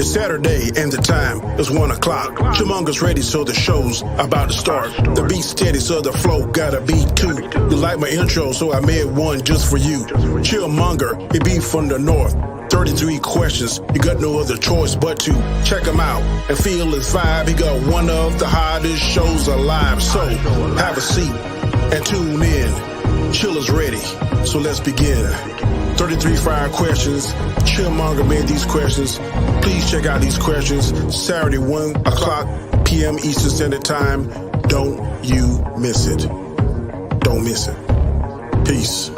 It's Saturday and the time is 1 o'clock. Chumongous ready, so the show's about to start. The beat's steady, so the flow got a beat too. You like my intro, so I made one just for you. Chillmonger, he be from the north. 33 questions, you got no other choice but to check him out and feel his vibe. He got one of the hottest shows alive. So have a seat and tune in. Chill is ready, so let's begin. 33 fire questions. Chillmonger made these questions. Please check out these questions. Saturday, 1 o'clock p.m. Eastern Standard Time. Don't you miss it. Don't miss it. Peace.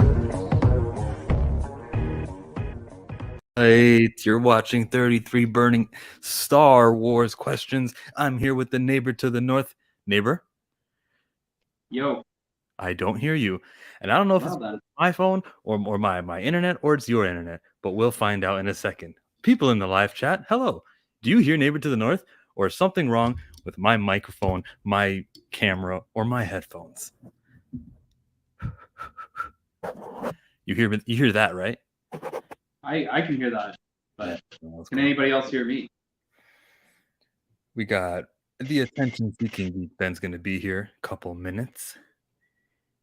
Hey, you're watching 33 Burning Star Wars Questions. I'm here with the neighbor to the north. Neighbor? Yo. I don't hear you. And I don't know if it's my phone or my internet or it's your internet, but we'll find out in a second. People in the live chat, hello. Do you hear neighbor to the north, or is something wrong with my microphone, my camera, or my headphones? You hear that, right? I can hear that, but can anybody else hear me? We got the attention-seeking Geek. Ben's going to be here a couple minutes.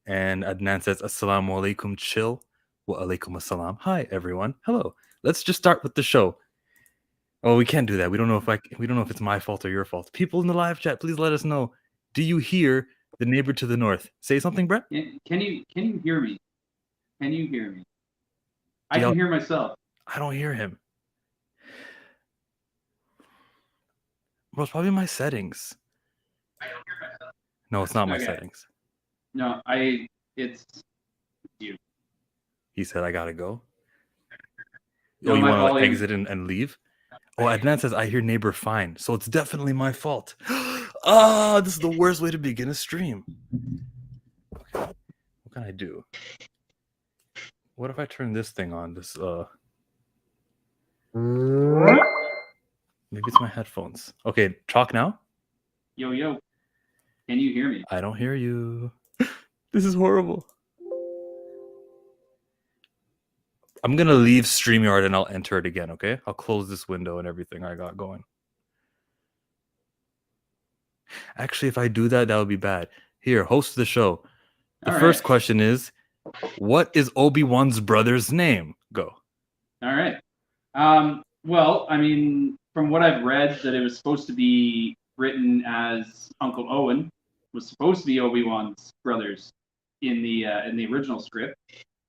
And Adnan says, Assalamu alaikum, chill. Wa alaikum assalam. Hi, everyone. Hello. Let's just start with the show. Oh, we can't do that. We don't know if it's my fault or your fault. People in the live chat, please let us know. Do you hear the neighbor to the north? Say something, Brett. Can you hear me? Can you hear me? I can hear myself. I don't hear him. Well, it's probably my settings. I don't hear myself. No, it's not my settings. No, it's you. He said I gotta go. No, you want to exit and leave? Oh, Adnan says I hear neighbor fine, so it's definitely my fault. This is the worst way to begin a stream. Okay. What can I do? What if I turn this thing on? This maybe it's my headphones. Okay, talk now. Yo, can you hear me? I don't hear you. This is horrible. I'm gonna leave StreamYard and I'll enter it again, okay? I'll close this window and everything I got going. Actually, if I do that, that would be bad. Here, host the show. The first question is, what is Obi-Wan's brother's name? Go. All right. Well, I mean, from what I've read, that it was supposed to be written as Uncle Owen was supposed to be Obi-Wan's brothers in the original script,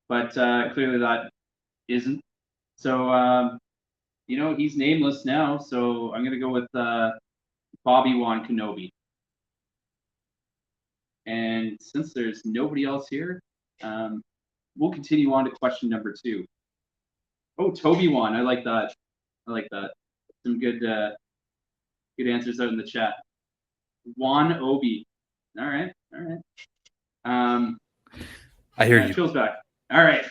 but clearly that isn't. So he's nameless now. So I'm gonna go with Obi-Wan Kenobi. And since there's nobody else here, we'll continue on to question number 2. Oh, Toby-Wan, I like that. Some good answers out in the chat. Wan Obi. All right. I hear you. Chill's back. All right.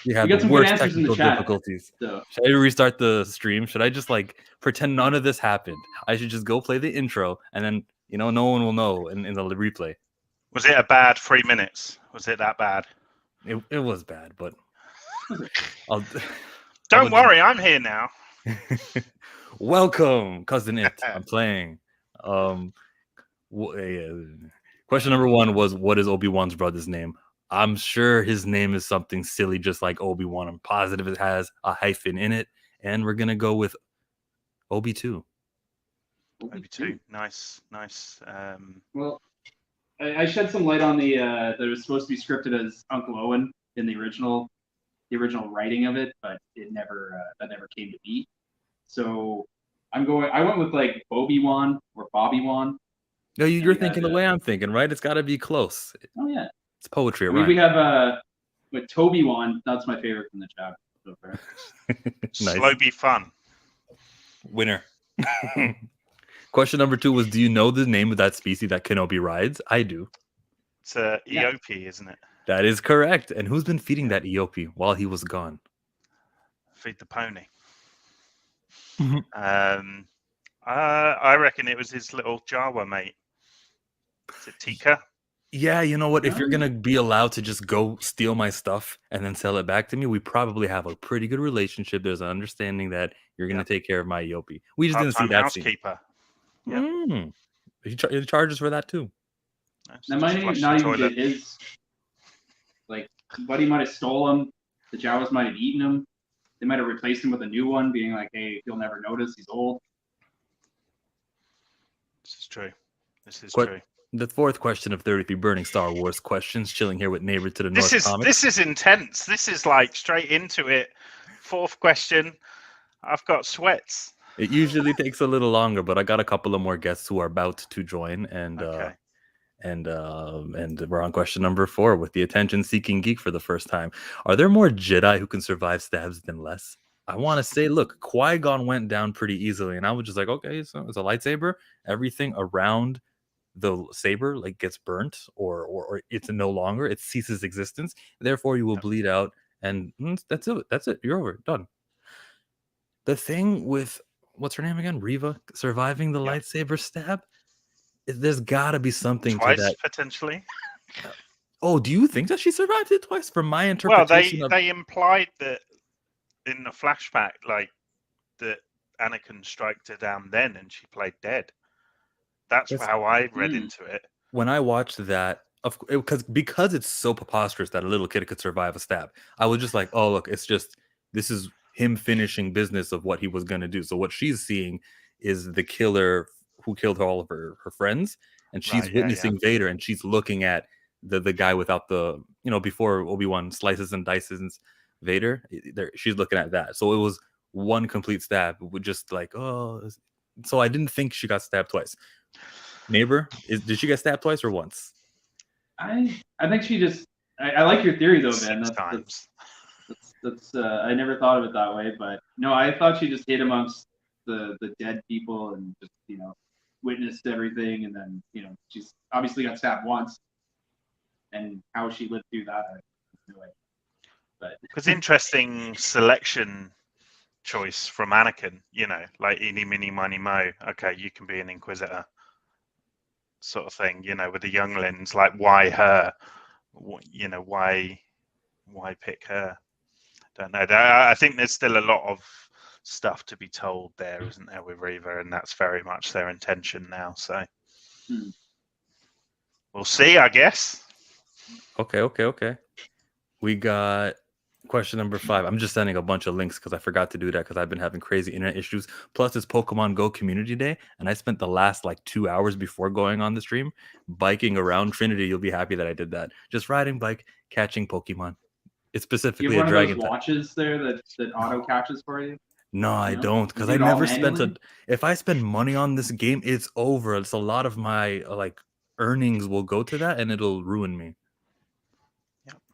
You have the worst technical difficulties. So. Should I restart the stream? Should I just pretend none of this happened? I should just go play the intro and then no one will know in the replay. Was it a bad 3 minutes? Was it that bad? It was bad, but don't worry, I'm here now. Welcome, cousin It. I'm playing. Question number 1 was, what is Obi-Wan's brother's name? I'm sure his name is something silly, just like Obi-Wan. I'm positive it has a hyphen in it, and we're gonna go with Obi-2. Obi-2, nice. Well, I shed some light on that it was supposed to be scripted as Uncle Owen in the original writing of it, but it never came to be. So I went with Obi-Wan or Bobby-Wan. No, you're thinking the way I'm thinking, right? It's got to be close. Oh yeah, it's poetry. Right? We have with Toby-Wan. That's my favorite from the chat so far. Nice. Slow be fun. Winner. Question number 2 was, do you know the name of that species that Kenobi rides? I do. It's a eopie, isn't it? That is correct. And who's been feeding that eopie while he was gone? Feed the pony. I reckon it was his little Jawa mate. Is it Tika? Yeah, you know what? If you're No? gonna be allowed to just go steal my stuff and then sell it back to me, we probably have a pretty good relationship. There's an understanding that you're gonna take care of my eopie. We just didn't see Part-time that scene. housekeeper. Yep. Mm. He charges for that too. That might not even be his. Like, Buddy might have stolen him. The Jawas might have eaten him. They might have replaced him with a new one, being like, "Hey, you'll never notice. He's old." This is true. This is What- true. The fourth question of 33 burning Star Wars questions, chilling here with neighbor to the north. This is intense. This is like straight into it. Fourth question. I've got sweats. It usually takes a little longer, but I got a couple of more guests who are about to join, and Okay. and we're on question number 4 with the attention-seeking geek for the first time. Are there more Jedi who can survive stabs than less? I want to say, look, Qui-Gon went down pretty easily, and I was just like, okay, so it's a lightsaber. Everything around the saber like gets burnt, or it's no longer. It ceases existence. Therefore, you will bleed out, and that's it. That's it. You're over. Done. The thing with what's her name again? Reva surviving the lightsaber stab. There's got to be something Twice, to that. potentially. Oh, do you think that she survived it twice? From my Well, interpretation, they implied that in the flashback, like that Anakin struck her down then, and she played dead. That's how I read into it. When I watched that, because it's so preposterous that a little kid could survive a stab, I was just like, oh look, this is him finishing business of what he was gonna do. So what she's seeing is the killer who killed all of her friends, and she's witnessing Vader, and she's looking at the guy without the, before Obi-Wan slices and dices Vader, she's looking at that. So it was one complete stab with just like, oh, so I didn't think she got stabbed twice. Neighbor, did she get stabbed twice or once? I think she just. I like your theory though, Ben. That's I never thought of it that way, but no, I thought she just hid amongst the dead people and just witnessed everything, and then she's obviously got stabbed once, and how she lived through that, I have no idea. But because interesting selection choice from Anakin, like eeny, meeny, miny, mo. Okay, you can be an Inquisitor, sort of thing. With the younglings, like why her? Why pick her? Don't know. I think there's still a lot of stuff to be told there, isn't there, with Reva, and that's very much their intention now. So we'll see, I guess. Okay. We got question number 5. I'm just sending a bunch of links because I forgot to do that because I've been having crazy internet issues. Plus, it's Pokemon Go Community Day, and I spent the last 2 hours before going on the stream biking around Trinity. You'll be happy that I did that. Just riding bike, catching Pokemon. It's specifically a dragon. You have one of those watches there that auto catches for you? No, I don't, because I never spent if I spend money on this game, it's over. It's a lot of my earnings will go to that, and it'll ruin me.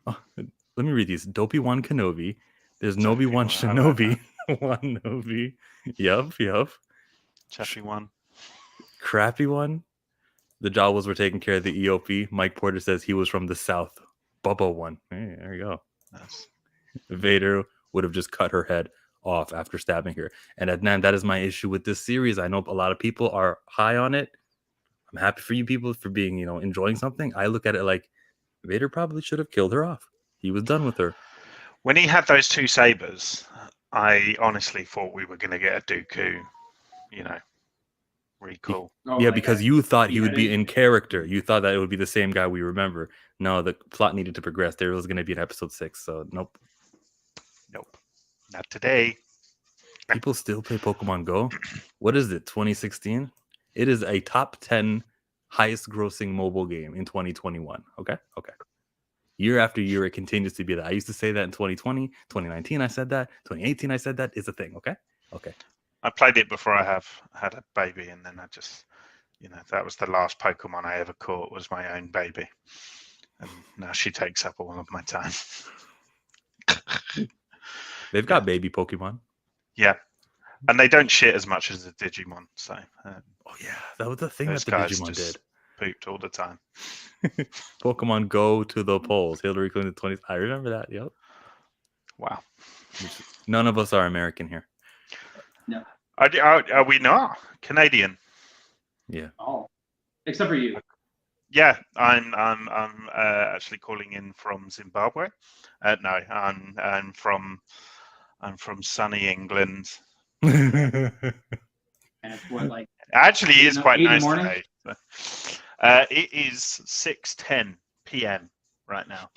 Oh, let me read these. Dopey one Kenobi. There's Nobi one Shinobi. One Nobi. Yup. Chappy one. Crappy one. The Jawas were taking care of the eopie. Mike Porter says he was from the south. Bubba one. Hey, there you go. Nice. Vader would have just cut her head off after stabbing her. And Adnan, that is my issue with this series. I know a lot of people are high on it. I'm happy for you people for being, enjoying something. I look at it like Vader probably should have killed her off. He was done with her. When he had those 2 sabers, I honestly thought we were going to get a Dooku, recall. Because you thought he would be in character. You thought that it would be the same guy we remember. No, the plot needed to progress. There was going to be an episode 6, so nope. Not today. People still play Pokemon Go. What is it, 2016? It is a top 10 highest grossing mobile game in 2021. Okay. Year after year, it continues to be that. I used to say that in 2020, 2019, I said that. 2018, I said that. It's a thing. Okay. I played it before I had a baby, and then I just, that was the last Pokemon I ever caught was my own baby. And now she takes up all of my time. They've got baby Pokemon. Yeah. And they don't shit as much as the Digimon. So, that was the thing that the Digimon did. Pooped all the time. Pokemon Go to the polls. Hillary Clinton 20. I remember that. Yep. Wow. None of us are American here. No. Are we not? Canadian. Yeah. Oh. Except for you. Yeah, I'm actually calling in from Zimbabwe. No, I'm from sunny England. And it's what, like, Actually, it is quite 8 in the nice morning? today. It is 6:10 p.m. right now.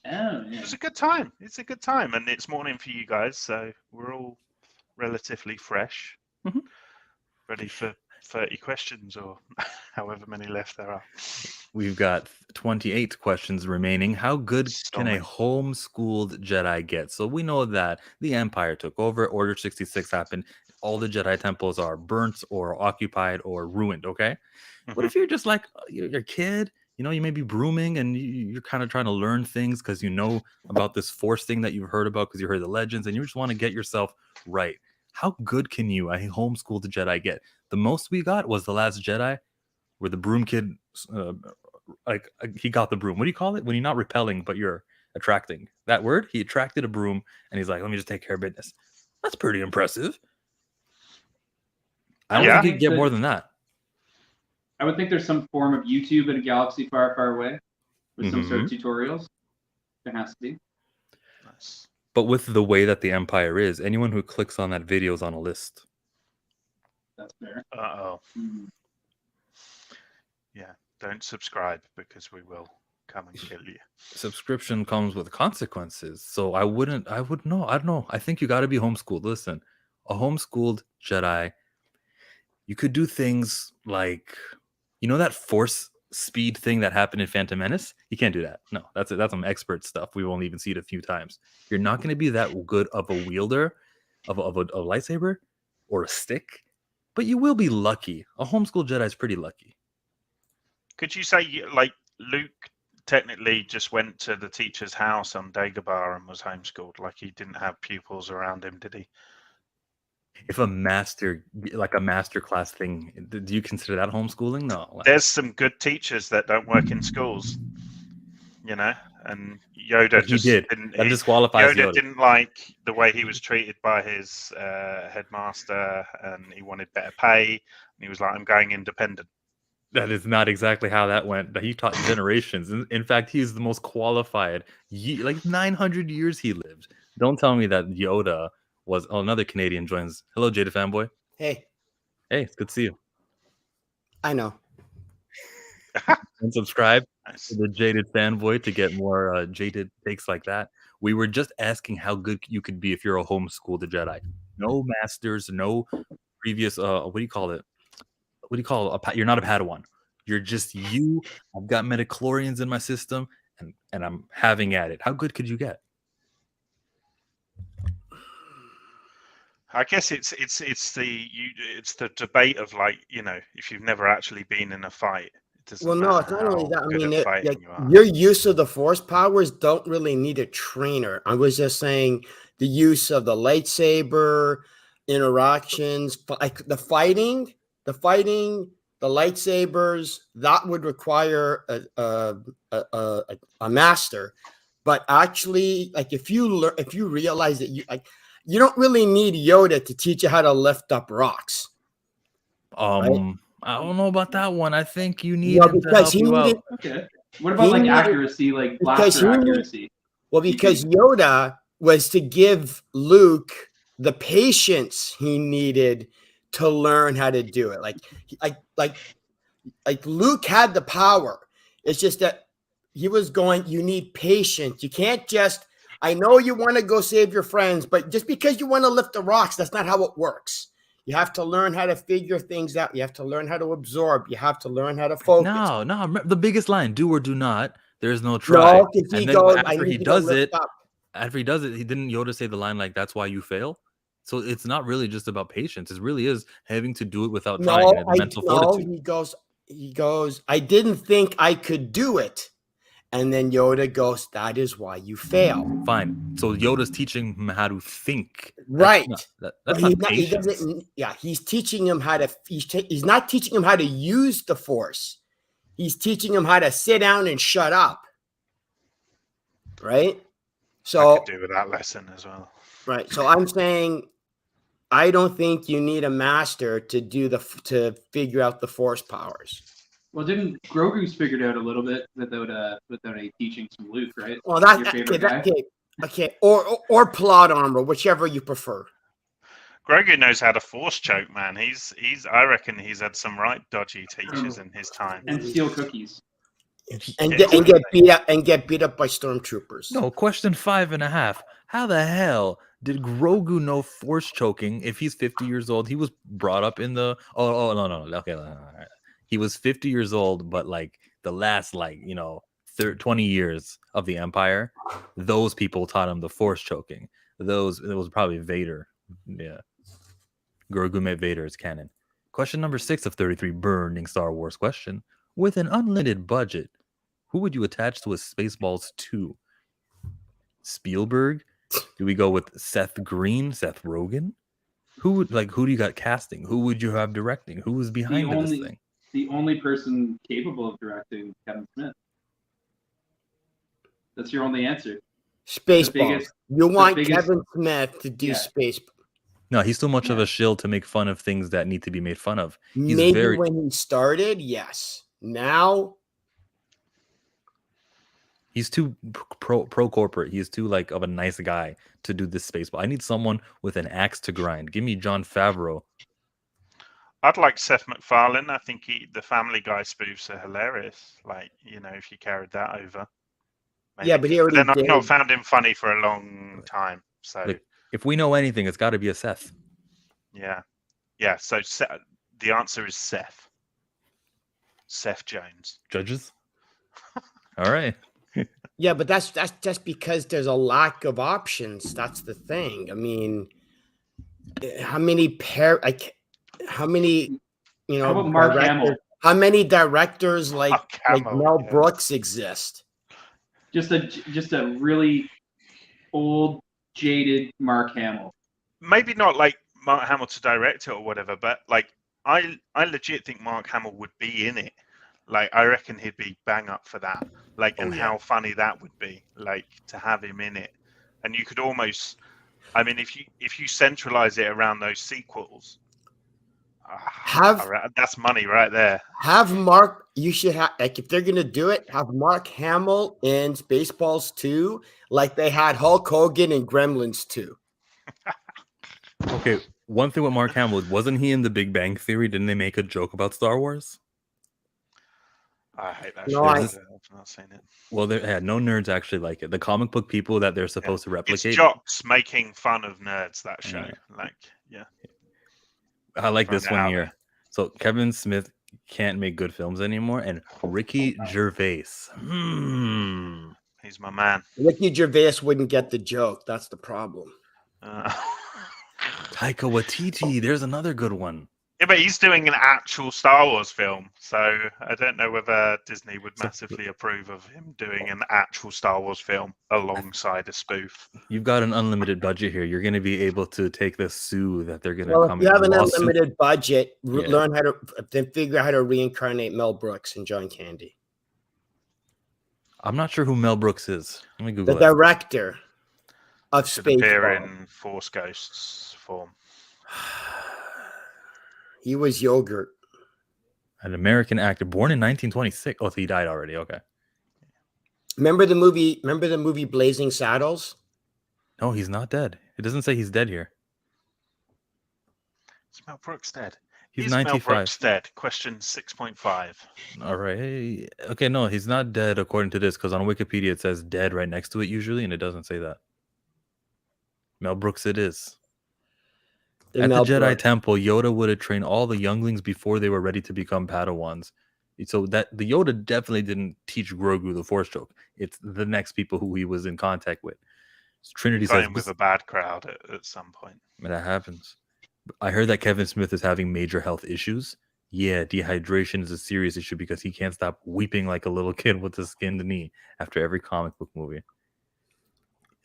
Oh, yeah. It's a good time. It's a good time, and it's morning for you guys, so we're all relatively fresh, Mhm. ready for 30 questions or however many left there are. We've got 28 questions remaining. How good can a Storming. homeschooled Jedi get? So we know that the Empire took over, Order 66 happened, all the Jedi temples are burnt or occupied or ruined, okay? What if you're just like you're a kid, you may be brooming and you're kind of trying to learn things because you know about this force thing that you've heard about because you heard the legends and you just want to get yourself right. How good can you, a homeschooled Jedi, get? The most we got was The Last Jedi, where the broom kid, he got the broom. What do you call it? When you're not repelling, but you're attracting. That word? He attracted a broom and he's like, let me just take care of business. That's pretty impressive. I don't Yeah. think you get more than that. I would think there's some form of YouTube in a galaxy far, far away with some sort of tutorials. There has to be. Nice. But with the way that the Empire is, anyone who clicks on that video is on a list. That's fair. Uh-oh. Mhm. Yeah, don't subscribe because we will come and kill you. Subscription comes with consequences. So I don't know. I think you got to be homeschooled. Listen, a homeschooled Jedi, you could do things like, that force speed thing that happened in Phantom Menace? You can't do that. No, that's some expert stuff. We've only even seen it a few times. You're not going to be that good of a wielder of a lightsaber or a stick, but you will be lucky. A homeschool Jedi is pretty lucky. Could you say, like, Luke technically just went to the teacher's house on Dagobah and was homeschooled? Like, he didn't have pupils around him, did he? If a master class thing, do you consider that homeschooling? No. There's some good teachers that don't work in schools, and Yoda He did. That disqualifies Yoda Yoda. didn't like the way he was treated by his headmaster, and he wanted better pay, and he was like, I'm going independent. That is not exactly how that went. He taught generations. In fact, he's the most qualified. Like 900 years he lived. Don't tell me that Yoda was... Oh, another Canadian joins. Hello, Jada fanboy. Hey, Hey, it's good to see you. I know. And subscribe Nice. to the Jaded fanboy to get more jaded takes like that. We were just asking how good you could be if you're a homeschooled Jedi. No masters, no previous... what do you call it? What do you call it? You're not a Padawan. You're just you. I've got metachlorians in my system, and I'm having at it. How good could you get? I guess it's the debate of, like, if you've never actually been in a fight. Well, no, it's not only that. I mean, you your use of the force powers don't really need a trainer. I was just saying the use of the lightsaber, interactions, like the fighting, the lightsabers, that would require a master. But actually, like if you realize that you don't really need Yoda to teach you how to lift up rocks. Right? I don't know about that one. I think you need Well, him to because help you out. Okay. What about like accuracy, like blaster accuracy? Well, because Yoda was to give Luke the patience he needed to learn how to do it. Like Luke had the power. It's just that he was going, you need patience. You can't just, I know you want to go save your friends, but just because you want to lift the rocks, that's not how it works. You have to learn how to figure things out. You have to learn how to absorb. You have to learn how to focus. No. The biggest line: do or do not. There's no try. No, if he goes, after he does it, he didn't Yoda say the line like, "That's why you fail." So it's not really just about patience. It really is having to do it without trying. Mental fortitude. He goes. I didn't think I could do it. And then Yoda goes, that is why you fail. Fine. So Yoda's teaching him how to think. Right. That's not patience. He's teaching him how to, he's not teaching him how to use the force. He's teaching him how to sit down and shut up. Right? So I could do with that lesson as well. Right. So I'm saying, I don't think you need a master to figure out the force powers. Well, didn't Grogu's figured out a little bit without any teachings from Luke, right? Well, Your favorite guy? okay. Or plot armor, whichever you prefer. Grogu knows how to force choke, man. He's. I reckon he's had some right dodgy teachers in his time. And steal cookies. And Yeah, get beat up by stormtroopers. No, question 5.5. How the hell did Grogu know force choking if he's 50 years old? He was brought up in the no. Okay, all right. He was 50 years old, but like the last 20 years of the Empire, those people taught him the force choking. It was probably Vader. Yeah. Grogu met Vader as canon. Question number 6 of 33, burning Star Wars question. With an unlimited budget, who would you attach to a Spaceballs 2? Spielberg? Do we go with Seth Green, Seth Rogen? Who do you got casting? Who would you have directing? Who was behind this thing? The only person capable of directing, Kevin Smith. That's your only answer. Spaceballs. You want Kevin Smith to do Spaceballs. No, he's too much of a shill to make fun of things that need to be made fun of. When he started, yes. Now he's too pro corporate. He's too of a nice guy to do this Spaceball. I need someone with an axe to grind. Give me Jon Favreau. I'd like Seth MacFarlane. I think the Family Guy spoofs are hilarious. If you carried that over. Maybe. Yeah, but he already I've not found him funny for a long time. So if we know anything, it's got to be a Seth. Yeah. So the answer is Seth. Seth Jones. Judges. All right. Yeah, but that's just because there's a lack of options. That's the thing. I mean, how many How about Mark Hamill? How many directors like Mel Brooks exist? Just a really old, jaded Mark Hamill. Maybe not like Mark Hamill to direct it or whatever, but I legit think Mark Hamill would be in it. I reckon he'd be bang up for that. How funny that would be, to have him in it. And you could almost, if you centralize it around those sequels, that's money right there. You should have, if they're gonna do it, have Mark Hamill in Spaceballs 2, like they had Hulk Hogan in Gremlins 2. Okay, one thing with Mark Hamill, wasn't he in The Big Bang Theory? Didn't they make a joke about Star Wars? I hate that. No, I've not seen it. Well, no nerds actually like it. The comic book people that they're supposed to replicate. It's jocks making fun of nerds. That show, I like this one here. So Kevin Smith can't make good films anymore, and Ricky Gervais. He's my man. Ricky Gervais wouldn't get the joke. That's the problem. Taika Waititi. There's another good one. Yeah, but he's doing an actual Star Wars film, so I don't know whether Disney would massively approve of him doing an actual Star Wars film alongside a spoof. You've got an unlimited budget here. You're going to be able to take the sue that they're going to come. If you have an unlimited budget, learn how to figure out how to reincarnate Mel Brooks and John Candy. I'm not sure who Mel Brooks is. Let me Google the director of Spaceballs. Appear in Force Ghosts form. He was yogurt. An American actor born in 1926. Oh, he died already. Okay. Remember the movie Blazing Saddles? No, he's not dead. It doesn't say he's dead here. Is Mel Brooks dead? He's 95. Mel Brooks dead? Question 6.5. All right. Okay, no, he's not dead according to this, because on Wikipedia it says dead right next to it usually, and it doesn't say that. Mel Brooks it is. At the Jedi Temple, Yoda would have trained all the younglings before they were ready to become Padawans. So that the Yoda definitely didn't teach Grogu the Force choke. It's the next people who he was in contact with. So Trinity says with a bad crowd at some point. That happens. I heard that Kevin Smith is having major health issues. Yeah, dehydration is a serious issue because he can't stop weeping like a little kid with a skinned knee after every comic book movie.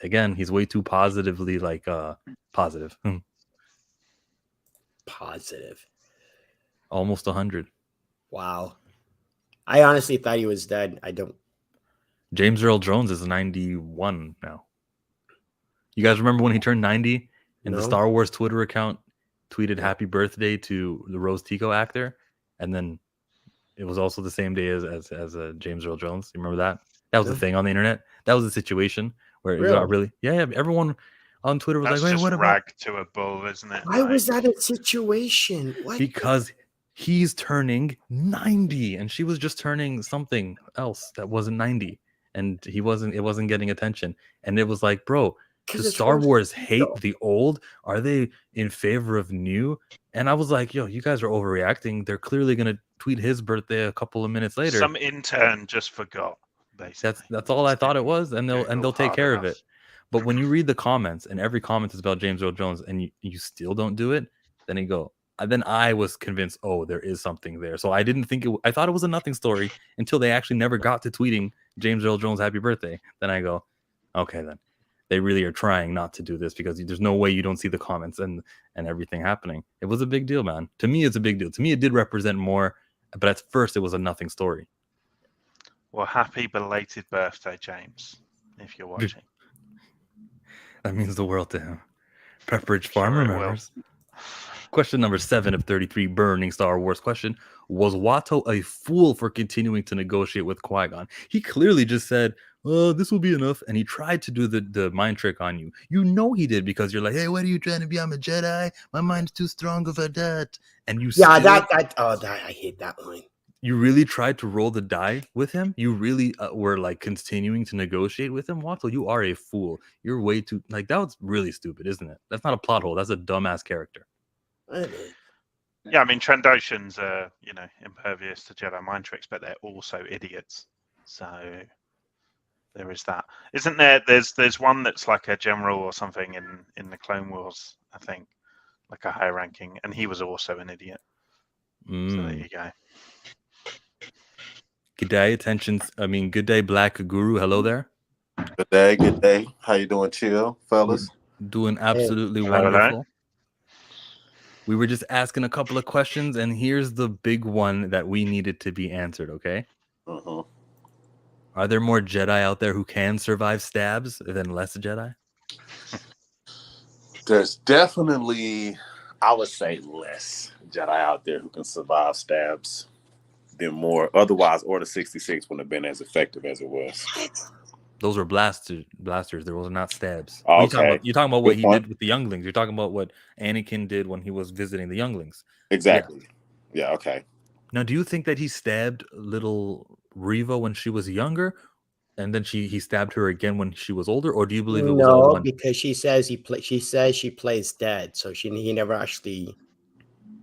Again, he's way too positively positive. Positive. Almost 100. Wow. I honestly thought he was dead. I don't. James Earl Jones is 91 now. You guys remember when he turned 90 and the Star Wars Twitter account tweeted happy birthday to the Rose Tico actor? And then it was also the same day as James Earl Jones. You remember that? That was the thing on the internet. That was the situation where it got really, yeah. Everyone on Twitter was That's like, "Hey, just what about?" rag to a bull, isn't it? Why was that a situation? What? Because he's turning 90, and she was just turning something else that wasn't 90, and it wasn't getting attention. And it was like, bro, does Star Wars hate the old? Are they in favor of new? And I was like, yo, you guys are overreacting. They're clearly gonna tweet his birthday a couple of minutes later. Some intern just forgot. Basically, that's all I thought it was, and they'll take care of it. But when you read the comments, and every comment is about James Earl Jones, and you still don't do it, then I was convinced, oh, there is something there. So I didn't think I thought it was a nothing story until they actually never got to tweeting James Earl Jones happy birthday. Then I go, okay, then they really are trying not to do this, because there's no way you don't see the comments and everything happening. It was a big deal, man. To me, it's a big deal. To me, it did represent more, but at first it was a nothing story. Well, happy belated birthday, James, if you're watching. That means the world to him. Pepperidge Farm remembers. Question number 7 of 33, burning Star Wars question. Was Watto a fool for continuing to negotiate with Qui-Gon? He clearly just said, this will be enough. And he tried to do the mind trick on you. You know he did, because you're like, hey, what are you trying to be? I'm a Jedi. My mind's too strong for that. And you I hate that line. You really tried to roll the die with him? You really were like continuing to negotiate with him? Watto, you are a fool. You're way too, like, that was really stupid, isn't it? That's not a plot hole. That's a dumbass character. Yeah, I mean, Trandoshans are, impervious to Jedi mind tricks, but they're also idiots. So there is that. Isn't there? There's one that's like a general or something in the Clone Wars, I think, like a high ranking, and he was also an idiot. So there you go. Good day, Black Guru. Hello there. Good day. How you doing, chill, fellas? Doing absolutely wonderful. We were just asking a couple of questions, and here's the big one that we needed to be answered, okay? Uh-huh. Are there more Jedi out there who can survive stabs than less Jedi? There's definitely, I would say, less Jedi out there who can survive stabs than more. Otherwise, Order 66 wouldn't have been as effective as it was. Those were blasters. Those are not stabs. Okay. You're talking about what he did with the younglings. You're talking about what Anakin did when he was visiting the younglings. Exactly. Yeah, okay. Now, do you think that he stabbed little Reva when she was younger, and then he stabbed her again when she was older, or do you believe it was all one? Because she says she plays dead, so he never actually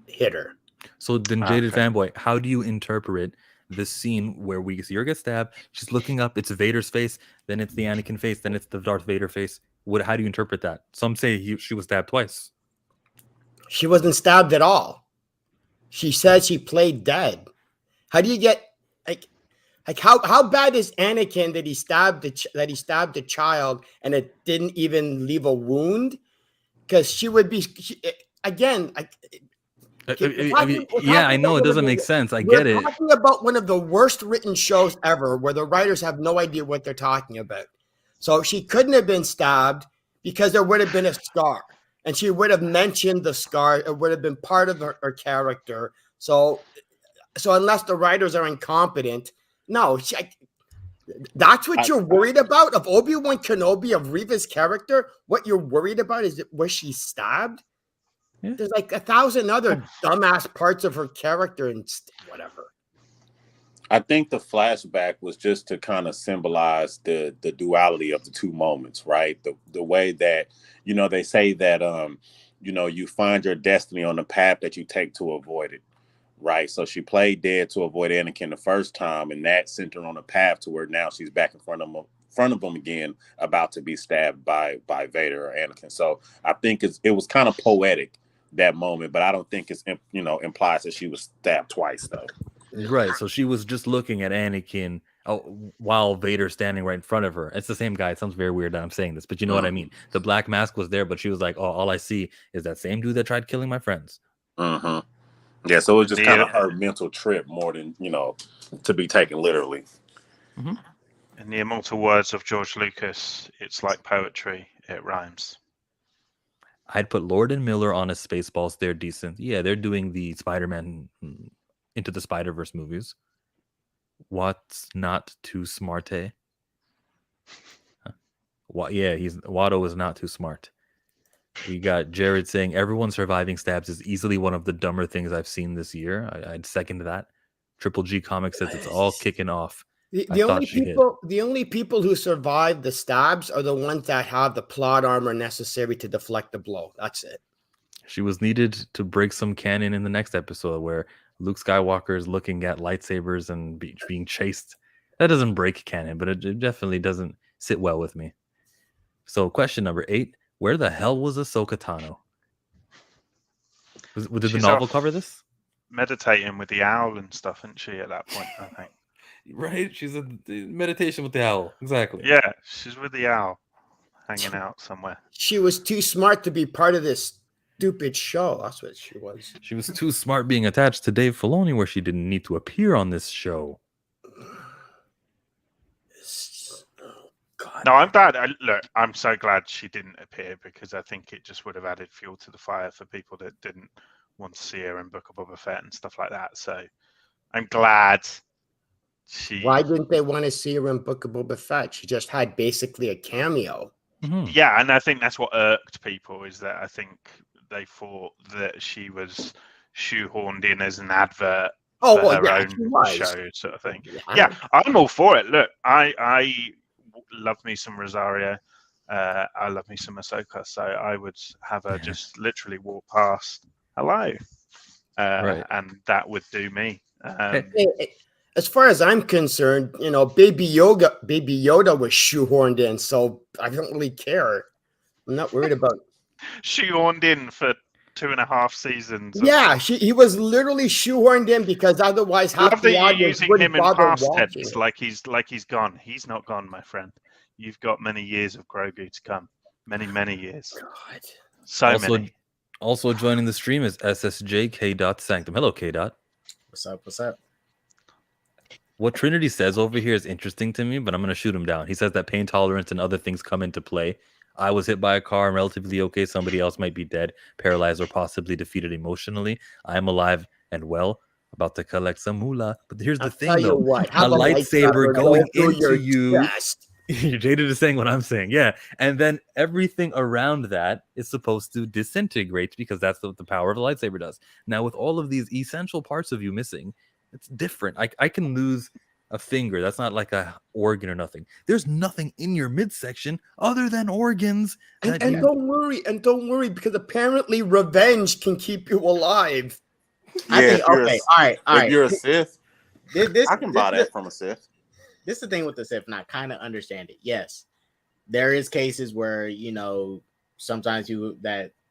hit her. So then, Jaded Fanboy, how do you interpret this scene where we see her get stabbed? She's looking up. It's Vader's face. Then it's the Anakin face. Then it's the Darth Vader face. How do you interpret that? Some say she was stabbed twice. She wasn't stabbed at all. She said she played dead. How do you get how bad is Anakin that he stabbed the child and it didn't even leave a wound? Because she would be again. I know it doesn't make sense. I get it. We're talking about one of the worst written shows ever, where the writers have no idea what they're talking about. So she couldn't have been stabbed because there would have been a scar, and she would have mentioned the scar. It would have been part of her character. So unless the writers are incompetent, no. That's what you're worried about of Obi-Wan Kenobi, of Reva's character. What you're worried about is was she stabbed? Yeah. There's like 1,000 other dumbass parts of her character and whatever. I think the flashback was just to kind of symbolize the duality of the two moments, right? The way that, they say that, you find your destiny on the path that you take to avoid it, right? So she played dead to avoid Anakin the first time, and that sent her on a path to where now she's back in front of him again, about to be stabbed by Vader or Anakin. So I think it was kind of poetic, that moment, but I don't think it's implies that she was stabbed twice, though. Right. So she was just looking at Anakin while Vader's standing right in front of her. It's the same guy. It sounds very weird that I'm saying this, but you know what I mean. The black mask was there, but she was like, "Oh, all I see is that same dude that tried killing my friends." Yeah. So it was just kind of her mental trip more than to be taken literally. In the immortal words of George Lucas, it's like poetry. It rhymes. I'd put Lord and Miller on a Spaceballs. They're decent. Yeah, they're doing the Spider-Man Into the Spider-Verse movies. What's not too smart, eh? Yeah, Watto is not too smart. We got Jared saying everyone surviving stabs is easily one of the dumber things I've seen this year. I'd second that. Triple G Comics says it's all kicking off. The only people who survive the stabs are the ones that have the plot armor necessary to deflect the blow. That's it. She was needed to break some canon in the next episode where Luke Skywalker is looking at lightsabers and being chased. That doesn't break canon, but it definitely doesn't sit well with me. So question number 8, where the hell was Ahsoka Tano? Did the novel cover this? Meditating with the owl and stuff, isn't she, at that point, I think? Right? She's in meditation with the owl. Exactly. Yeah, she's with the owl, hanging out somewhere. She was too smart to be part of this stupid show. That's what she was. She was too smart being attached to Dave Filoni where she didn't need to appear on this show. God. No, I'm glad. I'm so glad she didn't appear because I think it just would have added fuel to the fire for people that didn't want to see her in Book of Boba Fett and stuff like that. So I'm glad she. Why didn't they want to see her in Book of Boba Fett? She just had basically a cameo. Mm-hmm. Yeah, and I think that's what irked people is that I think they thought that she was shoehorned in as an advert for her own show sort of thing. Yeah, I'm all for it. Look, I love me some Rosario. I love me some Ahsoka. So I would have her just literally walk past. Hello. Right. And that would do me. As far as I'm concerned, Baby Yoda was shoehorned in, so I don't really care. I'm not worried about shoehorned in for 2.5 seasons. Yeah, he was literally shoehorned in because otherwise half the audience wouldn't bother watching. Like he's gone. He's not gone, my friend. You've got many years of Grogu to come. Many years. God. So many. Also joining the stream is SSJ K.Sanctum. Hello, K. What's up? What Trinity says over here is interesting to me, but I'm going to shoot him down. He says that pain tolerance and other things come into play. I was hit by a car. I'm relatively okay. Somebody else might be dead, paralyzed, or possibly defeated emotionally. I'm alive and well, about to collect some moolah. But here's the thing, though. A lightsaber going into you. Jaded is saying what I'm saying. Yeah. And then everything around that is supposed to disintegrate because that's what the power of the lightsaber does. Now, with all of these essential parts of you missing, it's different. I can lose a finger. That's not like a organ or nothing. There's nothing in your midsection other than organs. And don't worry, because apparently revenge can keep you alive. Yeah, all right. If you're a Sith, I can buy that from a Sith. This is the thing with the Sith, and I kind of understand it. Yes, there is cases where sometimes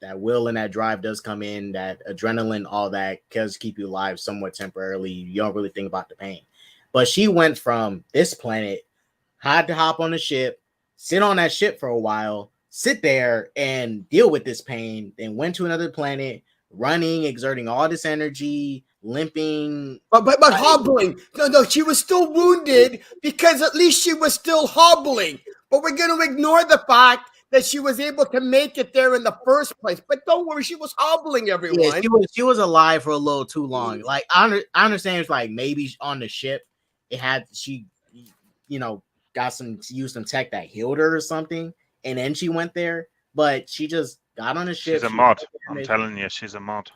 that will and that drive does come in, that adrenaline, all that does keep you alive somewhat temporarily. You don't really think about the pain. But she went from this planet, had to hop on a ship, sit on that ship for a while, sit there and deal with this pain, then went to another planet, running, exerting all this energy, limping. But hobbling. No, she was still wounded because at least she was still hobbling. But we're going to ignore the fact that she was able to make it there in the first place. But don't worry, she was hobbling, everyone. Yeah, she was alive for a little too long. Like, I understand it's like maybe on the ship, she used some tech that healed her or something, and then she went there, but she just got on the ship. She's a mod. I'm telling you, she's a mod.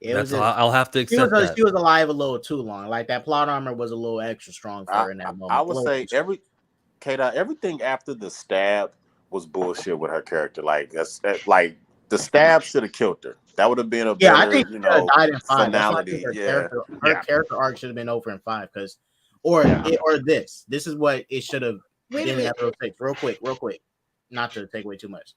I'll have to accept that. She was alive a little too long. Like, that plot armor was a little extra strong for her in that moment. I would say everything after the stab was bullshit with her character. Like the stab should have killed her. That would have been a better, I think died in 5. finality. Her character arc should have been over in 5 because, this is what it should have been in episode 6. Real quick, not to take away too much.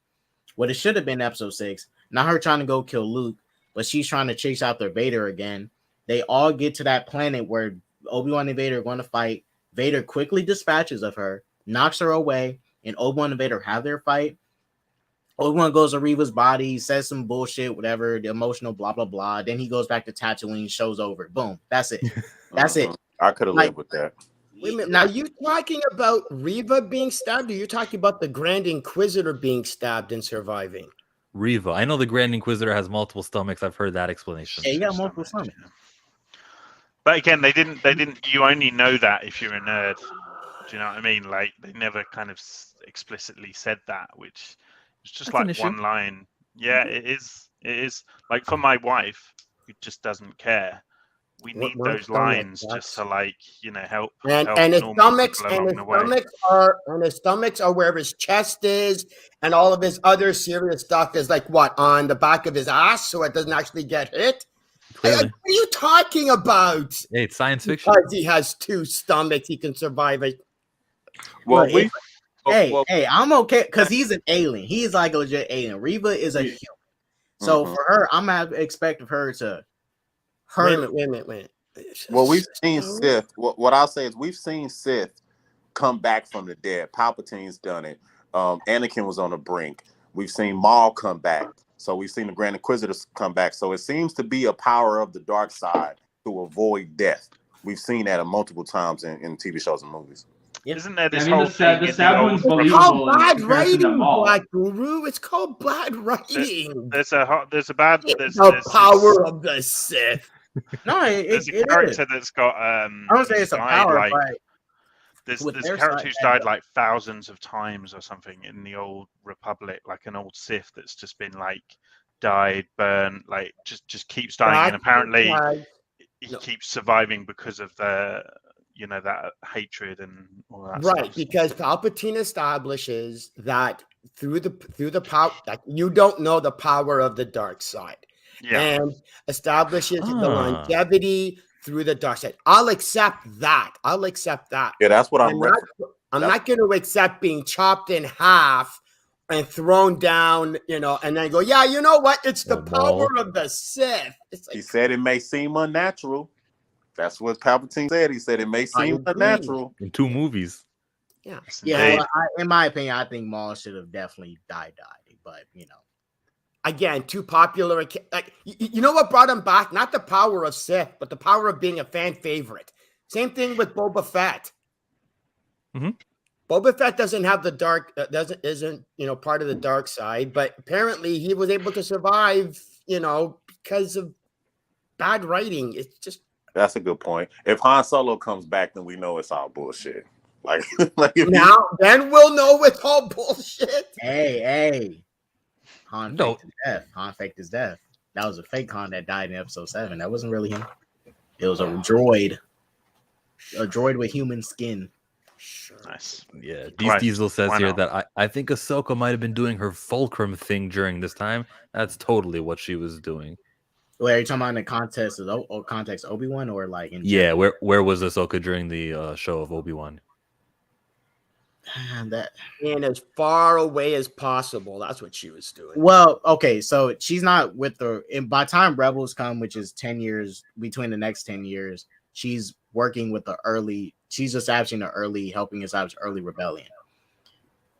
What it should have been episode 6, not her trying to go kill Luke, but she's trying to chase after Vader again. They all get to that planet where Obi-Wan and Vader are going to fight. Vader quickly dispatches of her, knocks her away, and Obi-Wan and Vader have their fight. Obi-Wan goes to Reva's body, says some bullshit, whatever, the emotional blah, blah, blah. Then he goes back to Tatooine, show's over. Boom. That's it. That's it. I could have lived with that. Wait a minute. Now, are you talking about Reva being stabbed, or you're talking about the Grand Inquisitor being stabbed and surviving? Reva. I know the Grand Inquisitor has multiple stomachs. I've heard that explanation. Yeah, you got multiple stomachs. But again, they didn't. You only know that if you're a nerd. Do you know what I mean? Like they never kind of explicitly said that, which is just That's an like issue. one line. Yeah, it is. It is like for my wife who just doesn't care. We need We're those stomach, lines just to help and his normal stomachs people along the way. his stomachs are where his chest is, and all of his other serious stuff is like what, on the back of his ass, so it doesn't actually get hit. Clearly. What are you talking about? Hey, it's science fiction. Because he has 2 stomachs, he can survive it. Well, Look, well, Hey, I'm okay because he's an alien. He's like a legit alien. Reva is a human. So for her, I'm gonna expect of her to Wait a minute. well, we've seen Sith. What I'll say is we've seen Sith come back from the dead. Palpatine's done it. Anakin was on the brink. We've seen Maul come back. So we've seen the Grand Inquisitors come back. So it seems to be a power of the dark side to avoid death. We've seen that multiple times in TV shows and movies. Isn't there this I mean, whole thing? the sad one's It's called believable in bad comparison to writing, Maul. Black Guru. It's called bad writing. There's the power of the Sith. no, there's it a character is. that's got I don't say it's a died, power, like, but there's with a their character side, who's died like thousands of times or something in the old Republic, like an old Sith that's just been like died, burned, like just keeps dying, and apparently he keeps surviving because of the that hatred and all that Right, stuff. because Palpatine establishes that through the power, like, you don't know the power of the dark side, and establishes the longevity through the dark side. I'll accept that. Yeah, that's what I'm not going to accept being chopped in half and thrown down, and then go, yeah, you know what? It's the power of the Sith. It's like, he said it may seem unnatural. That's what Palpatine said. He said it may seem unnatural. In 2 movies. Yeah. Well, in my opinion, I think Maul should have definitely died. But again, too popular. Like, you know what brought him back? Not the power of Sith, but the power of being a fan favorite. Same thing with Boba Fett. Mm-hmm. Boba Fett doesn't have the dark, isn't part of the dark side, but apparently he was able to survive, because of bad writing. It's just. That's a good point. If Han Solo comes back, then we know it's all bullshit. Like then we'll know it's all bullshit. Hey. Han faked his death. Han faked his death. That was a fake Han that died in episode 7. That wasn't really him. It was a droid. A droid with human skin. Nice. Yeah. Diesel says here that I think Ahsoka might have been doing her fulcrum thing during this time. That's totally what she was doing. Wait, are you talking about in the context of Obi-Wan or like in general? Where was Ahsoka during the show of Obi-Wan? And as far away as possible. That's what she was doing. Well, okay, so she's not with and by the time Rebels come, which is 10 years between the next 10 years, she's working with she's establishing helping establish early rebellion.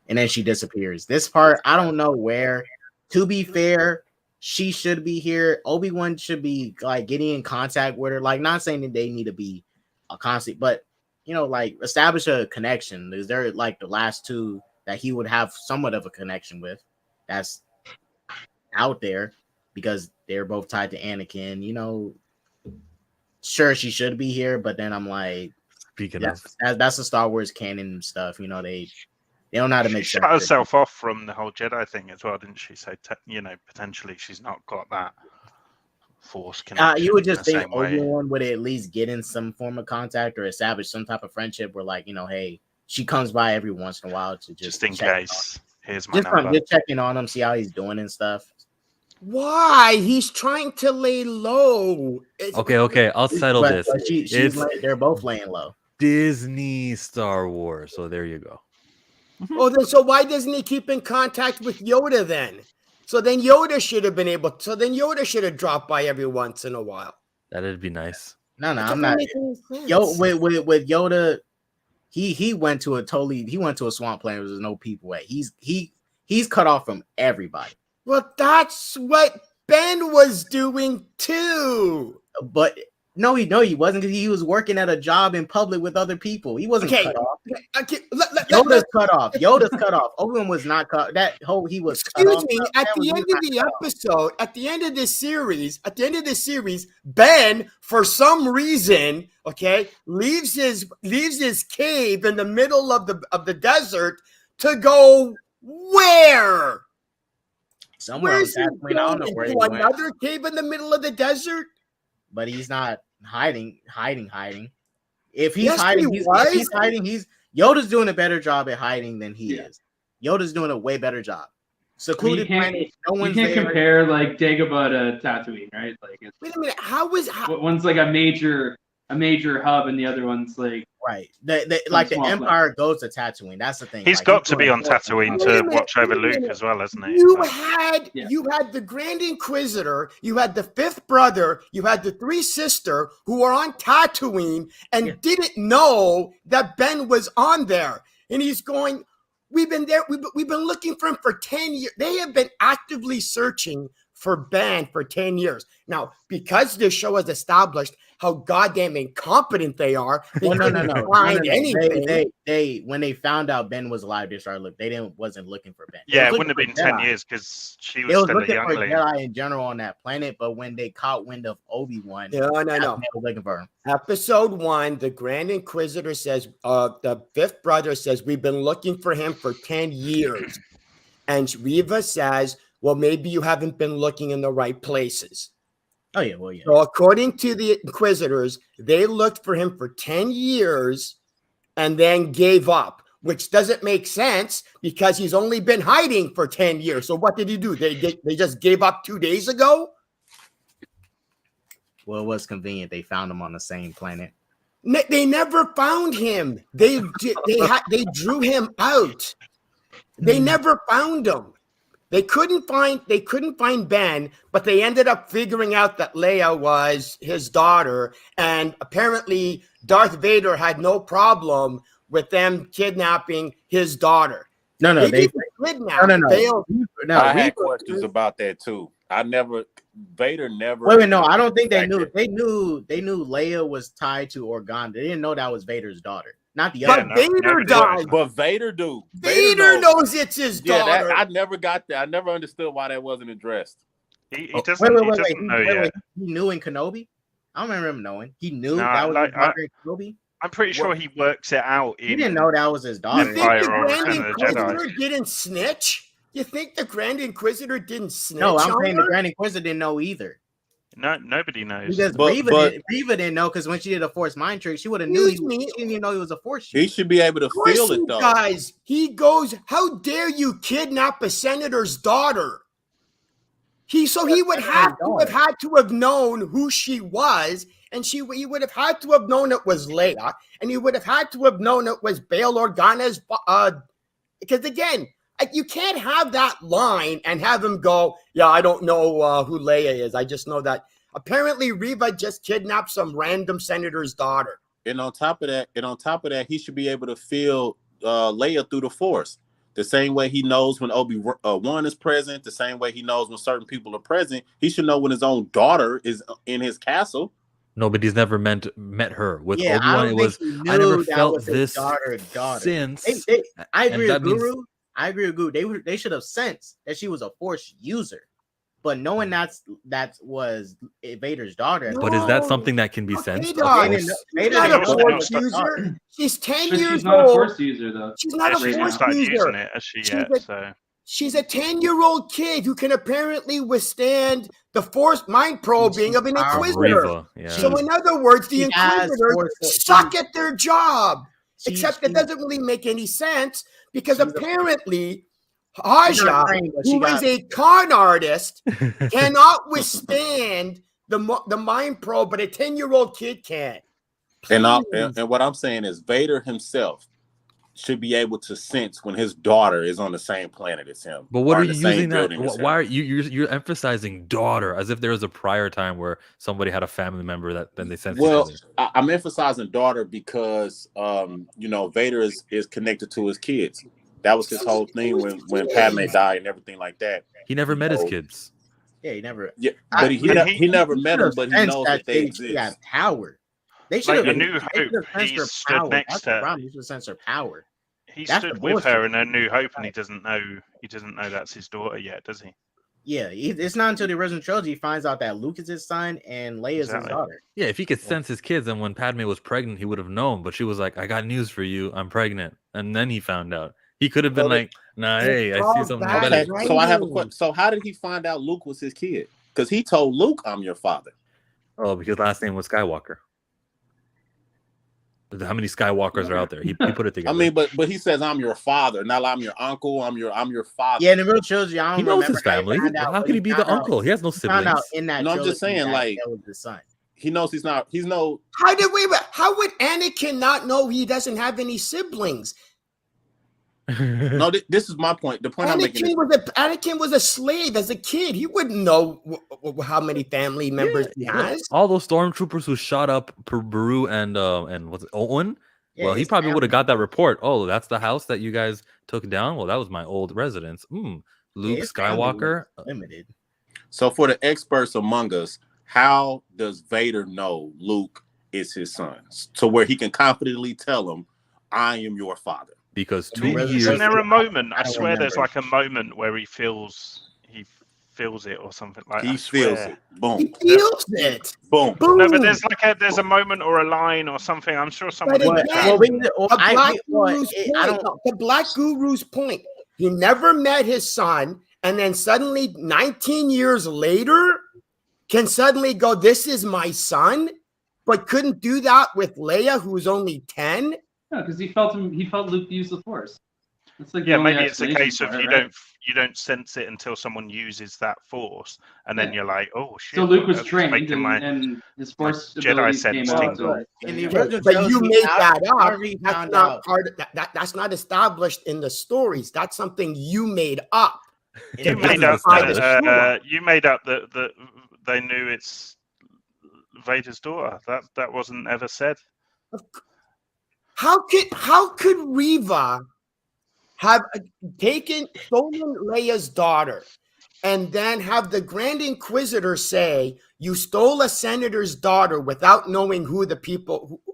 And then she disappears. This part, I don't know where. To be fair, she should be here. Obi-Wan should be like getting in contact with her. Like, not saying that they need to be a constant, but like establish a connection. Is there like the last 2 that he would have somewhat of a connection with? That's out there because they're both tied to Anakin. Sure, she should be here, but then I'm like, that's the Star Wars canon stuff. They don't know how to make sense. She shut herself off from the whole Jedi thing as well, didn't she? So potentially she's not got that Force connection. You would just think Obi-Wan would at least get in some form of contact or establish some type of friendship where, like, hey, she comes by every once in a while to just in case. Here's my number. Just checking on him, see how he's doing and stuff. Why? He's trying to lay low. Okay. I'll settle this. They're both laying low. Disney Star Wars. So there you go. Oh, then so why doesn't he keep in contact with Yoda then? So then Yoda should have been able. So then Yoda should have dropped by every once in a while. That'd be nice. No, I'm not. With Yoda, he went to a swamp planet where there's no people at. He's cut off from everybody. Well, that's what Ben was doing too. But No, he wasn't, because he was working at a job in public with other people. He wasn't cut off. Yoda's cut off. Yoda's cut off. Obi-Wan was not cut. He was. Excuse me. At the end of the episode, at the end of this series, Ben, for some reason, leaves his cave in the middle of the desert to go where? Somewhere. Where's he going? I don't know where he went. Another cave in the middle of the desert? But he's not hiding. If he's hiding, Yoda's doing a better job at hiding than he is. Yoda's doing a way better job. Secluded planet. No one's there. You can't compare like Dagobah to Tatooine, right? Like, wait a minute. How one's like a major hub, and the other one's like right. The Empire goes to Tatooine. That's the thing. He's got to be on Tatooine to watch over Luke as well, hasn't he? You had the Grand Inquisitor, you had the fifth brother, you had the three sister who were on Tatooine and didn't know that Ben was on there, and he's going. We've been there. We've been looking for him for 10 years. They have been actively searching for Ben for 10 years. Now, because this show has established how goddamn incompetent they are, they couldn't find anything. They when they found out Ben was alive, they started wasn't looking for Ben. Yeah, it wouldn't have been 10 years because she was still a youngling. Jedi in general on that planet, but when they caught wind of Obi-Wan, no. They were looking for him. Episode 1, the Grand Inquisitor says, the fifth brother says, we've been looking for him for 10 years. And Reva says, well, maybe you haven't been looking in the right places. Oh, yeah, well, yeah. So according to the Inquisitors, they looked for him for 10 years and then gave up, which doesn't make sense because he's only been hiding for 10 years. So what did he do? They just gave up 2 days ago? Well, it was convenient. They found him on the same planet. They never found him. They drew him out. They never found him. They couldn't find Ben, but they ended up figuring out that Leia was his daughter, and apparently Darth Vader had no problem with them kidnapping his daughter. No, I had questions about that too. Vader never. Wait, no, I don't think they knew. They knew Leia was tied to Organa. They didn't know that was Vader's daughter. Not the other. But Vader does. But Vader do. Vader knows it's his daughter. I never got that. I never understood why that wasn't addressed. He doesn't know yet. He knew in Kenobi. I don't remember him knowing. He knew that was his daughter in Kenobi. I'm pretty sure he works it out. He didn't know that was his daughter. You think the Grand Inquisitor didn't snitch? You think the Grand Inquisitor didn't snitch? No, I'm saying the Grand Inquisitor didn't know either. No, nobody knows. Because Reva didn't know, because when she did a Force mind trick, she would have knew. She didn't even know he was a Force. He should be able to feel it, though. Guys, he goes, "How dare you kidnap a senator's daughter?" He would have to have known who she was, and he would have had to have known it was Leia, and he would have had to have known it was Bail Organa's. Because again, you can't have that line and have him go, "Yeah, I don't know who Leia is. I just know that apparently Reva just kidnapped some random senator's daughter." And on top of that, he should be able to feel Leia through the Force. The same way he knows when Obi-Wan is present, the same way he knows when certain people are present. He should know when his own daughter is in his castle. No, but he's never met her. With Obi-Wan, it was, I never felt this daughter. Since. I agree with Guru. I agree with Guru. They should have sensed that she was a Force user, but knowing that was Vader's daughter. But is that something that can be sensed? She's not a Force user. She's 10 years old. She's not a Force user, though. She's not a Force user. She's a 10-year-old kid who can apparently withstand the Force mind probing of an Inquisitor. So, in other words, the Inquisitors suck at their job. Except it doesn't really make any sense because apparently Aja, who is a con artist, cannot withstand the mind probe, but a 10-year-old kid can. And what I'm saying is Vader himself should be able to sense when his daughter is on the same planet as him. But what are you using that? Why are you're emphasizing daughter as if there was a prior time where somebody had a family member that then they sensed? Well, I'm emphasizing daughter because Vader is connected to his kids. That was his whole thing when Padme died and everything like that. He never met his kids. Yeah, he never. Yeah, but he never met him, but he knows that they exist. Got power. They should Like have. A New Hope, he stood next That's to. the problem. He should sense her power. He That's stood the with her bullshit. in A New Hope, and he doesn't know that's his daughter yet, does he? Yeah, it's not until the original trilogy he finds out that Luke is his son and Leia's his daughter. Yeah, if he could sense his kids, and when Padme was pregnant, he would have known. But she was like, "I got news for you. I'm pregnant," and then he found out. He could have been like, "Nah, hey, I see something better." Okay, so I have a question. So how did he find out Luke was his kid? Because he told Luke, "I'm your father." Oh, because last name was Skywalker. How many Skywalkers are out there? He put it together. I mean, but he says, "I'm your father." Not I'm your uncle. I'm your father. Yeah, in the real trilogy, I don't he knows remember his family. How could he be the uncle? He has no siblings. Found out in that No, I'm just saying, that like, that was the son. He knows he's not. He's no. How would Anakin not know he doesn't have any siblings? No, this is my point. The point I'm making is Anakin was a slave as a kid. He wouldn't know how many family members he has. All those stormtroopers who shot up Baru and what's it, Owen? Yeah, well, he his probably would have family. got that report. Oh, that's the house that you guys took down. Well, that was my old residence. Luke his family Skywalker. was limited. so for the experts among us, how does Vader know Luke is his son, to where he can confidently tell him, "I am your father"? Because I mean, 2 Isn't years. Isn't there a moment? I I don't swear there's remember. like a moment where he feels it or something like He I feels swear. it. Boom, He feels it. boom. Boom. No, but there's a moment or a line or something. I'm sure someone. But in the again, chat- the Black Guru's point. He never met his son, and then suddenly, 19 years later, can suddenly go, "This is my son," but couldn't do that with Leia, who was only 10. No, because he felt Luke use the Force. That's like the Yeah, only maybe it's a explanation case of for it, you right? don't sense it until someone uses that force, and then Yeah. you're like, oh shit. So Luke was that's trained, making my and his Force Jedi abilities sense came out. tingle. So, In the yeah. original But you trilogy, made that up. however he That's found not out- part of that. That's not established in the stories. That's something you made up. You It made doesn't up establish. you made up that they knew it's Vader's daughter. That wasn't ever said. How could Reva have stolen Leia's daughter and then have the Grand Inquisitor say you stole a senator's daughter without knowing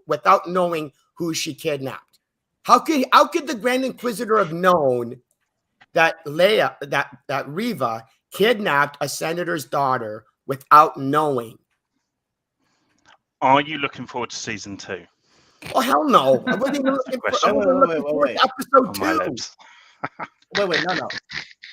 without knowing who she kidnapped? How could the Grand Inquisitor have known that that Reva kidnapped a senator's daughter without knowing? Are you looking forward to season 2? Oh hell no! I wasn't even looking for. I wasn't looking forward to episode On my 2. lips. Wait, no.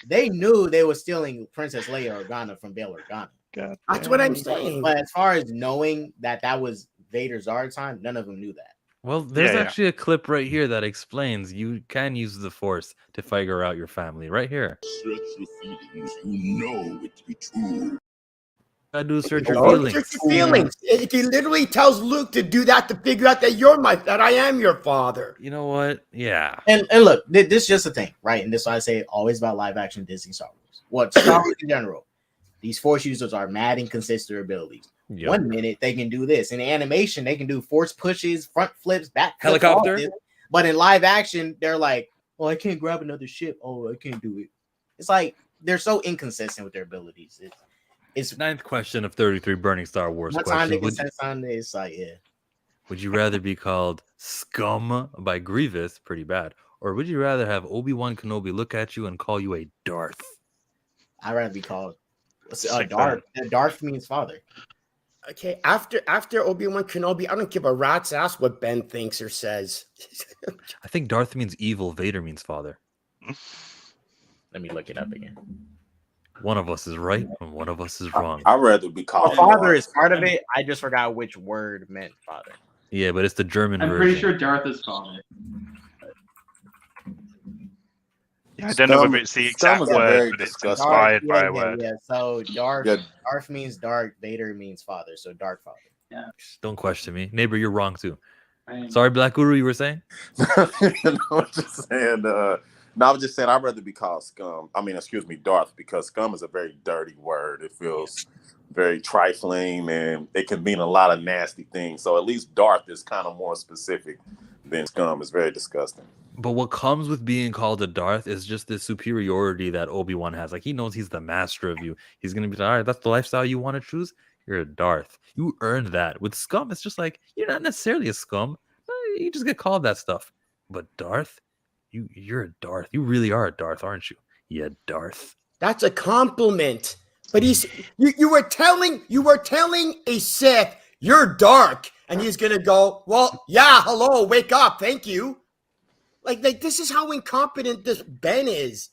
They knew they were stealing Princess Leia Organa from Bail Organa. God That's damn. what I'm saying. But as far as knowing that was Vader's our time, none of them knew that. Well, there's Yeah. actually a clip right here that explains you can use the Force to figure out your family. Right here. Search your feelings, you know it to be true. I do search your No, feelings. search your feelings. He literally tells Luke to do that to figure out that I am your father. You know what? Yeah. And look, this is just a thing, right? And this is why I say always about live action Disney Star Wars. What Star Wars in general, these Force users are mad inconsistent with their abilities. Yep. 1 minute they can do this. In animation, they can do force pushes, front flips, back flips, Helicopter. all this. But in live action, they're like, "Oh, I can't grab another ship. Oh, I can't do it." It's like they're so inconsistent with their abilities. It's Ninth question of 33 burning Star Wars one time they questions. can sense on it. It's like, yeah. Would you rather be called scum by Grievous, pretty bad, or would you rather have Obi-Wan Kenobi look at you and call you a Darth? I'd rather be called Sick Darth. Darth means father. Okay, after Obi-Wan Kenobi, I don't give a rat's ass what Ben thinks or says. I think Darth means evil, Vader means father. Let me look it up again. One of us is right and one of us is wrong. I'd rather be called Father is part of it. I just forgot which word meant father. Yeah, but it's the German I'm version. pretty sure Darth is father. Yeah, I don't know whether it's the Scum exact is a very word, but it's disgusting- inspired by a word. Yeah. So Darth, Yeah. Darth means dark. Vader means father. So dark father. Don't question me. Neighbor, you're wrong too. I- Sorry, Black Guru, you were saying? No, I'm just saying. No, I was just saying I'd rather be called scum. I mean, excuse me, Darth, because scum is a very dirty word. It feels very trifling, and it can mean a lot of nasty things. So at least Darth is kind of more specific than scum. It's very disgusting. But what comes with being called a Darth is just the superiority that Obi-Wan has. Like, he knows he's the master of you. He's going to be like, all right, that's the lifestyle you want to choose? You're a Darth. You earned that. With scum, it's just like, you're not necessarily a scum. You just get called that stuff. But Darth, you're a Darth. You really are a Darth, aren't you? Yeah, Darth. That's a compliment. But you were telling a Sith you're dark, and he's gonna go, well, yeah, hello, wake up, thank you. Like this is how incompetent this Ben is.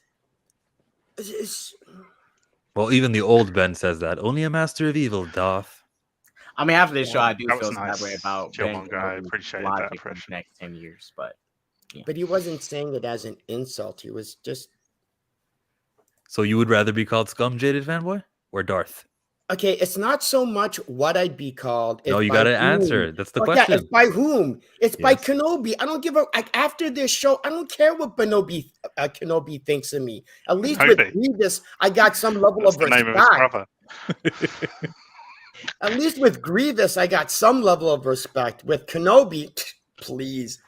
Well, even the old Ben says that. Only a master of evil, Darth. I mean, after this show, I do That feel was some nice. way about Chill, Ben Mongo. I appreciate that logic in impression. the next 10 years, but But he wasn't saying it as an insult. He was just So you would rather be called scum, Jaded Fanboy? Or Darth? okay. It's not so much what I'd be called. No, it's you by got to whom. answer. That's the Oh, question. yeah, it's by whom? It's by Yes. Kenobi. I don't give a like after this show. I don't care what Kenobi thinks of me. At least with Kenobi. Grievous, I got some level That's of the respect. name of his brother. At least with Grievous, I got some level of respect. With Kenobi, please.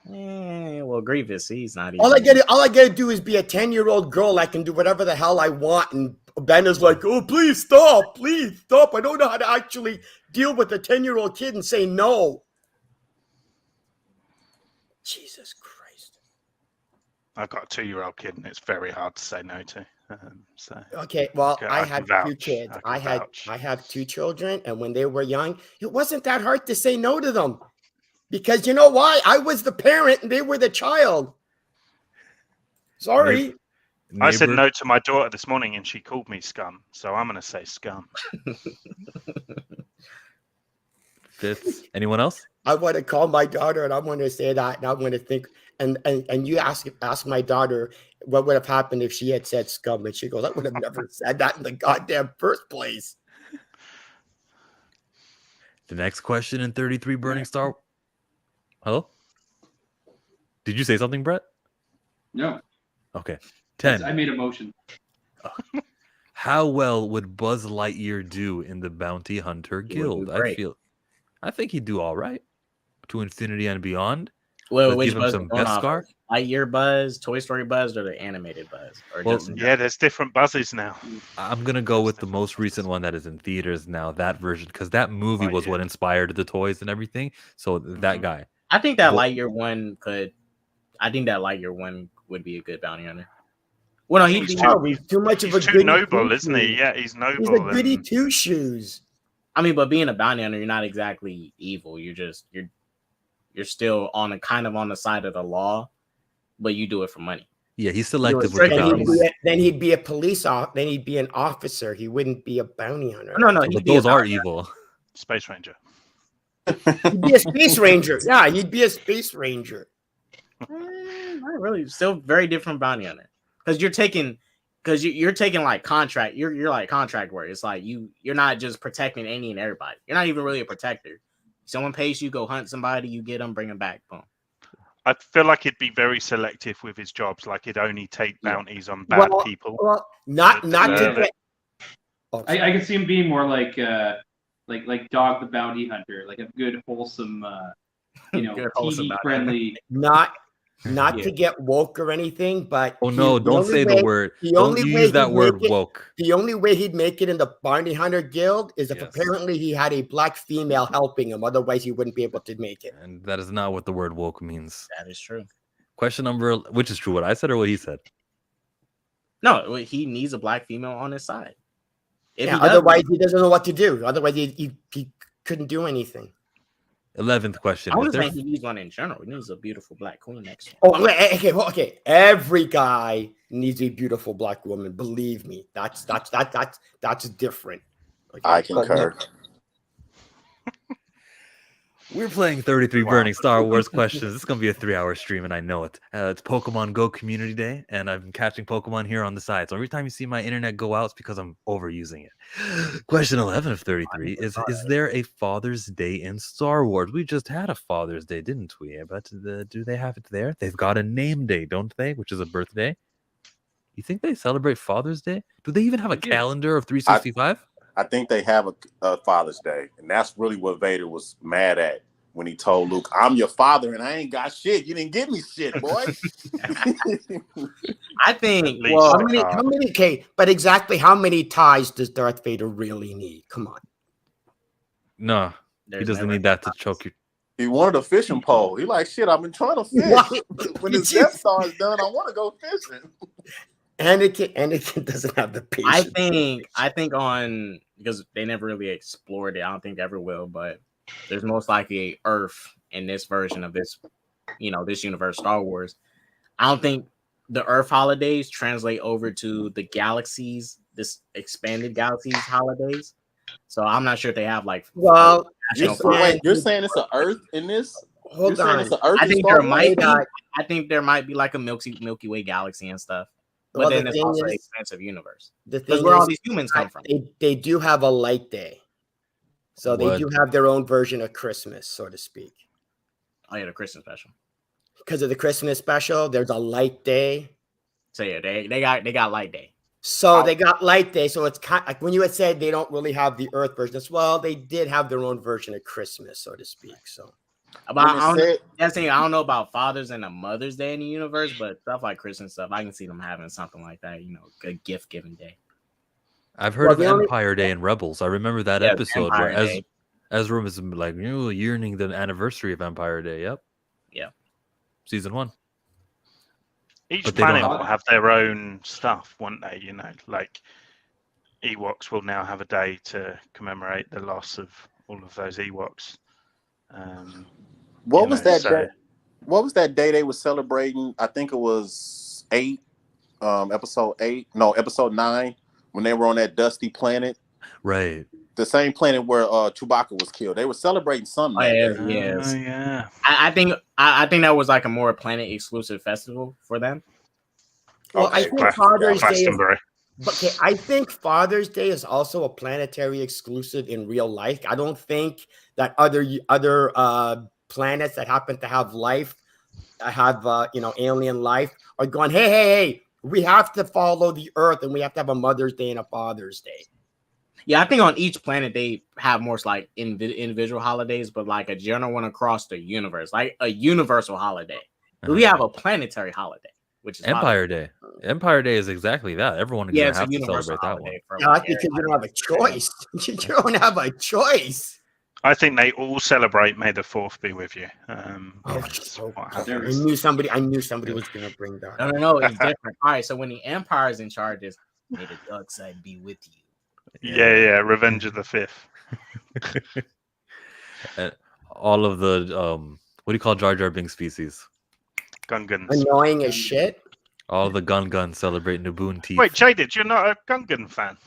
well, Grievous, he's not even. All I gotta do is be a 10-year-old girl. I can do whatever the hell I want. And Ben is like, oh, please stop. I don't know how to actually deal with a 10-year-old kid and say no. Jesus Christ. I've got a 2-year-old kid, and it's very hard to say no to. So Okay, well, Okay, I I had can two vouch. kids. I can vouch. I have 2 children, and when they were young, it wasn't that hard to say no to them. Because you know why? I was the parent and they were the child. Sorry. I said Neighbor- no to my daughter this morning, and she called me scum. So I'm going to say scum. Fits. Anyone else? I want to call my daughter and I want to say that, and I want to think, and you ask my daughter what would have happened if she had said scum, and she goes, I would have never said that in the goddamn first place. The next question in 33 Burning Star. Hello? Did you say something, Brett? No, Okay. 10. I made a motion. How well would Buzz Lightyear do in the Bounty Hunter He would do Guild? great. I think he'd do all right. To infinity and beyond. Well, Let's which give him Buzz some we're going off Beskar. of? Lightyear Buzz, Toy Story Buzz, or the animated Buzz? Or Well, just in Yeah, general? there's different buzzes now. I'm gonna go with the most recent one that is in theaters now, that version, because that movie was Lightyear. what inspired the toys and everything. So that Mhm. guy. I think that Well- Lightyear one could. I think that Lightyear one would be a good bounty hunter. Well, no, he'd He's be. too- He's too much of a He's too goody noble, two isn't he? shoes. Yeah, he's noble. He's a goody and- two shoes. I mean, but being a bounty hunter, you're not exactly evil. You're still on the side of the law, but you do it for money. Yeah, he's selective with Then the he'd bounties. Then he'd be a then he'd be an officer. He wouldn't be a bounty hunter. No, But he'd be those a are bounty evil. Space Ranger. He'd be a space ranger. Yeah, he'd be a space ranger. Not really. Still very different bounty hunter because you're taking like contract. You're like contract work. It's like you're not just protecting any and everybody. You're not even really a protector. Someone pays you, go hunt somebody, you get them, bring them back. Boom. I feel like he'd be very selective with his jobs. Like he'd only take bounties on bad Well, people. Well, not to deserve get. Oh, I can see him being more like Dog the Bounty Hunter, like a good wholesome, Good, wholesome TV bounty friendly. not Yeah. to get woke or anything, but Oh no, don't say the word. the Don't only way use that he'd word make it- woke. The only way he'd make it in the Bounty Hunter Guild is if Yes. apparently he had a black female helping him. Otherwise, he wouldn't be able to make it. And that is not what the word woke means. That is true. Question number, which is true, what I said or what he said? No, he needs a black female on his side. If Yeah, he doesn't- otherwise, he doesn't know what to do. Otherwise, he couldn't do anything. 11th question. I Is was there, saying he needs one in general. He needs a beautiful black queen next to him. Oh, okay. Every guy needs a beautiful black woman. Believe me, that's different. Okay? I concur. We're playing 33 Burning Star Wars questions. This is going to be a 3-hour stream, and I know it. It's Pokemon Go Community Day, and I'm catching Pokemon here on the side. So every time you see my internet go out, it's because I'm overusing it. Question 11 of 33 is there a Father's Day in Star Wars? We just had a Father's Day, didn't we? But do they have it there? They've got a name day, don't they? Which is a birthday. You think they celebrate Father's Day? Do they even have a calendar of 365? I think they have a Father's Day, and that's really what Vader was mad at when he told Luke, "I'm your father, and I ain't got shit. You didn't give me shit, boy." I think. least Well, the How many? Okay, but exactly how many ties does Darth Vader really need? Come on. No, he there's doesn't never need that to choke you. He wanted a fishing pole. He like, shit, I've been trying to fish. What? When his Death Star is done, I want to go fishing. Anakin doesn't have the patience. I think on because they never really explored it. I don't think they ever will, but there's most likely Earth in this version of this, this universe, Star Wars. I don't think the Earth holidays translate over to the galaxies, this expanded galaxies holidays. So I'm not sure if they have like. Well, You're saying it's an Earth in this? Hold on. It's an Earth. I think Star there Wars? might be. I think there might be like a Milky Way galaxy and stuff. But Well, then the it's thing also an is- expansive universe. The Because thing where all is, these humans come from. they do have a light day, so they What? do have their own version of Christmas, so to speak. Oh yeah, the Christmas special. Because of the Christmas special, there's a light day. So yeah, they got light day. So they got light day. So it's kind like when you had said they don't really have the Earth version. Well, they did have their own version of Christmas, so to speak. So That's thing. I don't know about Father's and a Mother's Day in the universe, but stuff like Christmas stuff, I can see them having something like that. A gift giving day. I've heard of Empire Day and Rebels. I remember that Yeah, episode Empire where Day. Ezra was like, yearning the anniversary of Empire Day. Yep. Yeah. Season 1. Each But they don't planet have- will have their own stuff, won't they? Like Ewoks will now have a day to commemorate the loss of all of those Ewoks. What was that day? What was that day they were celebrating? I think it was episode 8. No, episode 9, when they were on that dusty planet. Right. The same planet where Chewbacca was killed. They were celebrating something. Yeah. I think that was like a more planet exclusive festival for them. Well, I think Father's Day. Glastonbury. Okay, I think Father's Day is also a planetary exclusive in real life. I don't think that other planets that happen to have life, have alien life, are going, hey, we have to follow the Earth and we have to have a Mother's Day and a Father's Day. Yeah, I think on each planet they have more like individual holidays, but like a general one across the universe, like a universal holiday. We have a planetary holiday, which is Empire Day. Empire Day is exactly that. Everyone is going to have to celebrate that one. Yeah, because you don't have a choice. You don't have a choice. I think they all celebrate May the 4th be with you. I knew somebody was going to bring that. No, it's different. All right, so when the Empire is in charge, is may the dark side be with you. Yeah, Revenge of the 5th. And all of the what do you call Jar Jar Binks species? Gungans. Annoying as shit. All the Gun celebrate Naboo teeth. Wait, Jaded, you're not a Gungan fan?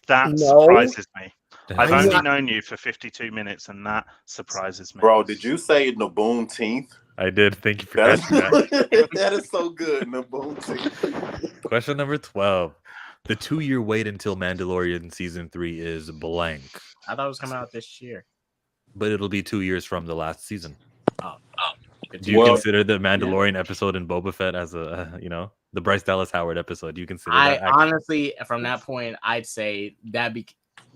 That No. surprises me. I've I'm only not- known you for 52 minutes, and that surprises me. Bro, did you say Naboo teeth? I did. Thank you for That catching that. that is so good, Naboo teeth. Question number 12. The 2-year wait until Mandalorian season 3 is blank, I thought it was coming out this year. but it'll be 2 years from the last season. Oh. Do you consider the Mandalorian episode in Boba Fett as a, the Bryce Dallas Howard episode? Do you consider that? Honestly, from that point, I'd say that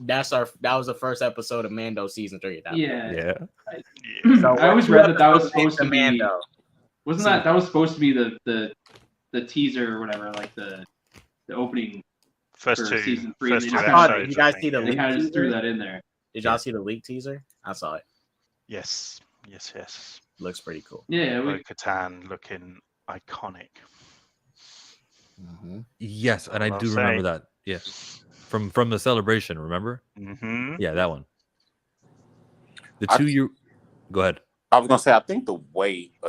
was the first episode of Mando season 3. Yeah. So I always read that was supposed to be Mando. Wasn't that was supposed to be the teaser or whatever, like the opening First for two season 3. first They two just I thought- episodes, you guys I see the think. they kind of just threw teaser? that in there. Did y'all see the leak teaser? I saw it. Yes. Looks pretty cool. Yeah, Bo-Katan looking iconic. Yes, and I Well do remember said. that. Yes. From the celebration, remember? Mm-hmm. Yeah, that one. The I- 2-year. Go ahead. I was gonna say, I think a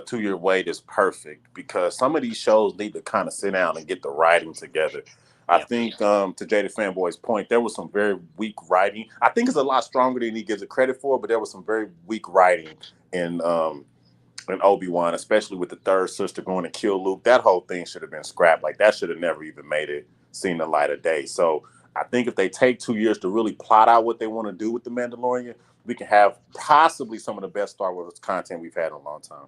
2-year wait is perfect because some of these shows need to kind of sit down and get the writing together. I think to Jada Fanboy's point, there was some very weak writing. I think it's a lot stronger than he gives it credit for, but there was some very weak writing in Obi-Wan, especially with the third sister going to kill Luke. That whole thing should have been scrapped. Like that should have never even made it seen the light of day. So I think if they take 2 years to really plot out what they want to do with the Mandalorian, we can have possibly some of the best Star Wars content we've had in a long time.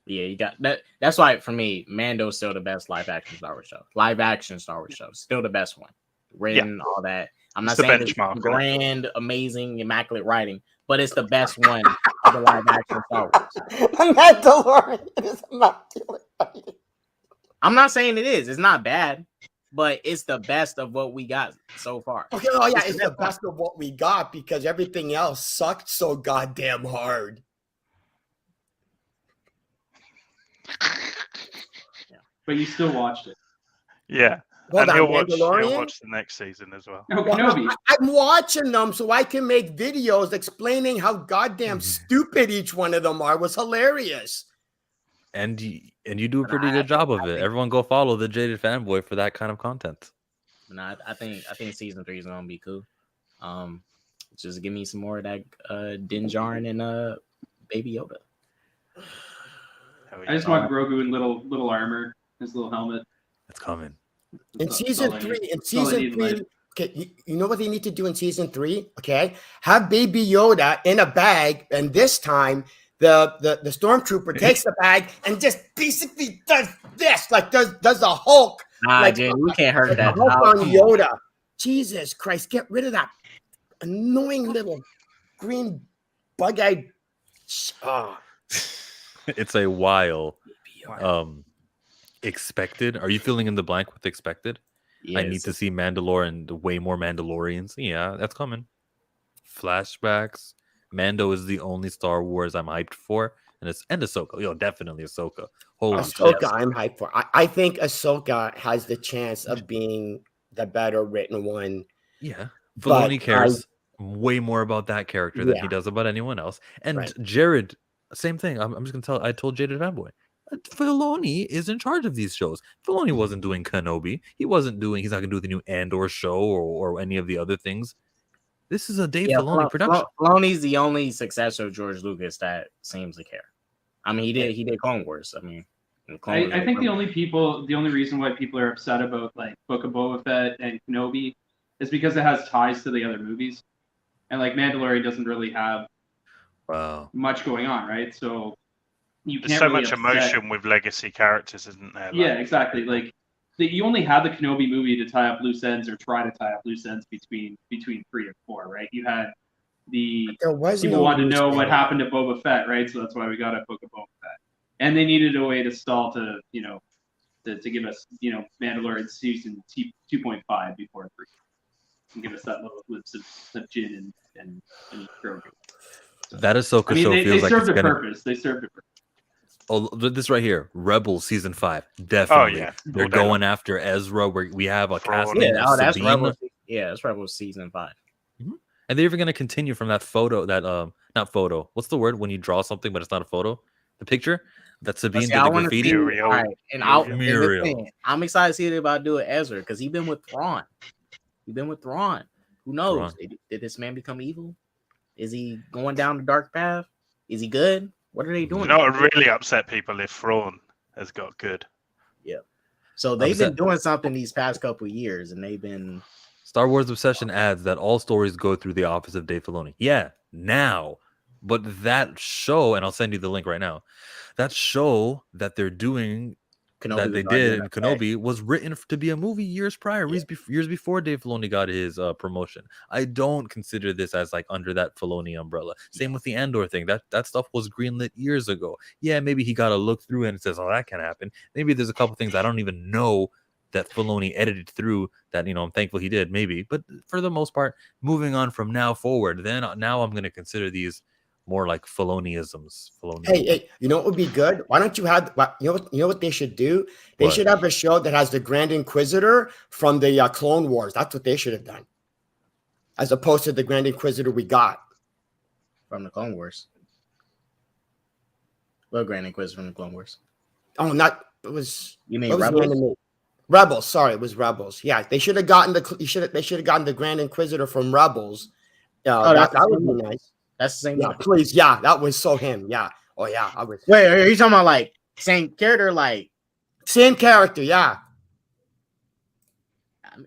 Yeah, you got that. That's why for me, Mando's still the best live action Star Wars show. Live action Star Wars show, still the best one. written, all that. I'm not It's the saying it's benchmark, isn't it? grand, amazing, immaculate writing, but it's the best one of the live action Star Wars. Mandalorian is immaculate. I'm not saying it is. It's not bad, but it's the best of what we got so far. Okay, oh yeah, it's the best of what we got because everything else sucked so goddamn hard. But you still watched it. Yeah. Well, And that he'll watch Mandalorian. the next season as well. No, Well, Kenobi. I'm watching them so I can make videos explaining how goddamn stupid each one of them are. It was hilarious. And you do a pretty good job of it. Everyone go follow the Jaded Fanboy for that kind of content. No, I think season 3 is gonna be cool. Just give me some more of that Din Djarin and Baby Yoda. I just want Grogu in little armor, his little helmet. It's coming. In season 3, okay, you know what they need to do in season 3? Okay, have Baby Yoda in a bag, and this time the stormtrooper takes the bag and just basically does this, like does the Hulk. Nah, like, Jay, we can't hurt like that. Hulk on Yoda. Jesus Christ, get rid of that annoying little green bug-eyed. It's a while expected. Are you filling in the blank with expected? Yes. I need to see Mandalorian, way more Mandalorians. Yeah, that's coming. Flashbacks. Mando is the only Star Wars I'm hyped for, and Ahsoka. Definitely Ahsoka. Holy Ahsoka, shit. I'm hyped for. I think Ahsoka has the chance of being the better written one. Yeah, But Filoni cares way more about that character than he does about anyone else. And Jared, same thing. I'm just gonna tell. I told Jaded Fanboy, Filoni is in charge of these shows. Filoni wasn't doing Kenobi. He's not gonna do the new Andor show or any of the other things. This is a Dave Filoni production. Filoni's the only successor of George Lucas that seems to care. I mean, he did Clone Wars. I mean, I think the only reason why people are upset about like Book of Boba Fett and Kenobi is because it has ties to the other movies, and like Mandalorian doesn't really have much going on, right? So you can't. There's so really much upset. emotion with legacy characters, isn't there? Yeah, exactly. Like you only had the Kenobi movie to tie up loose ends or try to tie up loose ends between 3 and 4, right? You had people wanted to know what happened to Boba Fett, right? So that's why we got a Book of Boba Fett, and they needed a way to stall to give us Mandalorian season 2.5 before 3, and give us that little glimpse of Jin and Grogu. That Ahsoka show they feels like served it's a gonna. purpose. They served a purpose. Oh, this right here, Rebels season 5, definitely. Oh, yeah. They're going after Ezra. Where we have a casting. Yeah, that's Sabine. Rebels. Yeah, that's Rebels season 5. Mm-hmm. And they're even going to continue from that photo. That not photo. What's the word when you draw something but it's not a photo? The picture that Sabine did the graffiti. All right, and I'm excited to see what they're about to do with Ezra because he's been with Thrawn. Who knows? Did this man become evil? Is he going down the dark path? Is he good? What are they doing? You know what would really upset people if Thrawn has got good. Yeah. So they've been doing something these past couple of years, and they've been. Star Wars Obsession adds that all stories go through the office of Dave Filoni. Yeah, now. But that show, and I'll send you the link right now, that show that they're doing, that they did in Kenobi, was written to be a movie years prior, years before Dave Filoni got his promotion. I don't consider this as like under that Filoni umbrella. Same with the Andor thing. That stuff was greenlit years ago. Yeah, maybe he got to look through it and says, oh, that can happen. Maybe there's a couple things I don't even know that Filoni edited through that, I'm thankful he did, maybe. But for the most part, moving on from now forward, now I'm going to consider these more like Filoniisms. Hey, you know what would be good? Why don't you have? You know what they should do? They should have a show that has the Grand Inquisitor from the Clone Wars. That's what they should have done, as opposed to the Grand Inquisitor we got from the Clone Wars. Well, Grand Inquisitor from the Clone Wars. Oh, it was. You mean Rebels? Rebels. Sorry, it was Rebels. Yeah, they should have gotten They should have gotten the Grand Inquisitor from Rebels. That would be nice. That's the same. Yeah, please. Yeah, that was so him. Yeah. Oh, yeah. I was. Wait, are you talking about like same character? Like same character? Yeah.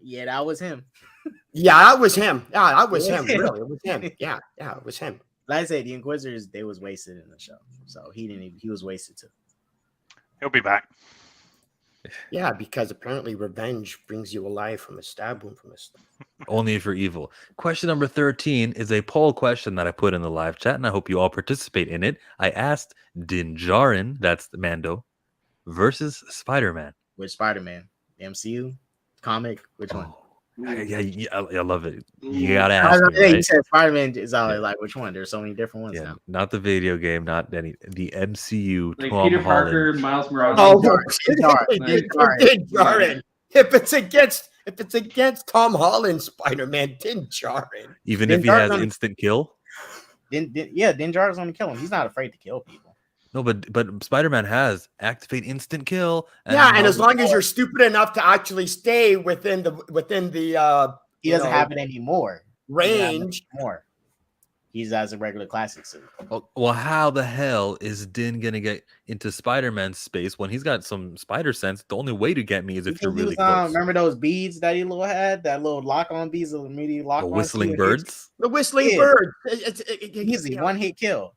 Yeah, that was him. Yeah, that was him. Yeah, that was him. Really, it was him. Yeah, it was him. Like I said, the Inquisitors, they was wasted in the show, so he was wasted too. He'll be back. Yeah, because apparently revenge brings you alive from a stab wound from a stab. Only if you're evil. Question number 13 is a poll question that I put in the live chat, and I hope you all participate in it. I asked Din Djarin, that's the Mando, versus Spider-Man. Which Spider-Man? MCU? Comic? Which one? I love it. You gotta ask me, You right? said Spider-Man is always like which one? There's so many different ones now. Not the video game, not any the MCU. Like Tom Peter Holland. Parker, Miles Morales. Din Djarin. If it's against Tom Holland Spider-Man, Din Djarin. Even Din if he has Djarin- instant kill. Din Djarin's gonna kill him. He's not afraid to kill people. No, but Spider-Man has activate instant kill. And as long as you're stupid enough to actually stay within the He doesn't have it anymore. Range. More. He's as a regular classic suit. Well, how the hell is Din gonna get into Spider-Man's space when he's got some spider sense? The only way to get me is if you're really close. Remember those beads that he had? That little lock-on beads, the immediate lock-on. The whistling birds. The whistling bird. Easy one-hit kill.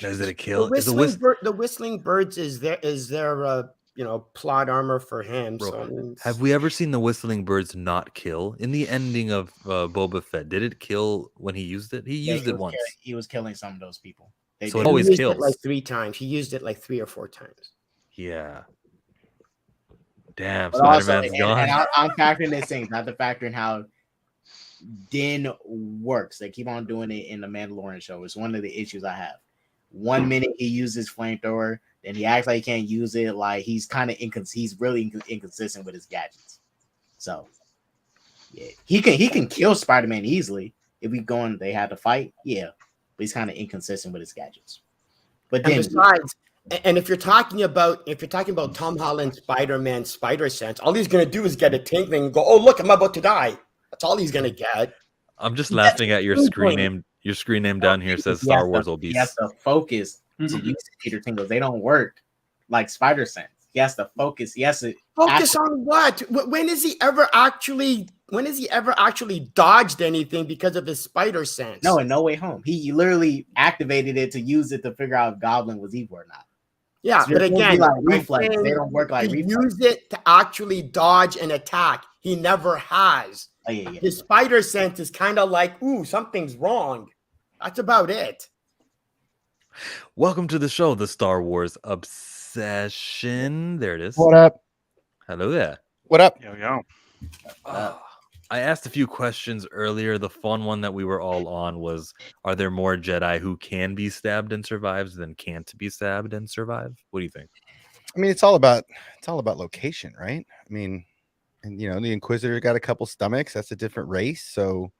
Is it a kill? The whistling birds is their plot armor for him. Bro, so have we ever seen the whistling birds not kill? In the ending of Boba Fett, did it kill when he used it? He used it once. He was killing some of those people. So it always kills. It like 3 times. He used it like 3 or 4 times. Yeah. Damn, Spider-Man's gone. And I'm factoring this in, not the factor in how Din works. They keep on doing it in the Mandalorian show. It's one of the issues I have. 1 minute he uses flamethrower, then he acts like he can't use it. Like he's kind of he's really inconsistent with his gadgets. So yeah, he can kill Spider-Man easily if they had to fight. Yeah, but he's kind of inconsistent with his gadgets. But then besides, and if you're talking about Tom Holland Spider-Man spider sense, all he's gonna do is get a tingling and go, "Oh look, I'm about to die." That's all he's gonna get. I'm just laughing at your screen name. Your screen name down here says Star Wars Obese. He has to focus to use Peter tingles. They don't work like spider sense. He has to focus. He has to focus on what? When has he ever actually dodged anything because of his spider sense? No, in No Way Home. He literally activated it to use it to figure out if Goblin was evil or not. Yeah, so but again, like reflex. They don't work like reflex. Use it to actually dodge and attack. He never has. Oh, yeah. His spider sense is kind of like, ooh, something's wrong. That's about it. Welcome to the show, the Star Wars Obsession. There it is. What up? Hello there. What up? Yo. I asked a few questions earlier. The fun one that we were all on was, are there more Jedi who can be stabbed and survives than can't be stabbed and survive? What do you think? I mean, it's all about location, right? I mean, and the Inquisitor got a couple stomachs. That's a different race. So,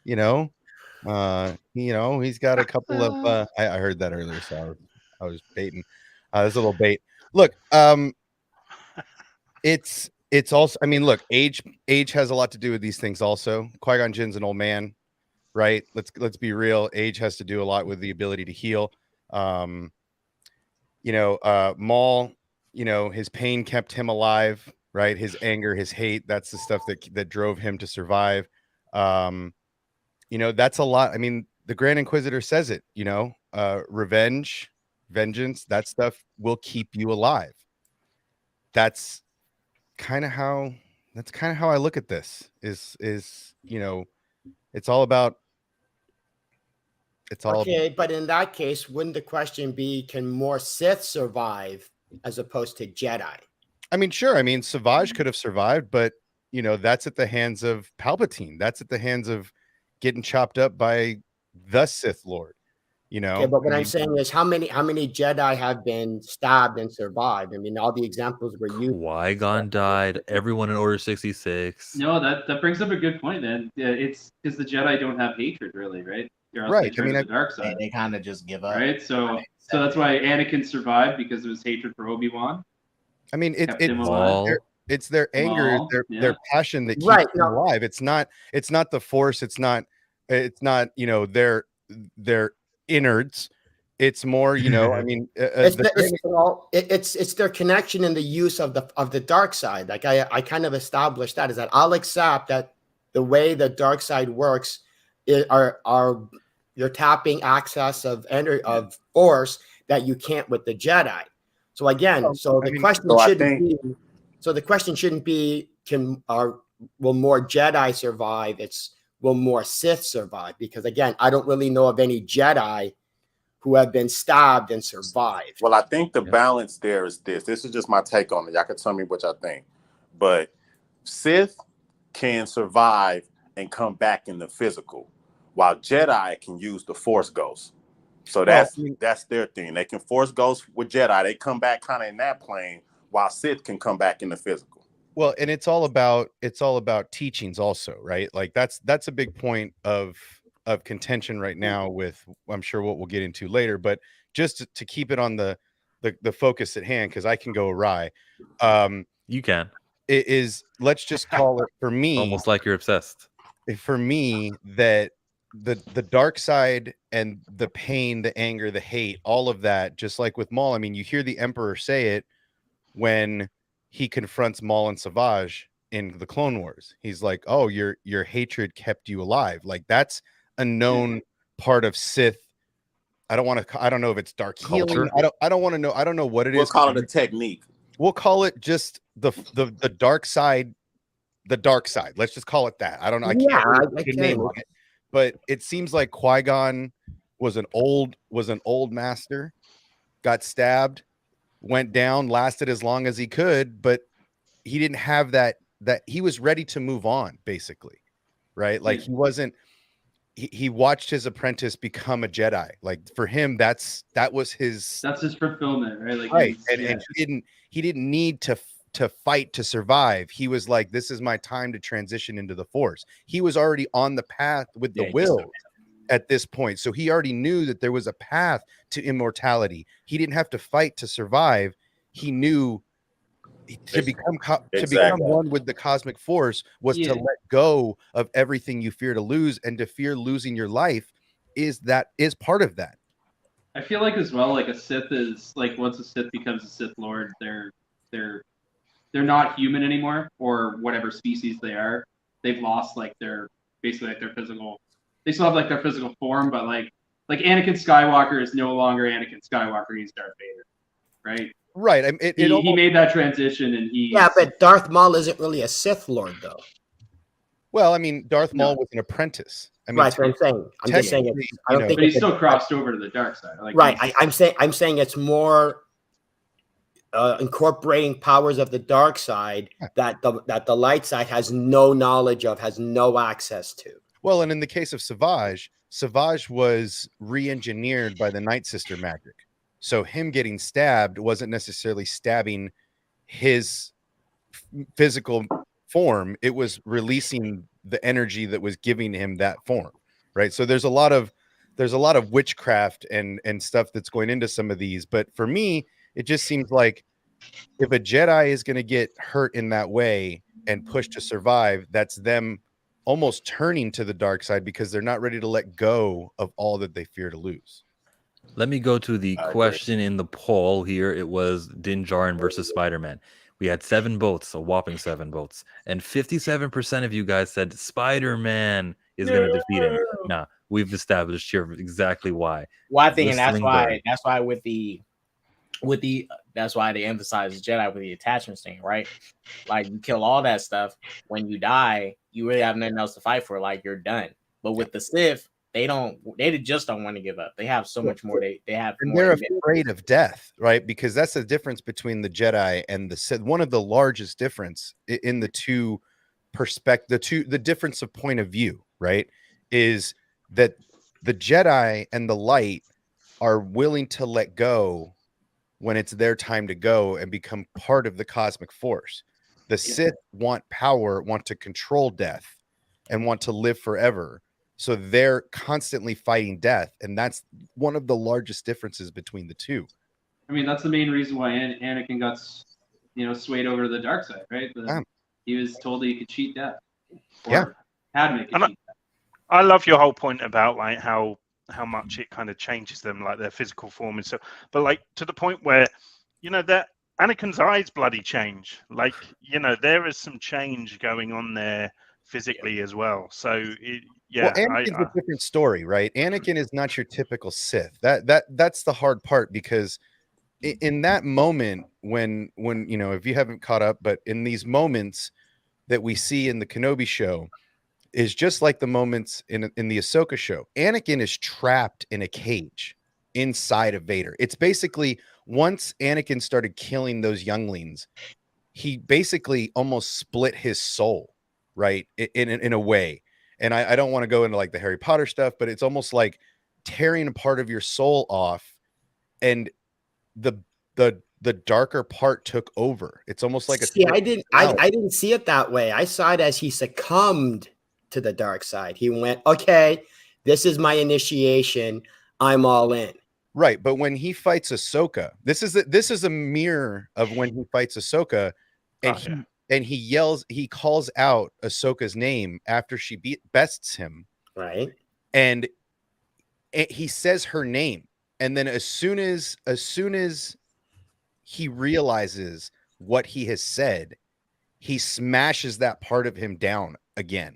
he's got a couple of I heard that earlier, so I was baiting. There's a little bait. Look, it's also, I mean, look, age has a lot to do with these things also. Qui-Gon Jinn's an old man, right? Let's be real. Age has to do a lot with the ability to heal. Maul, his pain kept him alive, right? His anger, his hate, that's the stuff that drove him to survive. That's a lot. I mean, the Grand Inquisitor says it, revenge, vengeance, that stuff will keep you alive. That's kind of how I look at this is it's all about but in that case, wouldn't the question be, can more Sith survive as opposed to Jedi? I mean, sure. I mean, Savage could have survived, but that's at the hands of Palpatine. That's at the hands of getting chopped up by the Sith Lord. Okay, but what I'm saying is, how many Jedi have been stabbed and survived? I mean, all the examples were used. Qui-Gon died. Everyone in Order 66. No, that brings up a good point. Then it's because the Jedi don't have hatred, really, right? Right. I mean, the dark side. They kind of just give up, right? So that's why Anakin survived, because of his hatred for Obi-Wan. I mean, it's their anger, their passion that keeps them alive. It's not the Force. It's not their innards. It's more, I mean, it's their connection and the use of the dark side. Like I kind of established that, is that I'll accept that the way the dark side works are you're tapping access of energy of Force that you can't with the Jedi. So again, the question shouldn't be, So the question shouldn't be will more Jedi survive? It's will more Sith survive? Because again, I don't really know of any Jedi who have been stabbed and survived. Well, I think the balance there is this. This is just my take on it. Y'all can tell me what y'all think. But Sith can survive and come back in the physical, while Jedi can use the Force Ghost. So that's their thing. They can Force Ghost with Jedi. They come back kind of in that plane, while Sith can come back in the physical. Well, and it's all about teachings also, right? Like that's a big point of contention right now with, I'm sure, what we'll get into later, but just to keep it on the focus at hand, because I can go awry. You can. It is, let's just call it, for me, Almost like you're obsessed. For me, that the dark side and the pain, the anger, the hate, all of that, just like with Maul. I mean, you hear the Emperor say it when he confronts Maul and Savage in the Clone Wars. He's like, "Oh, your hatred kept you alive." Like that's a known part of Sith. I don't know if it's dark Culture. healing. I don't want to know. I don't know what it We'll is. call it a technique. We'll call it just the dark side. The dark side. Let's just call it that. I don't know. I can't put a name on it. But it seems like Qui-Gon was an old master, got stabbed, went down, lasted as long as he could, but he didn't have that he was ready to move on, basically. Right? Like he watched his apprentice become a Jedi. Like for him, that's his fulfillment, right? Like right. And he didn't need to fight to survive. He was like, this is my time to transition into the Force. He was already on the path with the will at this point. So he already knew that there was a path to immortality. He didn't have to fight to survive. He knew to become one with the cosmic force was to let go of everything you fear to lose, and to fear losing your life is part of that. I feel like as well, like a Sith is like, once a Sith becomes a Sith Lord, they're not human anymore, or whatever species they are. They've lost like their physical. They still have like their physical form, but like Anakin Skywalker is no longer Anakin Skywalker. He's Darth Vader, right? Right. He made that transition, and but Darth Maul isn't really a Sith Lord, though. Well, I mean, Darth Maul was an apprentice. I mean, right. What I'm saying. I'm just saying. I don't think. But he still crossed over to the dark side. Like, right. I'm saying it's more incorporating powers of the dark side that the light side has no knowledge of, has no access to. Well, and in the case of Savage was re-engineered by the Night Sister magic. So him getting stabbed wasn't necessarily stabbing his physical form. It was releasing the energy that was giving him that form, right? So there's a lot of witchcraft and stuff that's going into some of these. But for me, it just seems like if a Jedi is going to get hurt in that way and pushed to survive, that's them almost turning to the dark side because they're not ready to let go of all that they fear to lose. Let me go to the question in the poll here. It was Din Djarin versus Spider-Man. We had 7 votes, a whopping 7 votes. And 57% of you guys said Spider-Man is going to defeat him. Nah, we've established here exactly why. Well, I think, and that's why that's why they emphasize Jedi with the attachment thing, right? Like you kill all that stuff. When you die, you really have nothing else to fight for. Like you're done. But with the Sith, they just don't want to give up. They have so much more. They have. And they're afraid of death, right? Because that's the difference between the Jedi and the Sith. One of the largest difference in the two the difference of point of view, right, is that the Jedi and the light are willing to let go when it's their time to go and become part of the cosmic force. The Sith want power, want to control death, and want to live forever. So they're constantly fighting death, and that's one of the largest differences between the two. I mean, that's the main reason why Anakin got, swayed over to the dark side, right? He was told he could cheat death. Had make it cheat death. I love your whole point about like how much it kind of changes them, like their physical form and stuff. But like to the point where, that Anakin's eyes bloody change. Like, there is some change going on there physically as well. So Anakin's a different story, right? Anakin is not your typical Sith. That's the hard part, because in that moment when you know, if you haven't caught up, but in these moments that we see in the Kenobi show is just like the moments in the Ahsoka show. Anakin is trapped in a cage inside of Vader. It's basically once Anakin started killing those younglings, he basically almost split his soul, right? In a way. And I don't want to go into like the Harry Potter stuff, but it's almost like tearing a part of your soul off, and the darker part took over. It's almost like a I didn't see it that way. I saw it as he succumbed to the dark side. He went, okay, this is my initiation. I'm all in. Right, but when he fights Ahsoka, this is a mirror of when he fights Ahsoka, and he calls out Ahsoka's name after she bests him. Right. And he says her name, and then as soon as he realizes what he has said, he smashes that part of him down again.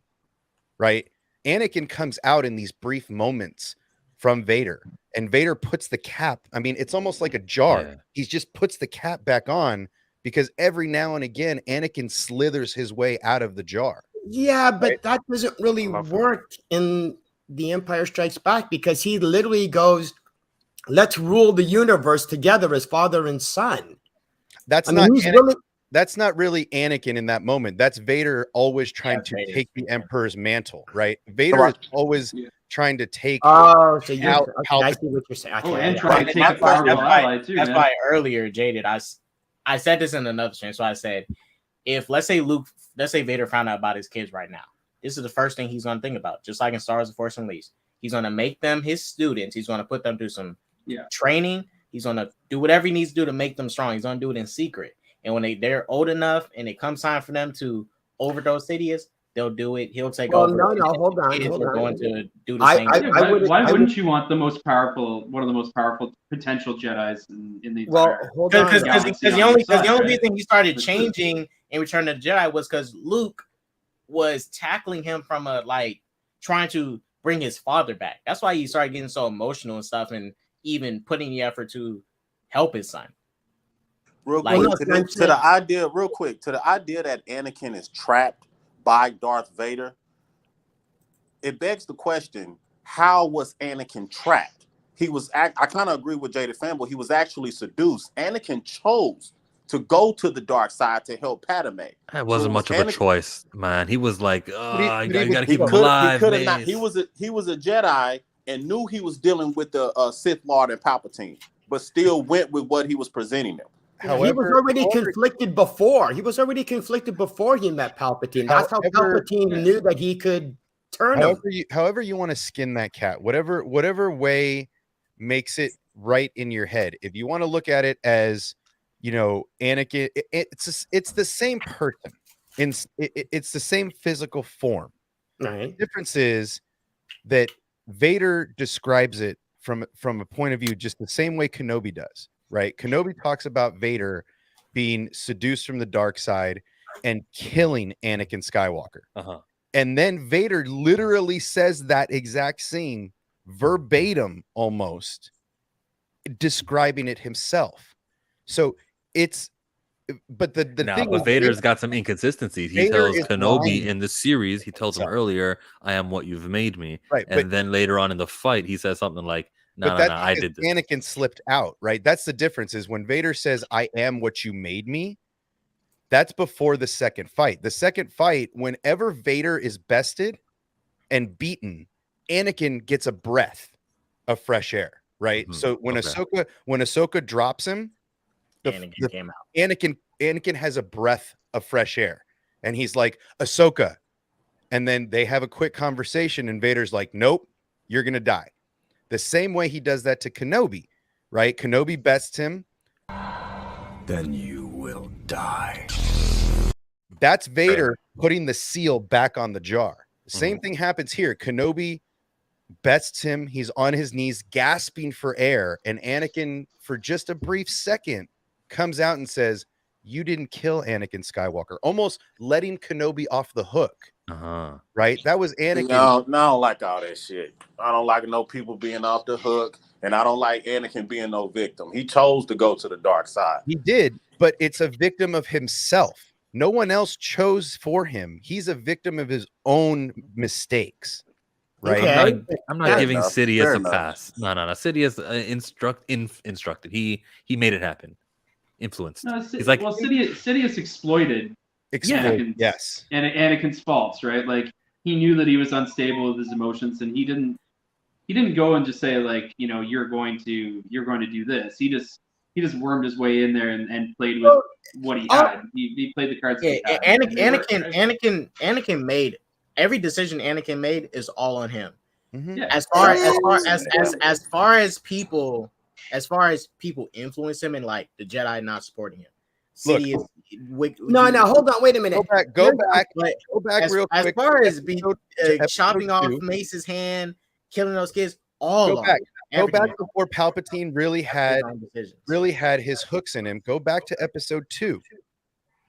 Right? Anakin comes out in these brief moments from Vader, and Vader puts the cap. I mean, it's almost like a jar. Yeah. He just puts the cap back on because every now and again, Anakin slithers his way out of the jar. Yeah, but that doesn't really work in The Empire Strikes Back, because he literally goes, let's rule the universe together as father and son. That's not really Anakin in that moment. That's Vader always trying to take the Emperor's mantle, right? Vader is always trying to take I see what you're saying. And trying to take a powerful ally too. That's why earlier, Jaded, I said this in another stream. So I said, if let's say Vader found out about his kids right now, this is the first thing he's going to think about. Just like in Star Wars: The Force Unleashed, he's going to make them his students. He's going to put them through some training. He's going to do whatever he needs to do to make them strong. He's going to do it in secret. And when they're old enough and it comes time for them to overthrow Sidious, they'll do it. He'll take over. Hold on. Going to do the same. Why wouldn't you want one of the most powerful potential Jedis in the entire? Because the only reason he started changing in Return of the Jedi was because Luke was tackling him from trying to bring his father back. That's why he started getting so emotional and stuff, and even putting the effort to help his son. To the idea that Anakin is trapped by Darth Vader, it begs the question, how was Anakin trapped? I kind of agree with Jada Fanboy. He was actually seduced. Anakin chose to go to the dark side to help Padme. That wasn't much of a choice, man. He was like, you gotta keep him alive. He was a Jedi and knew he was dealing with the Sith Lord and Palpatine, but still went with what he was presenting him. However, he was already conflicted before. He met Palpatine. That's how Palpatine knew that he could turn him. However you want to skin that cat, whatever way makes it right in your head. If you want to look at it as, Anakin, it's the same person. It's the same physical form. Right. The difference is that Vader describes it from a point of view just the same way Kenobi does. Right? Kenobi talks about Vader being seduced from the dark side and killing Anakin Skywalker. And then Vader literally says that exact scene verbatim, almost describing it himself. So but Vader's got some inconsistencies. He tells Kenobi in the series, he tells him earlier, I am what you've made me. Right. And then later on in the fight, he says something like, No, I did this. Anakin slipped out, right? That's the difference, is when Vader says, I am what you made me, that's before the second fight. The second fight, whenever Vader is bested and beaten, Anakin gets a breath of fresh air, right? Mm-hmm. So when Ahsoka drops him, Anakin has a breath of fresh air. And he's like, Ahsoka. And then they have a quick conversation, and Vader's like, nope, you're going to die. The same way he does that to Kenobi, right? Kenobi bests him. Then you will die. That's Vader putting the seal back on the jar. Same thing happens here. Kenobi bests him. He's on his knees, gasping for air. And Anakin, for just a brief second, comes out and says, you didn't kill Anakin Skywalker, almost letting Kenobi off the hook. Right? That was Anakin. No, I don't like all that shit. I don't like no people being off the hook And I don't like Anakin being no victim. He chose to go to the dark side. He did, but it's a victim of himself. No one else chose for him. He's a victim of his own mistakes. Right. Okay. I'm not Fair giving enough. Sidious Fair a enough. pass. No. Sidious instructed. He made it happen. Influenced. No, He's like, Sidious exploited Anakin's, Yes. Anakin's faults, right? Like he knew that he was unstable with his emotions, and he didn't go and just say like, you know, you're going to do this. He just wormed his way in there and played with what he had. He played the cards. Yeah, he had. Anakin made every decision. Anakin made is all on him. Mhm. Yeah. As far as people influence him and like the Jedi not supporting him. Look, Sidious, No, hold on, wait a minute. Go But back real as quick. far as episode chopping off 2. Mace's hand, killing those kids, all Go on back. him. Go Everything back before Palpatine really had his hooks in him. Go back to episode 2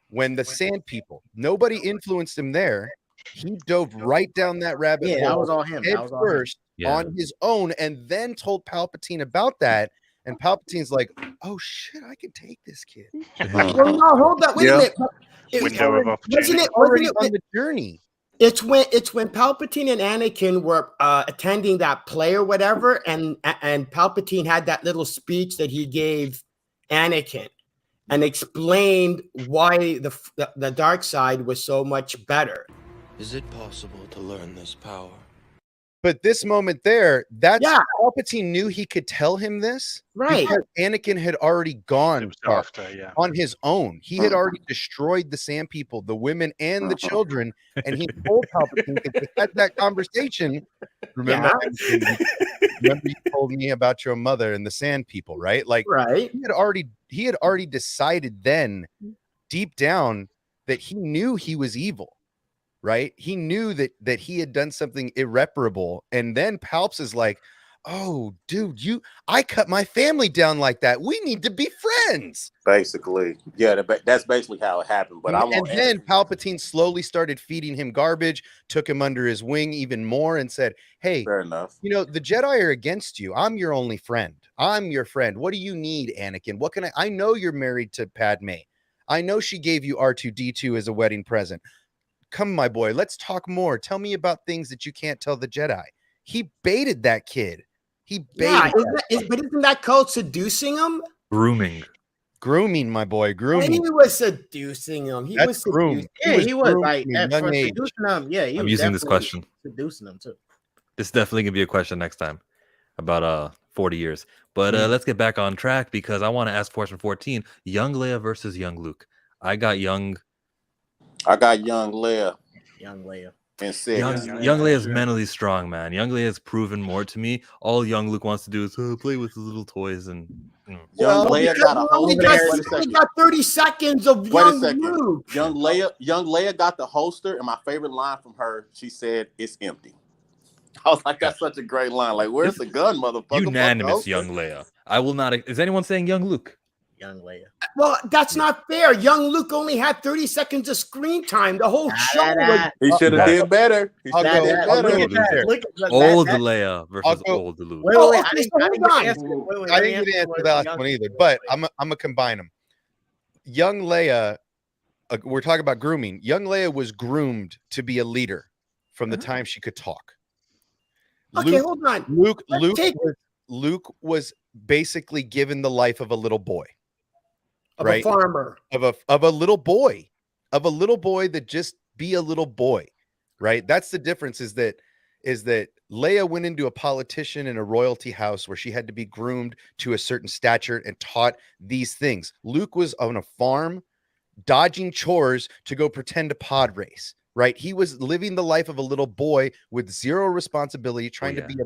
when the Sand People, nobody influenced him there. He dove right down that rabbit hole. that was all him. Head That was all him. first on his own, and then told Palpatine about that. And Palpatine's like, "Oh shit, I can take this kid." Well, no, hold on, wait a minute. Window of opportunity. Already on the journey. It's when Palpatine and Anakin were attending that play or whatever, and Palpatine had that little speech that he gave Anakin and explained why the dark side was so much better. Is it possible to learn this power? But this moment there, Palpatine knew he could tell him this, Right? Because Anakin had already gone on his own. He had already destroyed the Sand People, the women, and the children, and he told Palpatine that they had that conversation. Remember, remember you told me about your mother and the Sand People, right? Like, right? He had already decided then, deep down, that he knew he was evil. Right? He knew that he had done something irreparable. And then Palps is like, "Oh, dude, I cut my family down like that. We need to be friends." Basically. Yeah, that's basically how it happened. But then Palpatine slowly started feeding him garbage, took him under his wing even more, and said, "Hey, fair enough. You know, the Jedi are against you. I'm your only friend. I'm your friend. What do you need, Anakin? What can I know you're married to Padme. I know she gave you R2-D2 as a wedding present. Come, my boy, let's talk more. Tell me about things that you can't tell the Jedi." He baited that kid. He baited. But isn't that called seducing him? Grooming, my boy, grooming. He was seducing him. He was groomed. He was like groomed for seducing him. Yeah, I'm using this question. Seducing him too. This is definitely gonna be a question next time about 40 years. But let's get back on track because I want to ask question 14: young Leia versus young Luke. I got young Leia. Young Leia. And six. Young Leia is mentally strong, man. Young Leia has proven more to me. All young Luke wants to do is play with his little toys and. Young Leia got a holster. We got 30 seconds of young Luke. Young Leia got the holster, and my favorite line from her, she said, "It's empty." I was like, that's such a great line. Like, where's the gun, motherfucker? Unanimous young Leia. I will not. Is anyone saying young Luke? Young Leia. Well, that's not fair. Young Luke only had 30 seconds of screen time. The whole show was. He should have did better. Old Leia versus old Luke. Wait, I didn't get to answer that last one either, but I'm gonna combine them. Young Leia, we're talking about grooming. Young Leia was groomed to be a leader from the time she could talk. Okay, hold on. Luke was basically given the life of a little boy. Of a farmer. Of a little boy. Of a little boy that just be a little boy. Right? That's the difference is that Leia went into a politician in a royalty house where she had to be groomed to a certain stature and taught these things. Luke was on a farm dodging chores to go pretend to pod race. Right? He was living the life of a little boy with zero responsibility, trying to be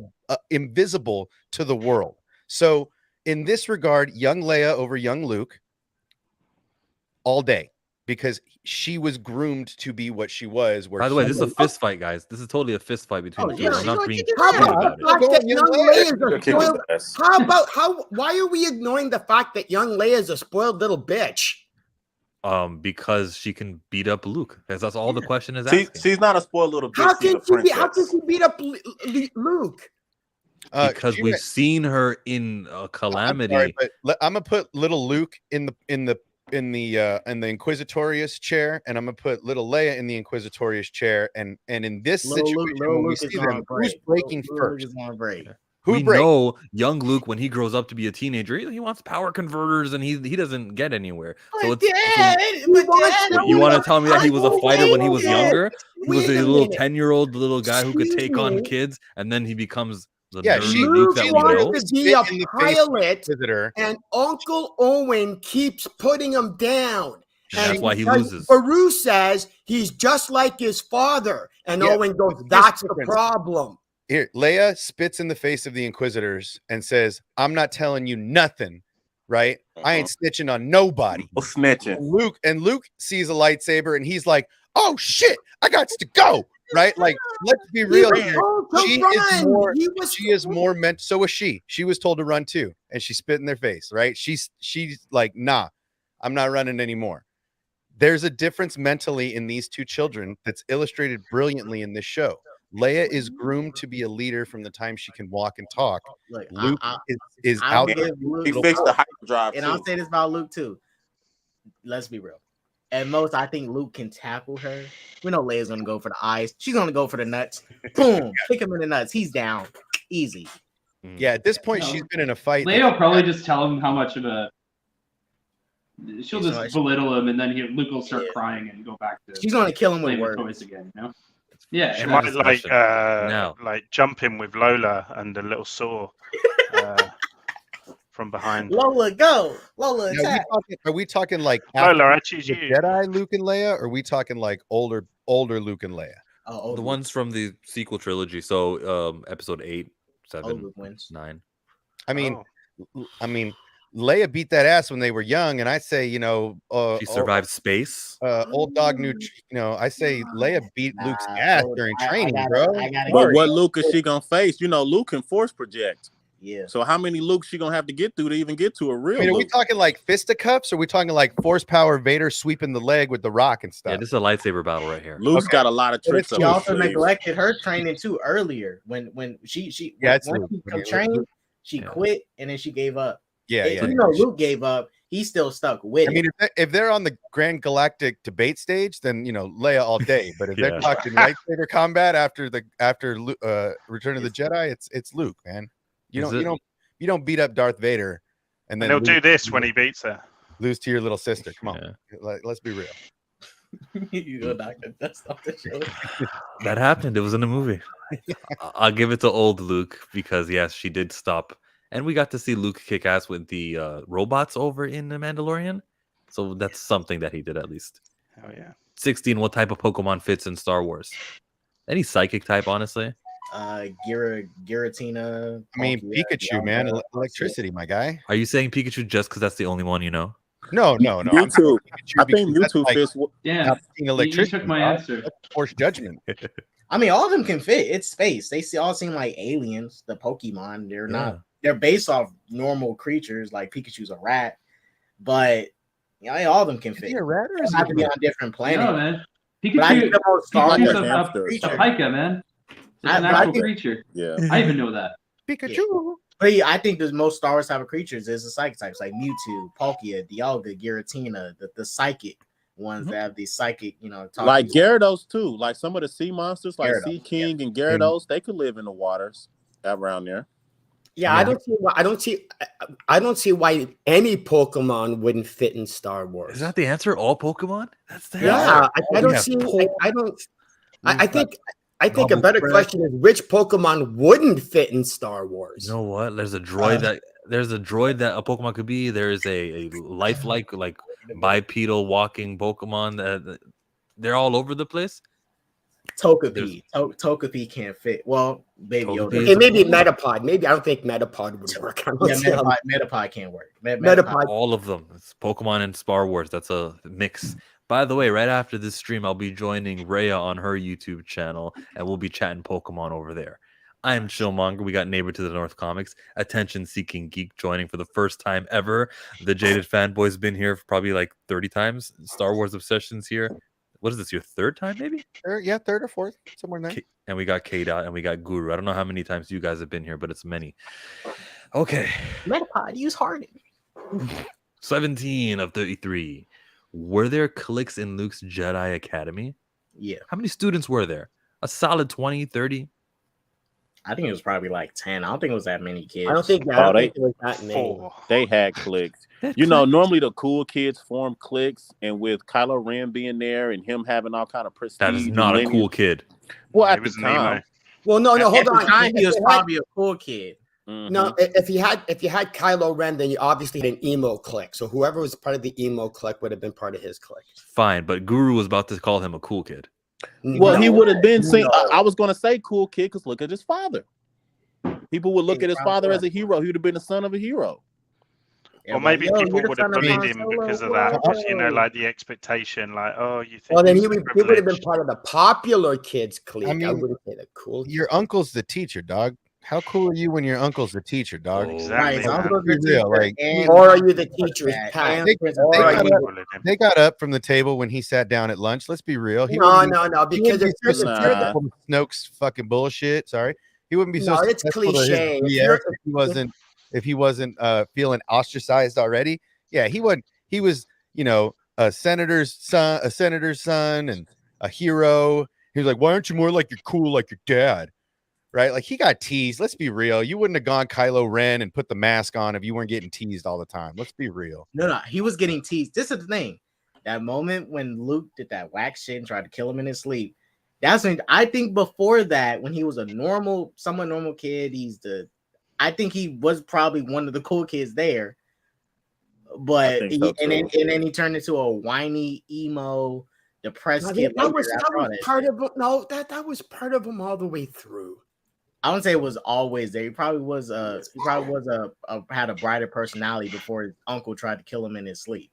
invisible to the world. So in this regard, young Leia over young Luke all day because she was groomed to be what she was. By the way, this is a fist fight, guys. This is totally a fist fight between the two. I'm not being why are we ignoring the fact that young Leia is a spoiled little bitch? Because she can beat up Luke. That's all the question is asking. She's not a spoiled little bitch. How can she beat up Luke? Because she we've went- seen her in Calamity. I'm sorry, but I'm gonna put little Luke in the Inquisitorious chair, and I'm gonna put little Leia in the Inquisitorious chair, and in this situation, when we see them, who's breaking first? We know young Luke, when he grows up to be a teenager, he wants power converters, and he doesn't get anywhere. So it's you want to tell me that he was a fighter when he was younger? He was a little 10-year-old little guy who could take on kids, and then he becomes the nerdy Luke that we know. wanted to be a Spit in the face of the pilot, Inquisitor. and Uncle Owen keeps putting him down. And that's why he because loses. Baru says he's just like his father, and Yeah, Owen goes, here's "That's the the difference. problem." Here, Leia spits in the face of the Inquisitors and says, "I'm not telling you nothing, right? I ain't snitching on nobody." No snitching. Luke sees a lightsaber and he's like, "Oh shit, I got to go!" Right? Like, let's be real was here. told to She run. is more meant. So was she. She was told to run too, and she spit in their face. Right? She's like, "Nah, I'm not running anymore." There's a difference mentally in these two children that's illustrated brilliantly in this show. Leia is groomed to be a leader from the time she can walk and talk. Look, Luke is I'll out give there. Luke- He fixed the hyperdrive and too. I'll say this about Luke too. Let's be real. At most, I think Luke can tackle her. We know Leia's gonna go for the eyes. She's gonna go for the nuts. Boom! Kick him in the nuts. He's down. Easy. Yeah, at this point, No. she's been in a fight. Leia will probably just tell him how much of a. She'll He's just nice. belittle him, and then Luke will start Yeah. crying and go back to. She's gonna kill him with playing with words. toys again. You know. Yeah. She And might that discussion. Now. like jump in with Lola and a little saw from behind. Lola, go! Lola, Now, attack! are we talking like Lola, I after choose the you. Jedi Luke and Leia, or are we talking like older Luke and Leia? Oh, The ones from the sequel trilogy. So episode 8, Old 7, Luke wins. 9. I mean, Oh. Leia beat that ass when they were young, and I say, She survived space. old dog new. I say Leia beat Luke's Nah, ass bro, during I training, gotta- bro. I gotta But go. what Luke is she gonna face? Luke can force project. Yeah. So how many Lukes she gonna have to get through to even get to a real I mean, are we Luke? talking like fisticuffs, or are we talking like force power Vader sweeping the leg with the rock and stuff? Yeah, this is a lightsaber battle right here. Luke's got a lot of But tricks she up also his sleeve. neglected her training too earlier. When she Yeah, it's once Luke. she When you- trained, she Yeah. quit and then she gave up. yeah. Even though Luke gave up, he still stuck with I it. mean, if they're on the Grand Galactic debate stage, then Leia all day. But if they're Yeah. talking lightsaber combat after Return of the Jedi, it's Luke, man. You don't beat up Darth Vader and And then he'll do lose- this when he beats her. lose to your little sister. Come on, Yeah. let's be real. You go, doctor. That's not the show. That happened. It was in the movie. I'll give it to old Luke because yes, she did stop, and we got to see Luke kick ass with the robots over in the Mandalorian. So that's something that he did at least. Oh yeah. 16. What type of Pokemon fits in Star Wars? Any psychic type, honestly. Giratina. I mean, Palkia, Pikachu, man, Dialga, electricity, my guy. Are you saying Pikachu just because that's the only one you know? No. I'm Mewtwo. saying I because think that's Mewtwo like fits. Yeah. not seeing You electricity. took my dog. answer. That's force judgment. I mean, all of them can fit. It's space. They all seem like aliens. The Pokemon, they're not. They're based off normal creatures. Like Pikachu's a rat, but all of them can Is fit. he a rat or They is have he to be a- on different No, planets. man. But I think Pikachu. the most Star Pikachu's Wars a hamster. a pika, man. It's an but I actual think- creature. Yeah. I even know that. Pikachu? But yeah, I think the most Star Wars type of creatures is the psychic types like Mewtwo, Palkia, Dialga, Giratina, the psychic ones that have these psychic, Like Gyarados too. Like some of the sea monsters, like Gyarados, Sea King and Gyarados, they could live in the waters around there. Yeah, I don't see why any Pokemon wouldn't fit in Star Wars. Is that the answer? All Pokemon? That's the Yeah, answer. I don't Yeah, see. Pol- I think a Bubble better Thread. question is which Pokemon wouldn't fit in Star Wars. You know what? There's a droid that a Pokemon could be. There is a lifelike like bipedal walking Pokemon that they're all over the place. Togepi. Togepi can't fit. Well, Baby Togepi Yoda. Okay, maybe Metapod. Maybe I don't think Metapod would work. I don't Yeah, see how- Metapod can't work. Metapod. All of them. It's Pokemon and Star Wars. That's a mix. By the way, right after this stream, I'll be joining Rhea on her YouTube channel, and we'll be chatting Pokemon over there. I'm Chillmonger. We got Neighbor to the North Comics, attention-seeking geek joining for the first time ever. The Jaded Fanboy's been here for probably like 30 times. Star Wars Obsession's here. What is this? Your third time, maybe? Third or fourth, somewhere in there. And we got K-Dot and we got Guru. I don't know how many times you guys have been here, but it's many. Okay. Metapod, use Harden. 17 of 33. Were there cliques in Luke's Jedi Academy? Yeah. How many students were there? A solid 20, 30? I think it was probably like 10. I don't think it was that many kids. I don't think Oh, it was that many. 4. They had cliques. That You know, clique? normally the cool kids form cliques, and with Kylo Ren being there and him having all kind of prestige. That is and not a lineage- cool kid. Well, He at the was an time. emo. Well, no, At hold the on. time, he was If you had- probably a cool kid. Mhm. No, if you had Kylo Ren, then you obviously had an emo clique. So whoever was part of the emo clique would have been part of his clique. Fine, but Guru was about to call him a cool kid. Well, he No. would have been seen. No. I was going to say cool kid because look at his father. People would look He at his probably father was. as a hero. He would have been the son of a hero. Or maybe Yo, people you're the would have son of bullied Han him Solo, because of that. Because, you know, whoa. like the expectation, like, oh, you think Well, then he's he would have been privileged. part of the popular kids clique. I, mean, wouldn't say the cool. Your uncle's the teacher, dog. How cool are you when your uncle's the teacher, dog? Oh, Exactly. Right, so man. I'm supposed to Be real, teach like, and Or are you the and teacher's that, pet? and They- prison Or they are got you up- Bullied him. They got up from the table when he sat down at lunch. Let's be real. He No, wouldn't be- no, he because wouldn't if be you're, so if you're the, successful with Snoke's fucking bullshit. Sorry, he wouldn't be so No, it's successful to his cliche. If BS you're- if he wasn't feeling ostracized already. Yeah, he wasn't. He was, a senator's son, and a hero. He was like, "Why aren't you more like you're cool like your dad?" Right? Like he got teased. Let's be real. You wouldn't have gone Kylo Ren and put the mask on if you weren't getting teased all the time. Let's be real. No, he was getting teased. This is the thing. That moment when Luke did that whack shit and tried to kill him in his sleep. That's when I think before that, when he was a somewhat normal kid, I think he was probably one of the cool kids there. But I think so, and too. then he turned into a whiny, emo, depressed No, kid. that was later after all that part shit. of him. No, that was part of him all the way through. I wouldn't say it was always there. He probably was had a brighter personality before his uncle tried to kill him in his sleep.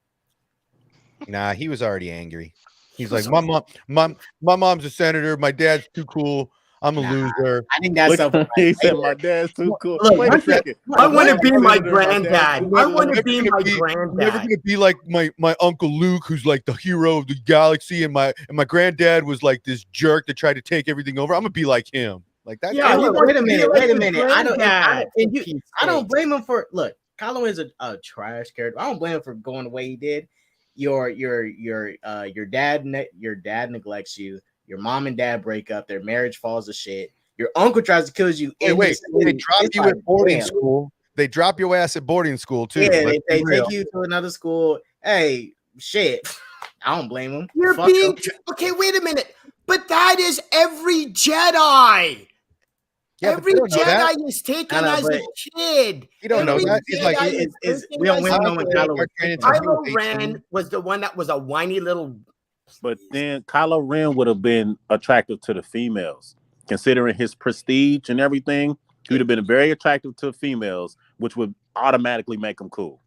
Nah, he was already angry. He's like, my mom's a senator. My dad's too cool. I'm a loser. I think that's Look, he said my dad's too cool. Look, Wait a second. I want to be my Senator, my dad's granddad. too I cool. want to be my I'm never granddad. gonna be like my uncle Luke, who's like the hero of the galaxy, and my granddad was like this jerk that tried to take everything over. I'm gonna be like him. Like that. Yeah, Wait, he wait a minute. wants to Wait a be like minute. his I don't blame him for look. Kylo is a trash character. I don't blame him for going the way he did. Your dad neglects you. Your mom and dad break up. Their marriage falls to shit. Your uncle tries to kill you. Wait, they drop you at boarding school. They drop your ass at boarding school too. Yeah, Let's they be real. take you to another school. Hey, shit. I don't blame him. You're Fuck being him. okay. Wait a minute, but that is every Jedi. Yeah, but Every you don't know that. Jedi is taken No, as a but kid. You don't know Every that. It's like Jedi It's taken we don't as a know when kid. Kylo was Training taken. to be Kylo 18. Ren was the one that was a whiny little. But then Kylo Ren would have been attractive to the females, considering his prestige and everything. He would have been very attractive to females, which would automatically make him cool.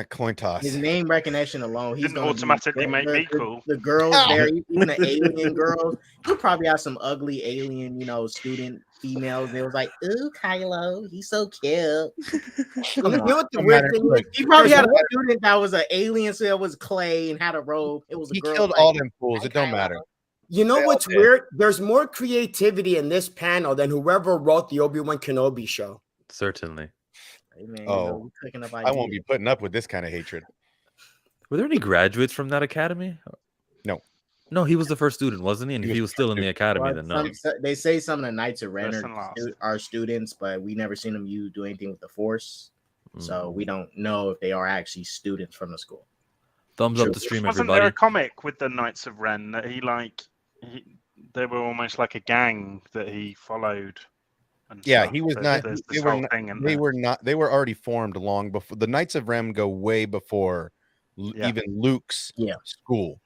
Coin toss. His name recognition alone, he's Didn't gonna automatically make me cool. The girls there, even the alien girls, you probably have some ugly alien, student females. They was like, "Ooh, Kylo, he's so cute." You know what the No weird matter- thing look, is? He probably There's had a more- student that was an alien, so it was clay and had a robe. It was a He girl. killed like, all them fools. "Hi, It don't Kylo." matter. You know They all what's did. weird? There's more creativity in this panel than whoever wrote the Obi-Wan Kenobi show. Certainly. Hey, man, Oh, we cooking up I won't be ideas. putting up with this kind of hatred. Were there any graduates from that academy? No. No, he was the first student, wasn't he? And He if he was was still in the academy, Well, then no. they say some of the Knights of Ren First and last. are students, but we never seen them do anything with the Force, so we don't know if they are actually students from the school. Thumbs up the stream, Wasn't there everybody. a comic with the Knights of Ren that they were almost like a gang that he followed? And Yeah, stuff? he was There's- not. There's They this were whole not. thing in They there. were not. They were already formed long before. The Knights of Ren go way before Yeah. even Luke's Yeah. school.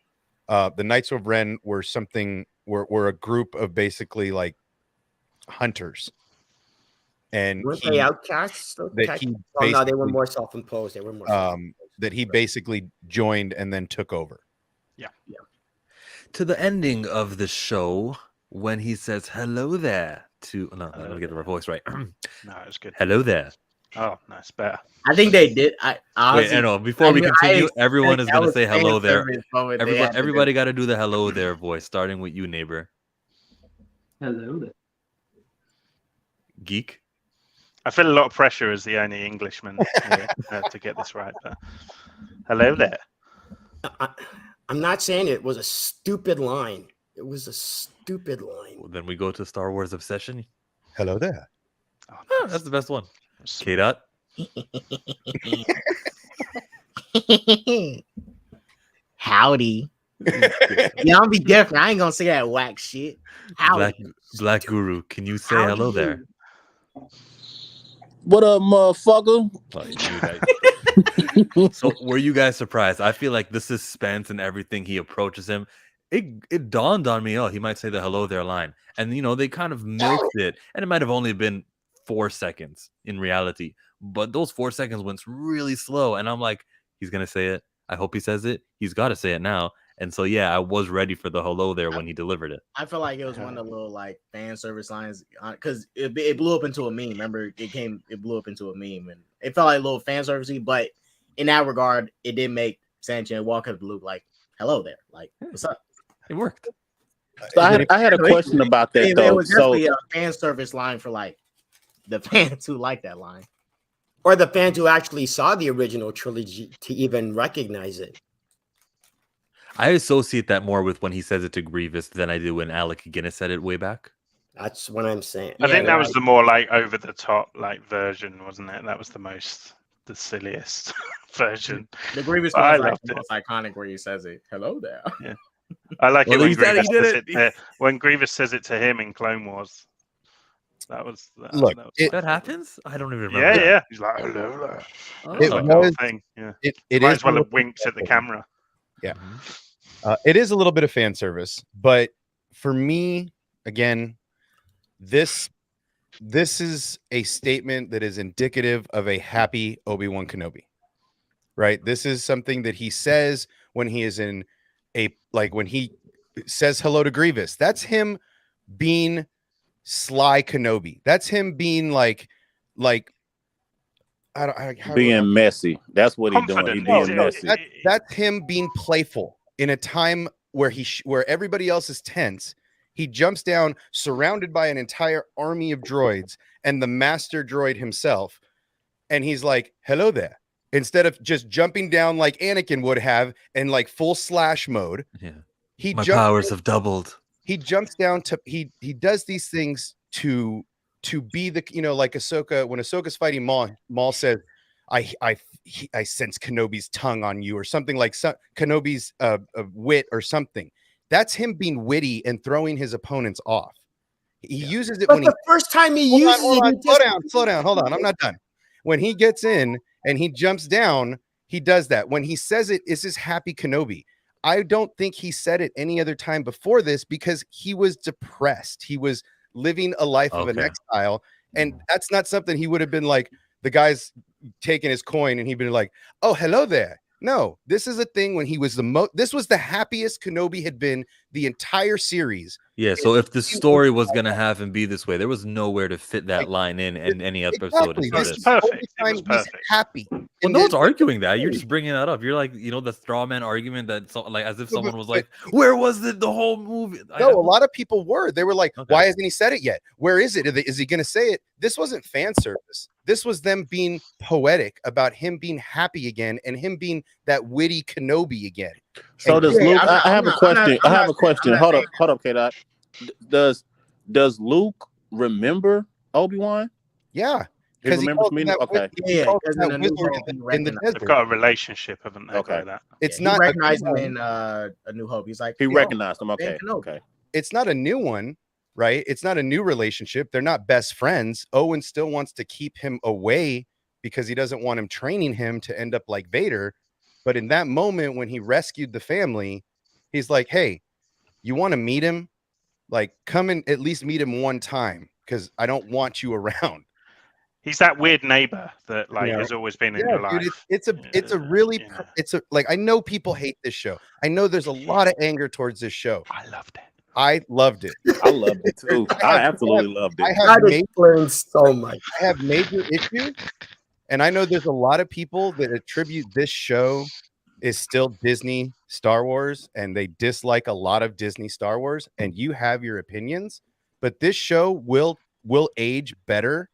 The Knights of Ren were a group of basically like hunters, and Weren't he- they outcasts? that he Oh no, they were basically- more self-imposed. They were more. that he basically joined and then took over. To the ending of the show, when he says hello there to no, I'm gonna get the voice right. No, it's good. Hello there Oh, no, it's better. I think they did. I Wait, honestly, no, before we continue, everyone is that going to was say hello fan there. service moment they had to do. Everybody got to do the hello there voice, starting with you, neighbor. Hello there. Geek. I feel a lot of pressure as the only Englishman here to get this right. But hello there. I'm not saying it was a stupid line. It was a stupid line. Well, then we go to Star Wars Obsession. Hello there. Oh, that's the best one. K-Dot. Howdy. Yeah, I'm be different. I ain't gonna say that whack shit. Howdy. Black Guru, can you say Howdy hello there? What up, motherfucker? Oh, you do that. So were you guys surprised? I feel like the suspense and everything he approaches him, it dawned on me, oh, he might say the hello there line. And they kind of milked it. And it might have only been 4 seconds in reality. But those 4 seconds went really slow. And I'm like, he's gonna say it. I hope he says it. He's gotta say it now. And so yeah, I was ready for the hello there when he delivered it. I feel like it was one of the little like fan service lines because it blew up into a meme. Remember, it blew up into a meme, and it felt like a little fan servicey. But in that regard, it did make Sanchez walk up to Luke like, "Hello there, like what's up?" It worked. So I had a question about that It though. was definitely a fan service line for like the fans who like that line, Or the fans who actually saw the original trilogy to even recognize it. I associate that more with when he says it to Grievous than I do when Alec Guinness said it way back. That's what I'm saying. I think that was the more like over the top like version, wasn't it? That was the silliest version. The Grievous I one is like loved the it. most iconic where he says it. Hello there. Yeah. I like Well, it when he said he Grievous did says it. it when Grievous says it to him in Clone Wars. That was Look, that was it- That happens? I don't even remember. yeah, that. yeah. He's like, hello there. Oh. It Like the whole was- thing. Yeah. It Might is as well a have little- winked at the camera. It is a little bit of fan service, but for me, again, this is a statement that is indicative of a happy Obi-Wan Kenobi, right? This is something that he says when he is in when he says hello to Grievous. That's him being sly Kenobi. That's him being being messy. That's what he's doing. He's Confident. being No, messy. That's him being playful in a time where where everybody else is tense. He jumps down, surrounded by an entire army of droids and the master droid himself, and he's like, "Hello there." Instead of just jumping down like Anakin would have in like full slash mode, Yeah. My powers have doubled. He jumps down to he does these things to be the like Ahsoka when Ahsoka's fighting Maul says, I sense Kenobi's tongue on you or something like Kenobi's wit or something. That's him being witty and throwing his opponents off. He uses it But when the first time he uses it, slow down, hold on, I'm not done. When he gets in and he jumps down, he does that. When he says it, is his happy Kenobi. I don't think he said it any other time before this because he was depressed. He was living a life of an exile, and that's not something he would have been like. The guy's taking his coin, and he'd been like, "Oh, hello there." No, this is a thing when he was this was the happiest Kenobi had been the entire series. Yeah, so if the story was going to have him be this way, there was nowhere to fit that line in any episode. Exactly. Until This this. is the only Perfect. It time was he's perfect. happy. Well, And no then- one's arguing that. You're just bringing that up. You're like, the straw man argument that like as if No, someone but- was like, "Where was the whole movie?" No, a lot of people were. They were like, Okay. "Why hasn't he said it yet? Where is it? Is he going to say it?" This wasn't fan service. This was them being poetic about him being happy again and him being that witty Kenobi again. So And- does Yeah, Luke? I'm not- I have I'm a not- question. I'm I not have a question. saying- Hold up, K-Dot. Does Luke remember Obi-Wan? Yeah, He remembers me. Okay. Yeah, calls because him in that the New wizard Hope, he in the recognized- desert. They've got a relationship, haven't they? Okay. Like that. It's he not recognized a him new in one. A New Hope. He's like, He "Yo, recognized him. Okay. Kenobi." Okay. It's not a new one, right? It's not a new relationship. They're not best friends. Owen still wants to keep him away because he doesn't want him training him to end up like Vader. But in that moment when he rescued the family, he's like, "Hey, you want to meet him? Like, come and at least meet him one time because I don't want you around." He's that weird neighbor that like Yeah. has always been in Yeah, your dude, life. it's a really Yeah. it's a like I know people hate this show. I know there's a lot of anger towards this show. I loved it. I loved it. I loved it too. I absolutely loved I it. have that major explains so much. I have major issues, And I know there's a lot of people that attribute this show is still Disney Star Wars, and they dislike a lot of Disney Star Wars, and you have your opinions, but this show will age better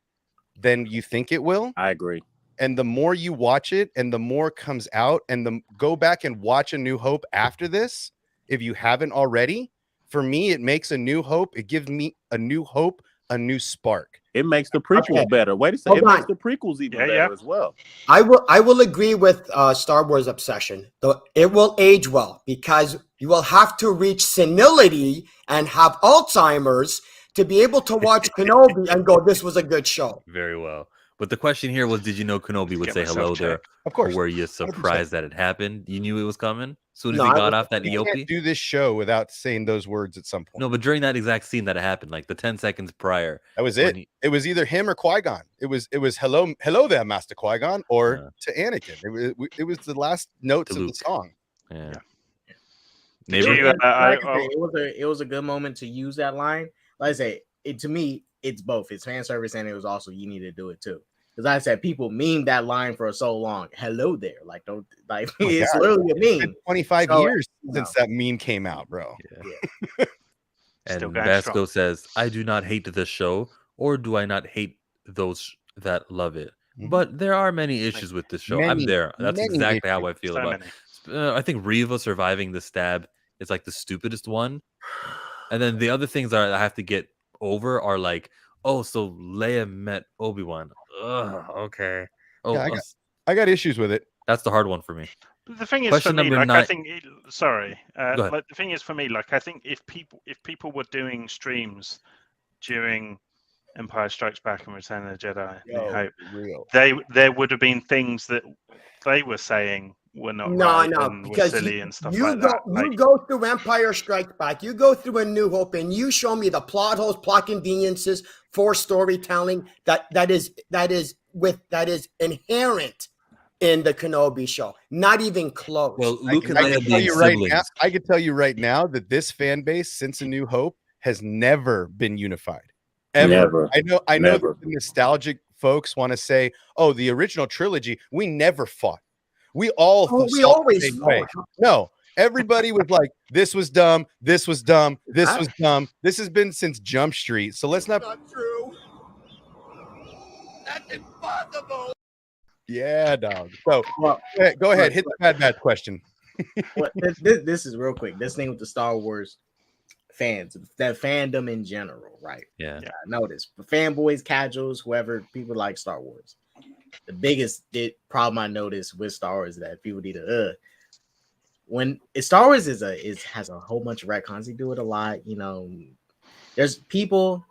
than you think it will. I agree. And the more you watch it and the more comes out, and go back and watch A New Hope after this, if you haven't already. For me, it makes A New Hope. It gives me A New Hope, a new spark. It makes the prequels better. Wait a second. It makes the prequels even better as well. I will agree with Star Wars obsession. Though it will age well because you will have to reach senility and have Alzheimer's to be able to watch Kenobi and go, this was a good show. Very well. But the question here was, did you know Kenobi would say hello there? Of course. Or were you surprised 100%. that it happened? You knew it was coming? As soon as No, he I got was- off that You can't eopie? do this show without saying those words at some point. No, but during that exact scene that it happened, like the 10 seconds prior. That was when it. he- It was either him or Qui-Gon. It was hello there, Master Qui-Gon, or to Anakin. It was the last notes To of the Luke. song. Yeah. Did Neighbor? you, Like I oh, say, it was a good moment to use that line. Like I say, to me, it's both. It's fan service, and it was also you need to do it too. Because I said people meme that line for so long. Hello there, like don't like Oh my it's God. literally a It's meme. been 25 So, years you since know. that meme came out, bro. And Still going Vasco strong. says, I do not hate this show, or do I not hate those that love it? Mhm. But there are many issues with this show. I'm Many, there. That's many exactly how I feel so about many. it. I think Reva surviving the stab is like the stupidest one. And then the other things that I have to get over are like, oh, so Leia met Obi-Wan. Ugh, okay. Oh, Yeah, I got issues with it. that's the hard one for me. But the thing is, Question for me, number like I 9. think, sorry, Go ahead. like the thing is, for me, like I think if people were doing streams during Empire Strikes Back and Return of the Jedi, New Hope, Real. there would have been things that they were saying were not No, right no, and were because silly and stuff you like go that. Like, you go through Empire Strikes Back, you go through A New Hope, and you show me the plot holes, plot conveniences for storytelling that is inherent in the Kenobi show. Not even close. Well, I Luke can, and I Leia can tell being you right siblings. now. I can tell you right now that this fan base since A New Hope has never been unified. Ever. Never. I know Never. that the nostalgic folks want to say, "Oh, the original trilogy, we never fought. We all we saw always the same way." fought. No, everybody was like, "This was dumb. This was dumb. This was dumb." This has been since Jump Street. So let's not. true. That's impossible. Yeah, dog. So Well, go ahead. Hit the bad question. well, this is real quick. This thing with the Star Wars fans, that fandom in general, right? Yeah. I noticed fanboys, casuals, whoever people like Star Wars. The biggest problem I noticed with Star Wars is that people need to when Star Wars has a whole bunch of retcons. They do it a lot, you know. There's people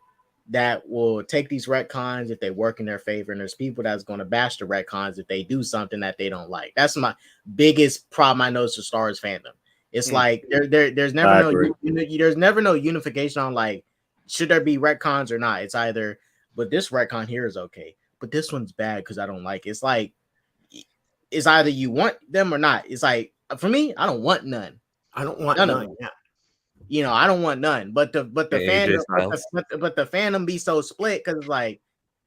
that will take these retcons if they work in their favor, and there's people that's going to bash the retcons if they do something that they don't like. That's my biggest problem I noticed with Star Wars fandom. It's like there's never there's never no unification on like should there be retcons or not. It's either but this retcon here is okay, but this one's bad because I don't like it. It's like it's either you want them or not. It's like for me, I don't want none. I don't want None of none. them. Yeah. You know, I don't want none. But the Hey, AJ fandom, Styles. but the fandom be so split because it's like,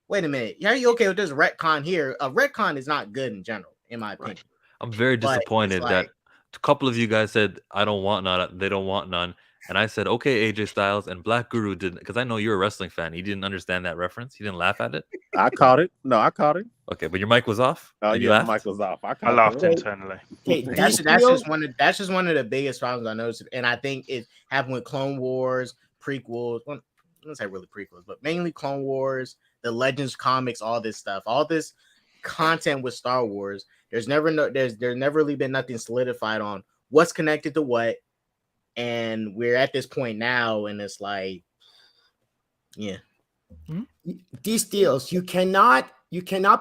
wait a minute, are you okay with this retcon here? A retcon is not good in general, in my opinion. I'm very But it's disappointed that like- a couple of you guys said I don't want none. They don't want none, and I said okay, AJ Styles, and Black Guru didn't because I know you're a wrestling fan. He didn't understand that reference. He didn't laugh at it. I caught it. No, I caught it. Okay, but your mic was off. Oh and you yeah, laughed? Mike was off. I I laughed it. internally. Hey, That's these just deals- that's just one of the biggest problems I noticed, and I think it happened with Clone Wars, prequels. Well, I don't say really prequels, but mainly Clone Wars, the Legends comics, all this stuff, all this content with Star Wars. There's never really been nothing solidified on what's connected to what, and we're at this point now, and it's like, yeah. these deals, you cannot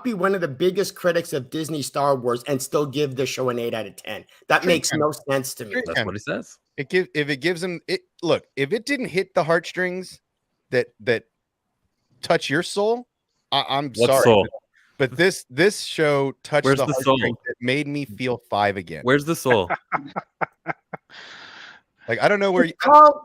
be one of the biggest critics of Disney Star Wars and still give the show an 8 out of 10. That Sure makes can. no sense to me. Sure That's what he says. If it gives him it. Look, if it didn't hit the heartstrings that touch your soul, I'm What sorry. soul? But this show touched Where's the the soul? heartstrings that made me feel 5 again. Where's the soul? Like, I don't know where you.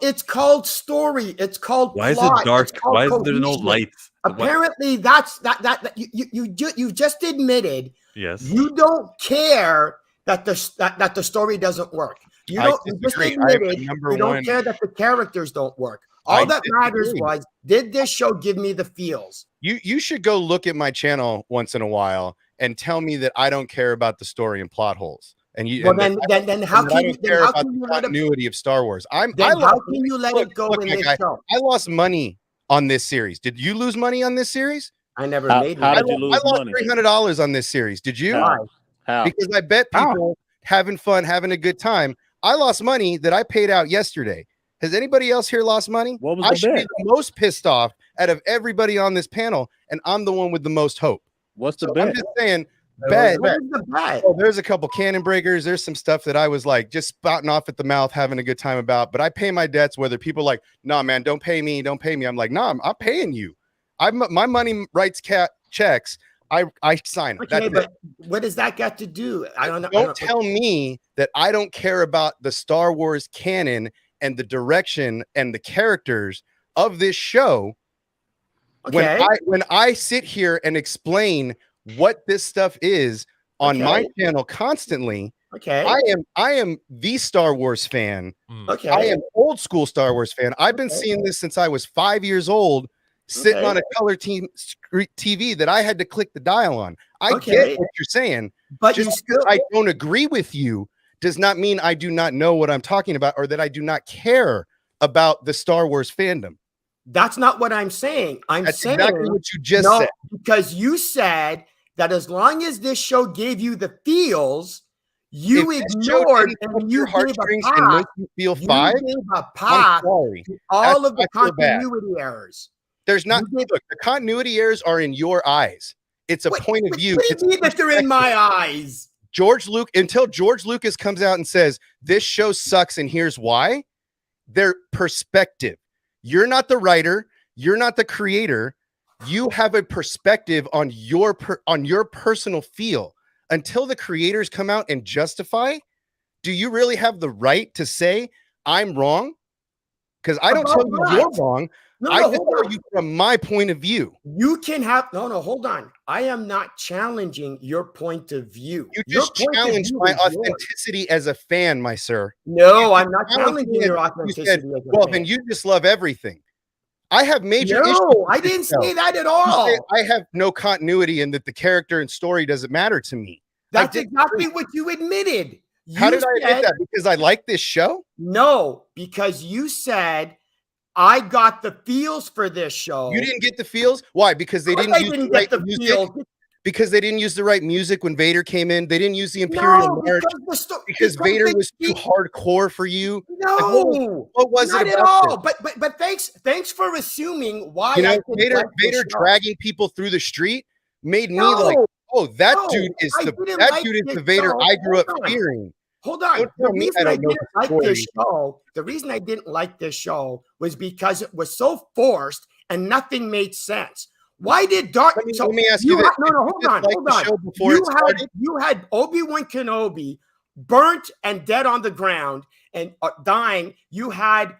It's called story. It's called Why is plot. it dark? It's called Why is there no cohesion. lights? Apparently, that you just admitted Yes. you don't care that the story doesn't work. You I don't. You just disagree. I am the admitted number you don't one- care that the characters don't work. All I that matters disagree. was, did this show give me the feels? You should go look at my channel once in a while and tell me that I don't care about the story and plot holes. And you, Well, and then how I can don't you care about let the it? continuity of Star Wars. Then how can you let it go look, in my this guy, show? I lost money on this series. Did you lose money on this series? I never How- made how it. did you lose I lost money? $300 on this series. Did you? How? How? Because I bet people having fun, having a good time. I lost money that I paid out yesterday. Has anybody else here lost money? What was I the should be bet? the most pissed off out of everybody on this panel, and I'm the one with the most hope. What's the So bet? I'm just saying, bet. What is the bet? Oh, there's a couple cannon breakers. There's some stuff that I was like just spouting off at the mouth, having a good time about. But I pay my debts. Whether people are like, nah, man, don't pay me. I'm like, nah, I'm paying you. My money writes checks. I sign them. Okay, That's but it. what does that got to do? I don't know. Don't tell me that I don't care about the Star Wars canon and the direction and the characters of this show. Okay. When I sit here and explain what this stuff is on my channel constantly, Okay. I am the Star Wars fan. Okay. I am old school Star Wars fan. I've been seeing this since I was 5 years old, sitting on a color TV that I had to click the dial on. I get what you're saying, but just you still. because I don't agree with you does not mean I do not know what I'm talking about or that I do not care about the Star Wars fandom. That's not what I'm saying. That's saying exactly what you just no, said. because you said that as long as this show gave you the feels, you If this show ignored didn't touch and you your gave a heartstrings and pass. make you feel You five, gave a I'm pass sorry. to all of the I feel bad. continuity errors. There's not You did- look, the continuity errors are in your eyes. It's a point of view. What It's do you mean that they're in my eyes? until George Lucas comes out and says this show sucks and here's why. Their perspective. You're not the writer. You're not the creator. You have a perspective on your personal feel. Until the creators come out and justify, do you really have the right to say I'm wrong? Because I don't tell you you're wrong. I just tell you from my point of view. You can have hold on. I am not challenging your point of view. You Your just point of challenged view my is yours. authenticity as a fan, my sir. No, I'm not challenged challenging me your as- you authenticity. said, as a well, fan. then you just love everything. I have major issues. No, I with this didn't show. say that at You all. say I have no continuity and that the character and story doesn't matter to me. That's didn't exactly agree. what you admitted. How You did I admit said- that? Because I like this show? No, because you said I got the feels for this show. You didn't get the feels? Why? Because they Of course didn't I use didn't the right get the music? feels. Because they didn't use the right music when Vader came in. They didn't use the Imperial No, March because Vader they- was too hardcore for you. No, Like, what was not it at about all. this? But thanks for assuming why You I know, didn't like this Vader show. dragging people through the street made me No, like, oh, that no, dude is I the didn't that like dude is this the Vader show. I grew up Hold on. fearing. Hold on. Don't The tell me reason I I don't know didn't the like story. this show, the reason I didn't like this show was because it was so forced and nothing made sense. Why did Darth? Let me ask you this. No, Did you hold on, dislike hold the on. show before it started? You had Obi-Wan Kenobi burnt and dead on the ground and dying. You had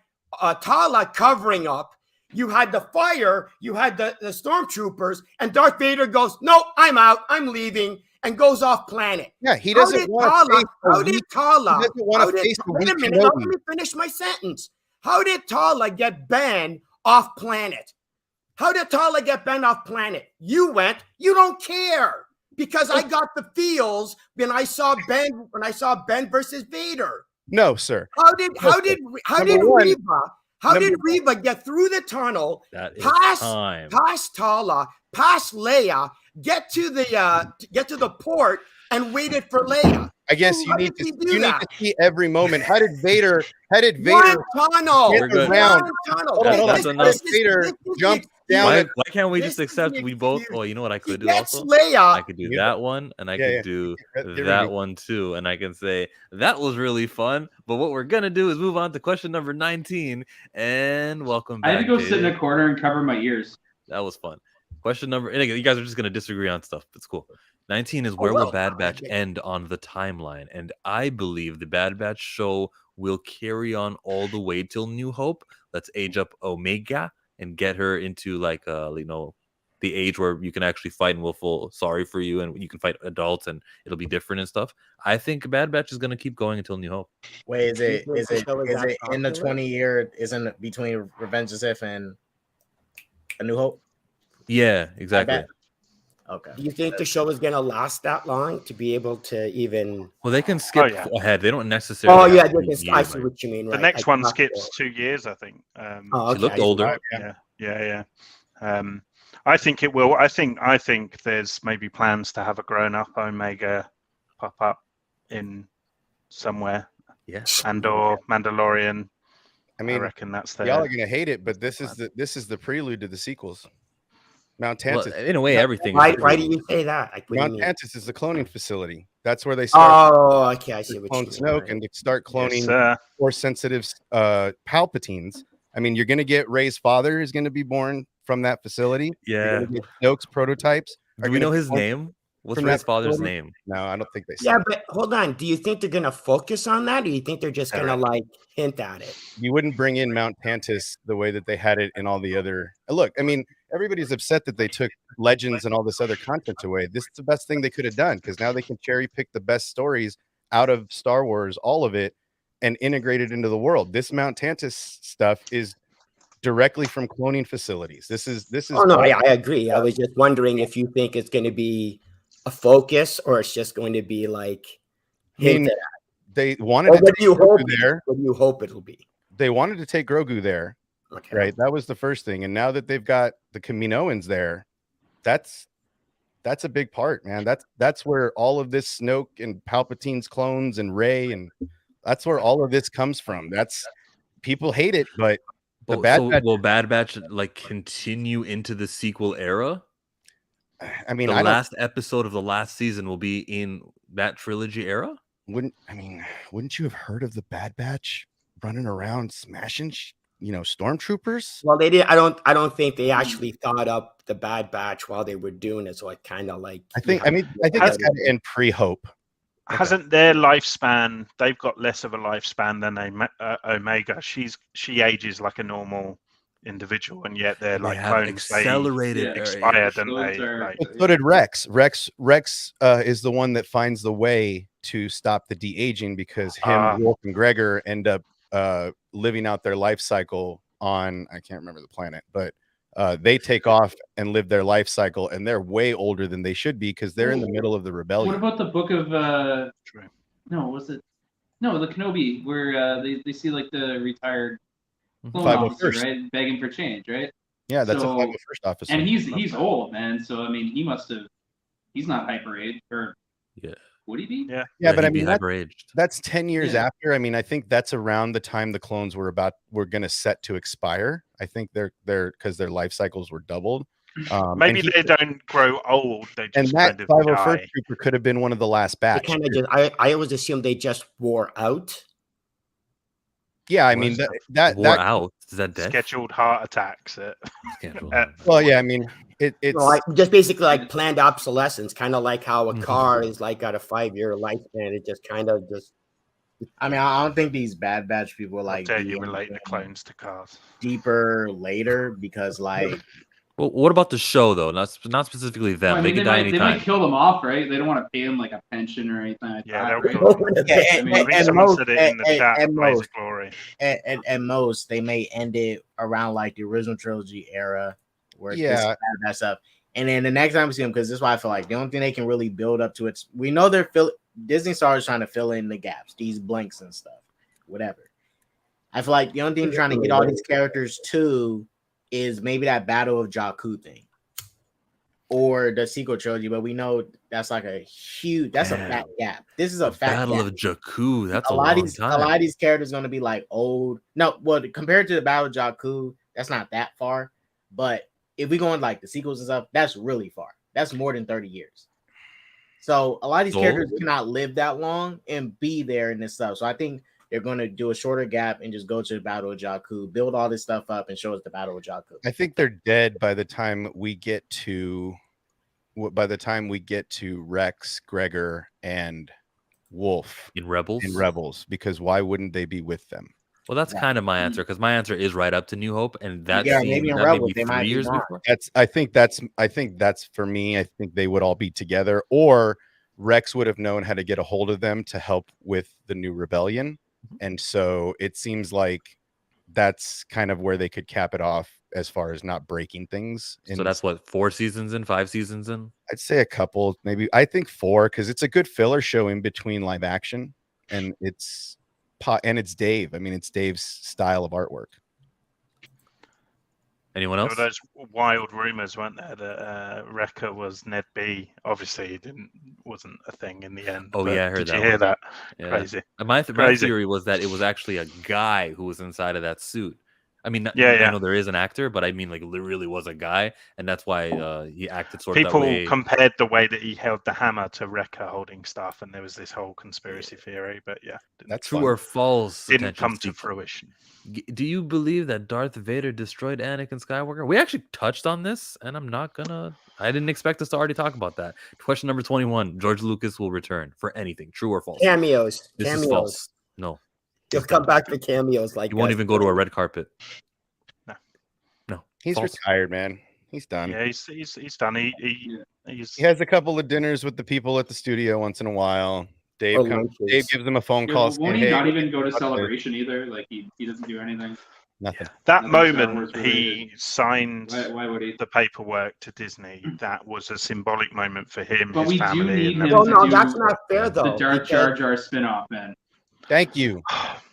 Tala covering up. You had the fire. You had the stormtroopers, and Darth Vader goes, "No, I'm out. I'm leaving," and goes off planet. Yeah, he doesn't want to face How did Tala? He doesn't want to face a Wait a weak minute. Let Kenobi. me finish my sentence. How did Tala get banned off planet? How did Tala get banned off planet? You went. You don't care because I got the feels when I saw Ben versus Vader. No, sir. How did Number one- Reba get through the tunnel, That is past time. Tala, past Leia, get to the port and waited for Leia? I guess How you need did he to do need that? to see every moment. How did Vader One tunnel. get around? One tunnel. Hold on, hold on. That's How enough. did Vader jump down? Why, and- why can't we This just is accept the we both? excuse. Well, you know what I He could do gets also? Leia. I could do Yeah. that one, and I Yeah, could yeah. do There that we go. one too, and I can say that was really fun. But what we're gonna do is move on to question number 19, and welcome I back. had to go sit in Jade. a corner and cover my ears. That was fun. Question number, and again, you guys are just gonna disagree on stuff. It's cool. 19 is where will well, Bad Batch yeah. end on the timeline? And I believe the Bad Batch show will carry on all the way till New Hope. Let's age up Omega and get her into like the age where you can actually fight and we'll feel sorry for you and you can fight adults and it'll be different and stuff. I think Bad Batch is going to keep going until New Hope. Wait, is it You think the show is that in the popular? 20-year? Isn't it between Revenge of the Sith and A New Hope? Yeah, exactly. bet. Okay. Do you think the show is going to last that long to be able to even? Well, they can skip yeah. ahead. They don't necessarily. Oh yeah, have to they be can, I see like- what you mean. The Right. next I one thought skips so. 2 years, I think. Oh, She looked okay. older. Yeah. I think it will. I think there's maybe plans to have a grown-up Omega pop up in somewhere, Yeah. and/or Mandalorian. I I mean, reckon that's y'all there. are gonna hate it, but this is the prelude to the sequels. Mount Well, Tantus. in a way, everything. Why is do you say that? Like, what do you Mount mean? Tantus is the cloning facility. That's where they start Oh, okay. I see to what clone you mean. Snoke right. and to start Yes, cloning sir. force sensitive Palpatines. I mean, you're gonna get Rey's father is gonna be born from that facility. You're Yeah. gonna get Snoke's prototypes. are Do we gonna know be his born name? What's from Rey's that father's facility? name? No, I don't think they said. Yeah, but hold on. Do you think they're going to focus on that, or do you think they're just going to like hint at it? You wouldn't bring in Mount Tantus the way that they had it in all the other. Look, I mean, everybody's upset that they took Legends and all this other content away. This is the best thing they could have done because now they can cherry pick the best stories out of Star Wars, all of it, and integrate it into the world. This Mount Tantus stuff is directly from cloning facilities. This is. Oh no, I agree. I was just wondering if you think it's going to be a focus or it's just going to be like I mean, hinted at. they wanted Or to what take do you hope? Grogu there. What do you hope it'll be? They wanted to take Grogu there, Okay. right? That was the first thing. And now that they've got the Kaminoans there, that's a big part, man. That's where all of this Snoke and Palpatine's clones and Rey, and that's where all of this comes from. That's people hate it, but the Will Bad Batch like continue into the sequel era? I mean, The I last episode of the last season will be in that trilogy era. wouldn't you have heard of the Bad Batch running around smashing, stormtroopers? Well, they did. I don't think they actually thought up the Bad Batch while they were doing it. So I kind of like. I think it's got to end pre-Hope. Hasn't their lifespan? They've got less of a lifespan than Omega. She ages like a normal individual, and yet they're They like have clones. accelerated They expire, don't Those they? are- Like, So did Rex. Rex is the one that finds the way to stop the de-aging because him, Wolf, and Gregor end up living out their life cycle on, I can't remember the planet, but they take off and live their life cycle, and they're way older than they should be because they're in the middle of the What rebellion. about the book of true. no, was it no the Kenobi where they see like the retired clone 501st. officer, right, begging for change, right? Yeah, that's So- a 501st officer. And he's old, man. So I mean, he's not hyper age, or Yeah. would he be? Yeah. yeah, but I he'd be mean, hyper-aged. that's 10 years Yeah. after. I mean, I think that's around the time the clones were going to set to expire. I think they're because their life cycles were doubled. Maybe and they don't grow old. They and just that kind of 501st die. trooper could have been one of the last They batch. kind of just. I always assumed they just wore out. Yeah, I What mean is that Wore out. Is that death? Scheduled heart attacks. Scheduled. well, yeah, I mean it's No, just basically like planned obsolescence, kind of like how a Mhm. car is like got a 5-year lifespan. It just kind of just. I mean, I don't think these Bad Batch people I like dare you do relate the anything clones to cars. deeper later because like Well, what about the show though? Not specifically them. Well, I They mean, could die they might anytime. kill them off, right? They don't want to pay him like a pension or anything like Yeah, that. they'll right? kill them. yeah, I mean, I think and someone most, said it in the chat. and Blaze most, of Glory. and most they may end it around like the original trilogy era where this Yeah. Bad stuff. And then the next time we see them, because this is why I feel like the only thing they can really build up to it. We know Disney Star is trying to fill in the gaps, these blanks and stuff, whatever. I feel like the only thing they're trying to get all these characters to is maybe that Battle of Jakku thing or the sequel trilogy, but we know that's like a huge, that's a fat gap. This is a fat Battle gap. of Jakku. That's a a lot long of these, time. a lot of these characters going to be like old. No, well, compared to the Battle of Jakku, that's not that far. But if we go in like the sequels and stuff, that's really far. That's more than 30 years. So a lot of these characters cannot live that long and be there in this stuff. So I think they're going to do a shorter gap and just go to the Battle of Jakku, build all this stuff up, and show us the Battle of Jakku. I think they're dead by the time we get to Rex, Gregor, and Wolf in Rebels. Because why wouldn't they be with them? Well, that's kind of my answer, because my answer is right up to New Hope, and that maybe in that Rebels may they be might 3 be years gone. before. I think that's for me. I think they would all be together, or Rex would have known how to get a hold of them to help with the new rebellion. And so it seems like that's kind of where they could cap it off as far as not breaking things. So that's what, 4 seasons in, 5 seasons in? I'd say a couple, maybe. I think 4, because it's a good filler show in between live action, and it's Dave. I mean, it's Dave's style of artwork. Anyone There else? were those wild rumors, weren't there, that Wrecker was Ned B. Obviously, it wasn't a thing in the end. Oh, but yeah, I heard did that you hear one. that? Yeah. Crazy. My Crazy. theory was that it was actually a guy who was inside of that suit. I mean, Yeah, I yeah. know there is an actor, but I mean, like, really was a guy, and that's why he acted sort of that People way. compared the way that he held the hammer to Wrecker holding stuff, and there was this whole conspiracy theory. But yeah, That's True fun. or false? didn't attention come to seeking. fruition. Do you believe that Darth Vader destroyed Anakin Skywalker? We actually touched on this, and I didn't expect us to already talk about that. Question number 21. George Lucas will return for anything. True or false? Cameos. This cameos. is false. No. He'll come back for cameos like He won't that. even go to a red carpet. No. He's false. retired, man. He's done. Yeah, he's done. He's He has a couple of dinners with the people at the studio once in a while. Dave Or comes. lunches. Dave gives him a phone Yeah, call. won't saying, he hey, not even go to what's this? Celebration either? Like he doesn't do anything. Nothing. that Nothing Star moment Wars he related. signed Why would he? the paperwork to Disney. That was a symbolic moment for him, But his we do family. need and him Well, to no, do that's not fair The though. Darth because Jar Jar spinoff, man. Thank you.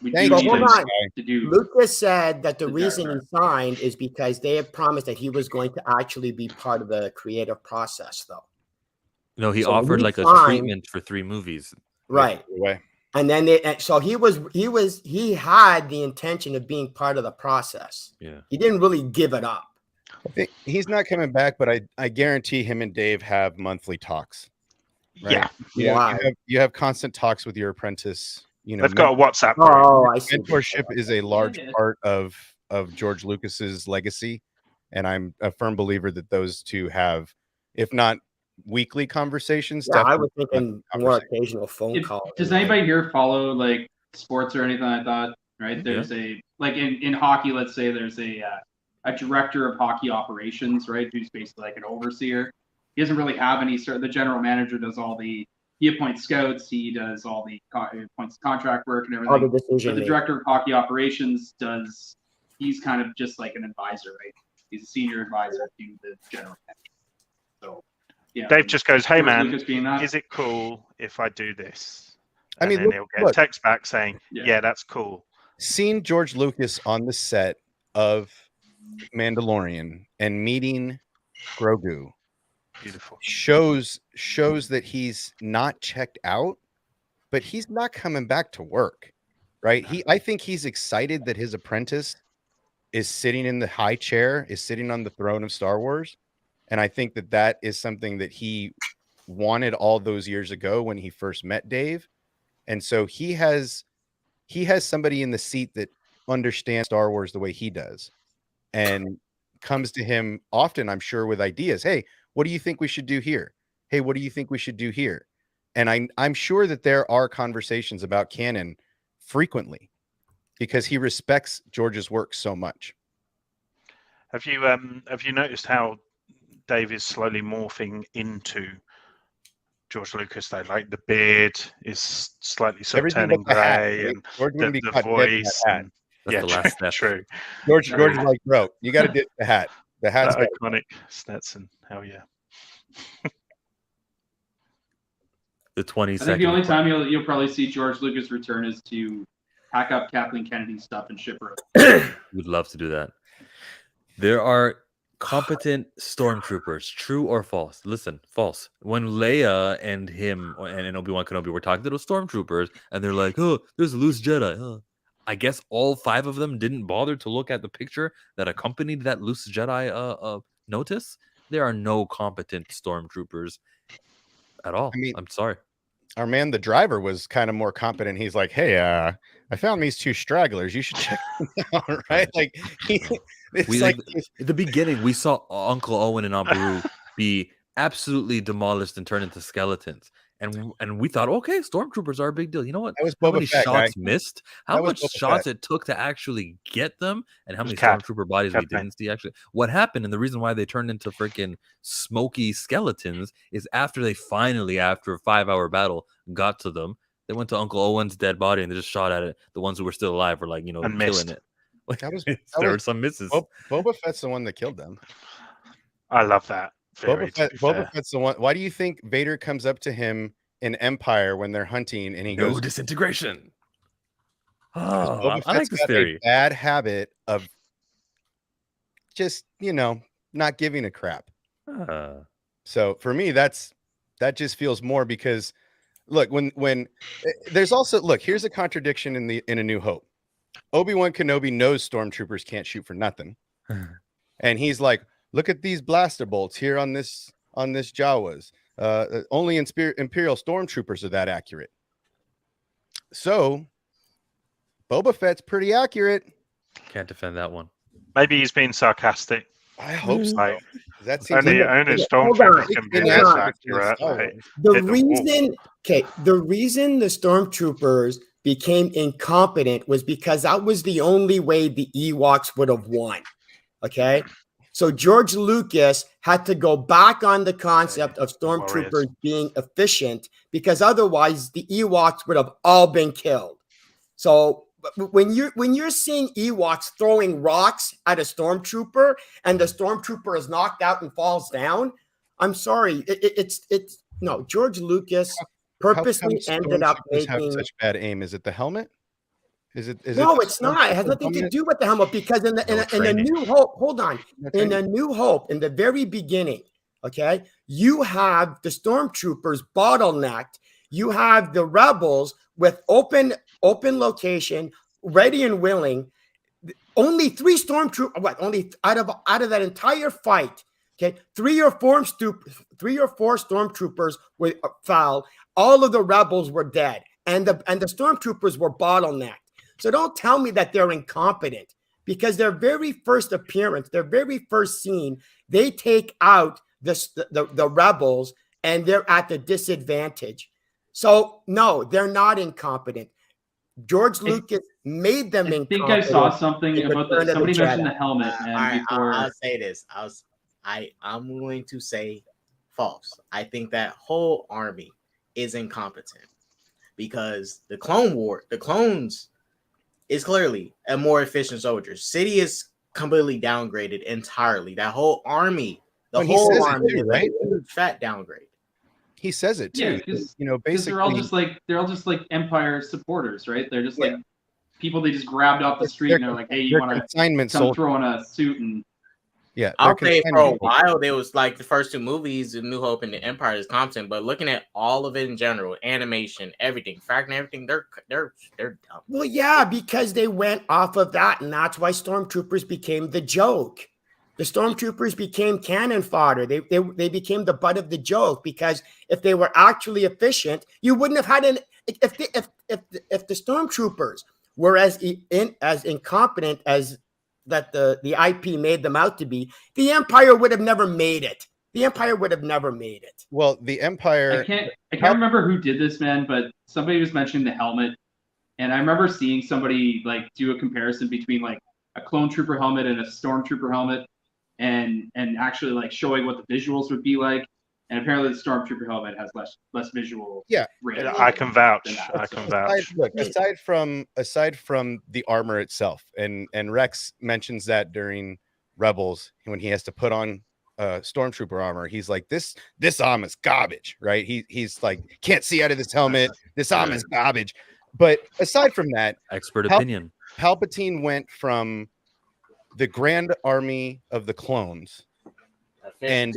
We Thank do But you. need hold him on. to do. Lucas said that the The reason Jar he signed is because they had promised that he was going to actually be part of the creative process, though. No, he So when offered he like a signed- treatment for 3 movies. Right. Away. And then so he had the intention of being part of the process. Yeah. He didn't really give it up. I think he's not coming back, but I guarantee him and Dave have monthly talks. Right? Yeah, You know, Why? you have constant talks with your apprentice. You know, they've got a WhatsApp group. Oh, I see. mentorship is a large Yeah. part of George Lucas's legacy, and I'm a firm believer that those two have, if not weekly conversations, Yeah, I definitely was thinking more occasional phone calls. Does anybody here follow like sports or anything like that? Right? There's a like in hockey, let's say there's a director of hockey operations, right? Who's basically like an overseer. He doesn't really have any sort. The general manager does all the. He appoints scouts. He does all the appoints contract work and everything. All the But decision the making. director of hockey operations does. He's kind of just like an advisor, right? He's a senior advisor to the general manager. So, yeah. Dave just goes, "Hey George man, Lucas being that. is it cool if I do this?" I And mean, then look- he'll get look. a text back saying, Yeah. "Yeah, that's cool." Seeing George Lucas on the set of Mandalorian and meeting Grogu Beautiful. shows that he's not checked out, but he's not coming back to work, right? I think he's excited that his apprentice is sitting in the high chair, is sitting on the throne of Star Wars, and I think that is something that he wanted all those years ago when he first met Dave, and so he has somebody in the seat that understands Star Wars the way he does, and comes to him often, I'm sure, with ideas. Hey, what do you think we should do here? Hey, what do you think we should do here? And I'm sure that there are conversations about canon frequently because he respects George's work so much. Have you noticed how Dave is slowly morphing into George Lucas though? Like the beard is slightly sort of Everything turning but the hat, grey, right? and George wouldn't be the caught dead in voice. that hat. And, That's yeah, the last step. true. George is like, bro, you got to ditch the hat. The hat's That got- iconic Stetson. Hell yeah. The I 22nd. think the only time you'll probably see George Lucas return is to pack up Kathleen Kennedy's stuff and ship her. Would love to do that. There are competent stormtroopers. True or false? Listen, false. When Leia and him and Obi-Wan Kenobi were talking to those stormtroopers, and they're like, "Oh, there's a loose Jedi." Huh. I guess all 5 of them didn't bother to look at the picture that accompanied that loose Jedi notice. There are no competent stormtroopers at all. I mean, I'm sorry. our man, the driver, was kind of more competent. He's like, hey, I found these 2 stragglers. You should check them out, right? Like, it's We like, at the beginning, we saw Uncle Owen and Aunt Beru be absolutely demolished and turned into skeletons. And we thought, okay, stormtroopers are a big deal. You know what? That was How Boba many Fett, shots guy. missed? How That was much Boba shots Fett. it took to actually get them, and how It was many Cad. stormtrooper bodies we Cad Bane. didn't see actually? What happened, and the reason why they turned into freaking smoky skeletons is after they finally, after a 5-hour battle, got to them. They went to Uncle Owen's dead body and they just shot at it. The ones who were still alive were like, And killing missed. it. That was there were some misses. Boba Fett's the one that killed them. I love that theory. Boba Fett's the one. Why do you think Vader comes up to him in Empire when they're hunting and he No goes, disintegration. Oh, Boba I like Fett's this got theory. a bad habit of just, not giving a crap. So for me, that just feels more because look, when there's also here's a contradiction in A New Hope. Obi-Wan Kenobi knows stormtroopers can't shoot for nothing. And he's like, look at these blaster bolts here on this Jawas. Only Imperial stormtroopers are that accurate. So Boba Fett's pretty accurate. Can't defend that one. Maybe he's being sarcastic. I hope so. Like, That seems only like stormtroopers can be Hold this on. accurate. Like, The hit the wall. reason the stormtroopers became incompetent was because that was the only way the Ewoks would have won. Okay. So George Lucas had to go back on the concept of stormtroopers being efficient because otherwise the Ewoks would have all been killed. So when you're seeing Ewoks throwing rocks at a stormtrooper and the stormtrooper is knocked out and falls down, I'm sorry, it's no. George Lucas purposely ended up have making such bad aim. Is it the helmet? Is it? No, it's not. It has nothing to do with the helmet because in the New Hope, hold on, in the New Hope, in the very beginning, okay, you have the stormtroopers bottlenecked. You have the rebels with open location, ready and willing. Only 3 stormtroopers. Only out of that entire fight, okay, 3 or 4 stormtroopers were foul. All of the rebels were dead, and the stormtroopers were bottlenecked. So don't tell me that they're incompetent because their very first appearance, their very first scene, they take out the rebels and they're at the disadvantage. So no, they're not incompetent. George Lucas made them incompetent. I think I saw something about that. Somebody mentioned the helmet. I'll say this. I'm going to say false. I think that whole army is incompetent because the clones is clearly a more efficient soldier. City is completely downgraded entirely. That whole army, whole army, too, right? Fat downgrade. He says it too. Yeah, basically they're all just like Empire supporters, right? They're just like people they just grabbed off the street and they're like, hey, you want to come throw on a suit and I'll say for a while there was like the first 2 movies, The New Hope and The Empire is competent, but looking at all of it in general, animation, everything, fracking everything, they're dumb. Well, yeah, because they went off of that, and that's why stormtroopers became the joke. The stormtroopers became cannon fodder. They became the butt of the joke because if they were actually efficient, you wouldn't have had an. If the stormtroopers were as incompetent as that the IP made them out to be, the Empire would have never made it. The Empire would have never made it. Well, the Empire. I can't remember who did this, man, but somebody was mentioning the helmet, and I remember seeing somebody like do a comparison between like a clone trooper helmet and a stormtrooper helmet, and actually like showing what the visuals would be like. And apparently, the stormtrooper helmet has less visual. Yeah, I can vouch. I can vouch. Aside from the armor itself, and Rex mentions that during Rebels when he has to put on stormtrooper armor, he's like, this armor is garbage, right? He's like, can't see out of this helmet. This armor is garbage. But aside from that, expert opinion. Palpatine went from the Grand Army of the clones and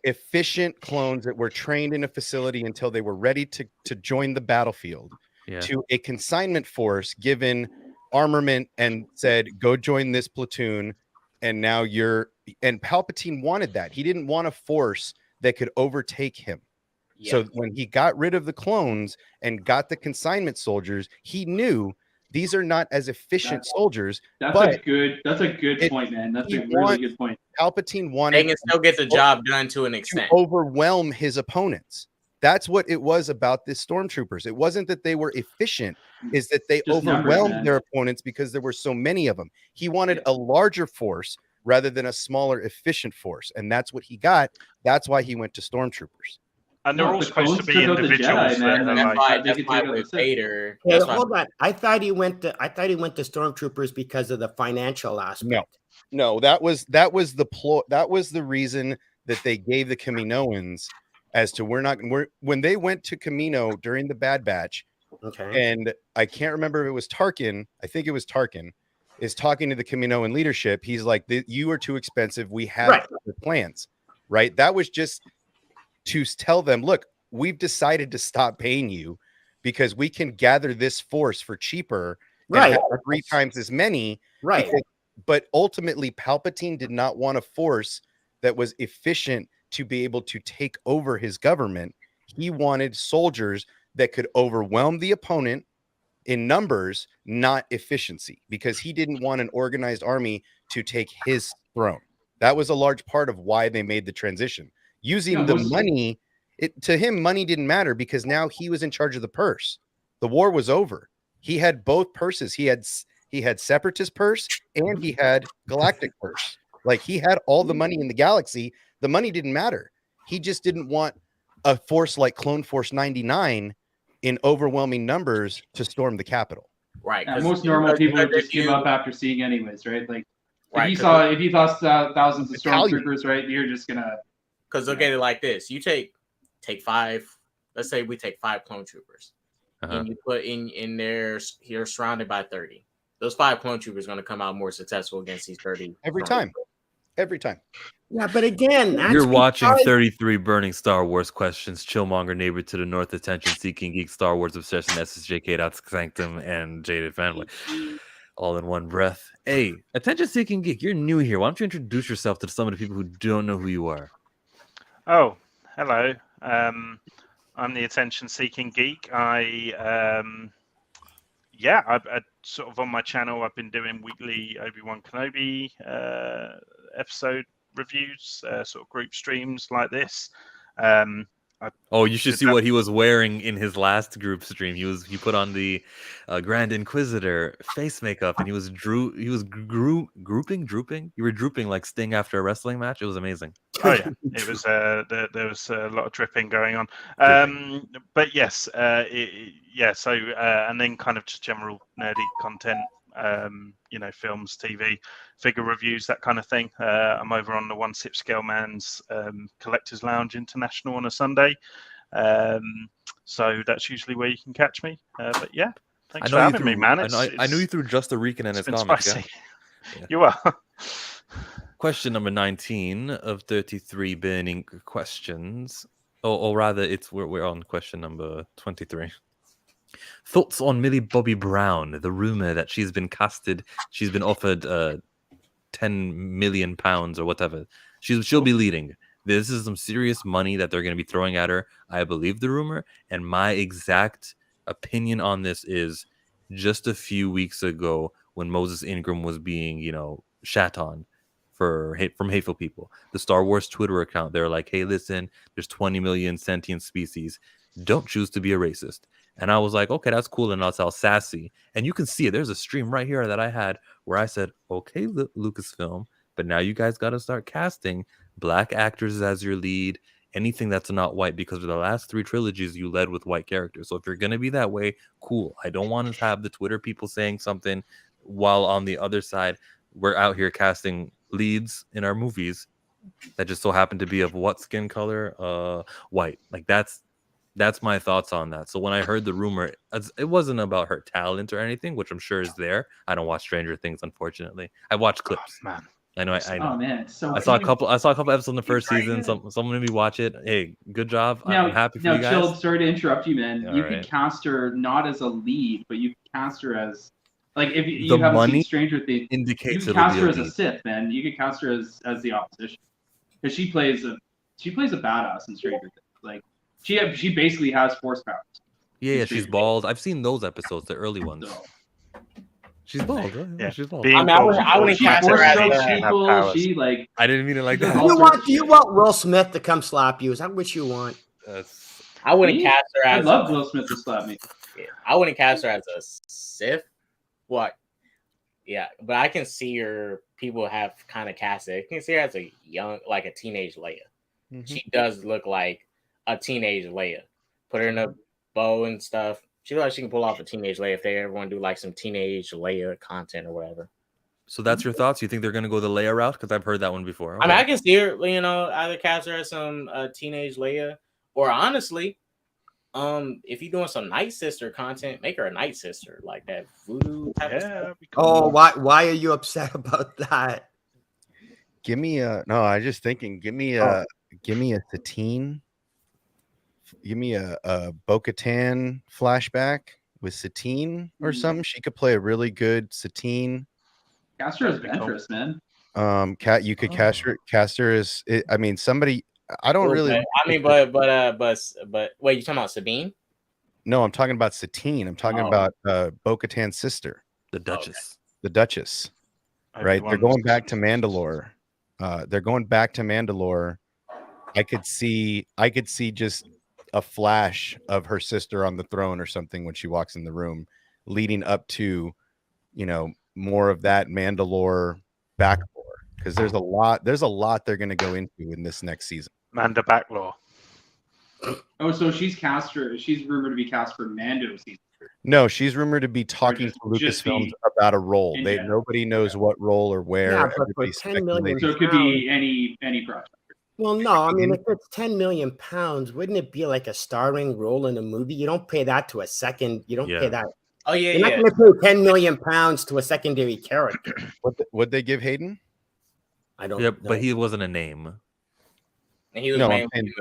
efficient clones that were trained in a facility until they were ready to join the battlefield to a consignment force given armament and said, go join this platoon. And now and Palpatine wanted that. He didn't want a force that could overtake him. Yeah. So when he got rid of the clones and got the consignment soldiers, he knew these are not as efficient soldiers. That's a good point, man. That's a really good point. Palpatine wanted they can still get the job done to an extent. To overwhelm his opponents. That's what it was about the stormtroopers. It wasn't that they were efficient, is that they Just numbers, overwhelmed man. their opponents because there were so many of them. He wanted a larger force rather than a smaller, efficient force. And that's what he got. That's why he went to stormtroopers. And they're No, all the supposed to clones be took out the individuals Jedi, that man. are That's like, why. they That's could why take out with the Sith. Vader. Hey, That's why. hold on. I thought he went to stormtroopers because of the financial aspect. No, that was the reason that they gave the Kaminoans as to when they went to Kamino during the Bad Batch. Okay. And I can't remember if it was Tarkin. I think it was Tarkin is talking to the Kaminoan leadership. He's like, you are too expensive. We have other plans, right? That was just to tell them, look, we've decided to stop paying you because we can gather this force for cheaper, and have 3 times as many, right? But ultimately, Palpatine did not want a force that was efficient to be able to take over his government. He wanted soldiers that could overwhelm the opponent in numbers, not efficiency, because he didn't want an organized army to take his throne. That was a large part of why they made the transition. Using the money, to him, money didn't matter because now he was in charge of the purse. The war was over. He had both purses. He had Separatist purse and he had Galactic purse. Like, he had all the money in the galaxy. The money didn't matter. He just didn't want a force like Clone Force 99 in overwhelming numbers to storm the Capital. Right. And most normal people would just give up after seeing anyways, right? Like, if you saw thousands of stormtroopers, right, you're just gonna. Because look at it like this: you take 5. Let's say we take 5 clone troopers, and you put in there. You're surrounded by 30. Those 5 clone troopers are going to come out more successful against these 30 every time. Every time. Yeah, but again, You're watching 33 burning Star Wars questions. Chillmonger, neighbor to the north, attention seeking geek, Star Wars obsession, SSJK, Sanctum, and Jaded Family, all in one breath. Hey, attention seeking geek, you're new here. Why don't you introduce yourself to some of the people who don't know who you are? Oh, hello. I'm the attention seeking geek. I sort of on my channel, I've been doing weekly Obi-Wan Kenobi episode reviews, sort of group streams like this. You should see what he was wearing in his last group stream. He put on the Grand Inquisitor face makeup, and he was drooping. You were drooping like Sting after a wrestling match. It was amazing. Oh yeah, it was. There was a lot of dripping going on. But yes, So and then kind of just general nerdy content. Films, TV, figure reviews, that kind of thing. I'm over on the One Sip Scale Man's Collectors Lounge International on a Sunday. So that's usually where you can catch me. But yeah, thanks for having me, man. I knew you through Just a Rican and his comics. Spicy. Yeah? You are. Question number 19 of 33 burning questions. Or rather, we're on question number 23. Thoughts on Millie Bobby Brown, the rumor that she's been offered 10 million pounds or whatever. She'll be leading. This is some serious money that they're going to be throwing at her. I believe the rumor, and my exact opinion on this is just a few weeks ago when Moses Ingram was being, shat on from hateful people. The Star Wars Twitter account, they're like, hey, listen, there's 20 million sentient species. Don't choose to be a racist. And I was like, okay, that's cool. And that's all sassy. And you can see it. There's a stream right here that I had where I said, okay, Lucasfilm, but now you guys got to start casting black actors as your lead, anything that's not white, because for the last 3 trilogies, you led with white characters. So if you're going to be that way, cool. I don't want to have the Twitter people saying something while on the other side, we're out here casting leads in our movies that just so happen to be of what skin color? White. Like that's my thoughts on that. So when I heard the rumor, it wasn't about her talent or anything, which I'm sure is there. I don't watch Stranger Things, unfortunately. I watch clips. Oh, man. I know. Oh man, so I saw a couple episodes in the first season. Someone made me watch it. Hey, good job. I'm happy for you guys. Chill, sorry to interrupt you, man. Yeah, you could cast her not as a lead, but you could cast her as if you haven't seen Stranger Things, indicates you could cast her as a Sith, man. You could cast her as the opposition because she plays a badass in Stranger Things. Like she basically has force powers. Yeah, she's bald. I've seen those episodes, the early ones. So. She's bald. Yeah, she's bald. I wouldn't cast her as people. I didn't mean it like that. Do you want Will Smith to come slap you? Is that what you want? I wouldn't Me? cast her I as. love Will Smith to slap me. Yeah, I wouldn't cast her as a Sith. What? Yeah, but I can see her. People have kind of cast it. I can see her as a young, like a teenage Leia. Mhm. She does look like a teenage Leia. Put her in a bow and stuff. She looks like she can pull off a teenage Leia if they ever want to do like some teenage Leia content or whatever. So that's your thoughts? You think they're going to go the Leia route? Because I've heard that one before. I mean, I can see her, either cast her as some teenage Leia, or honestly, if you're doing some Night Sister content, make her a Night Sister, like that voodoo type of stuff. that'd be cool. Oh, why are you upset about that? Give me a no. I just thinking. Give me a Satine. Give me a Bo-Katan flashback with Satine or something. She could play a really good Satine. Cast her as Ventress, man. You could cast her as. I mean, somebody. I don't really. I mean, but wait, you talking about Sabine? No, I'm talking about Satine. I'm talking about Bo-Katan's sister, the Duchess. The Duchess. Right? They're going back to Mandalore. I could see just a flash of her sister on the throne or something when she walks in the room, leading up to, more of that Mandalore backlore, because there's a lot they're going to go into in this next season. Manda backlore. Oh, so she's rumored to be cast for Mando season 3. No, she's rumored to be talking to Lucasfilms about a role. Nobody knows what role or where. Yeah, but for 10 million, so it could be any project. Well, no, I mean, if it's 10 million pounds, wouldn't it be like a starring role in a movie? You don't pay that to a second. You don't pay that. Oh yeah, you're not going to pay 10 million pounds to a secondary character. What they give Hayden? I don't. Yeah, know. but he wasn't a name. And he was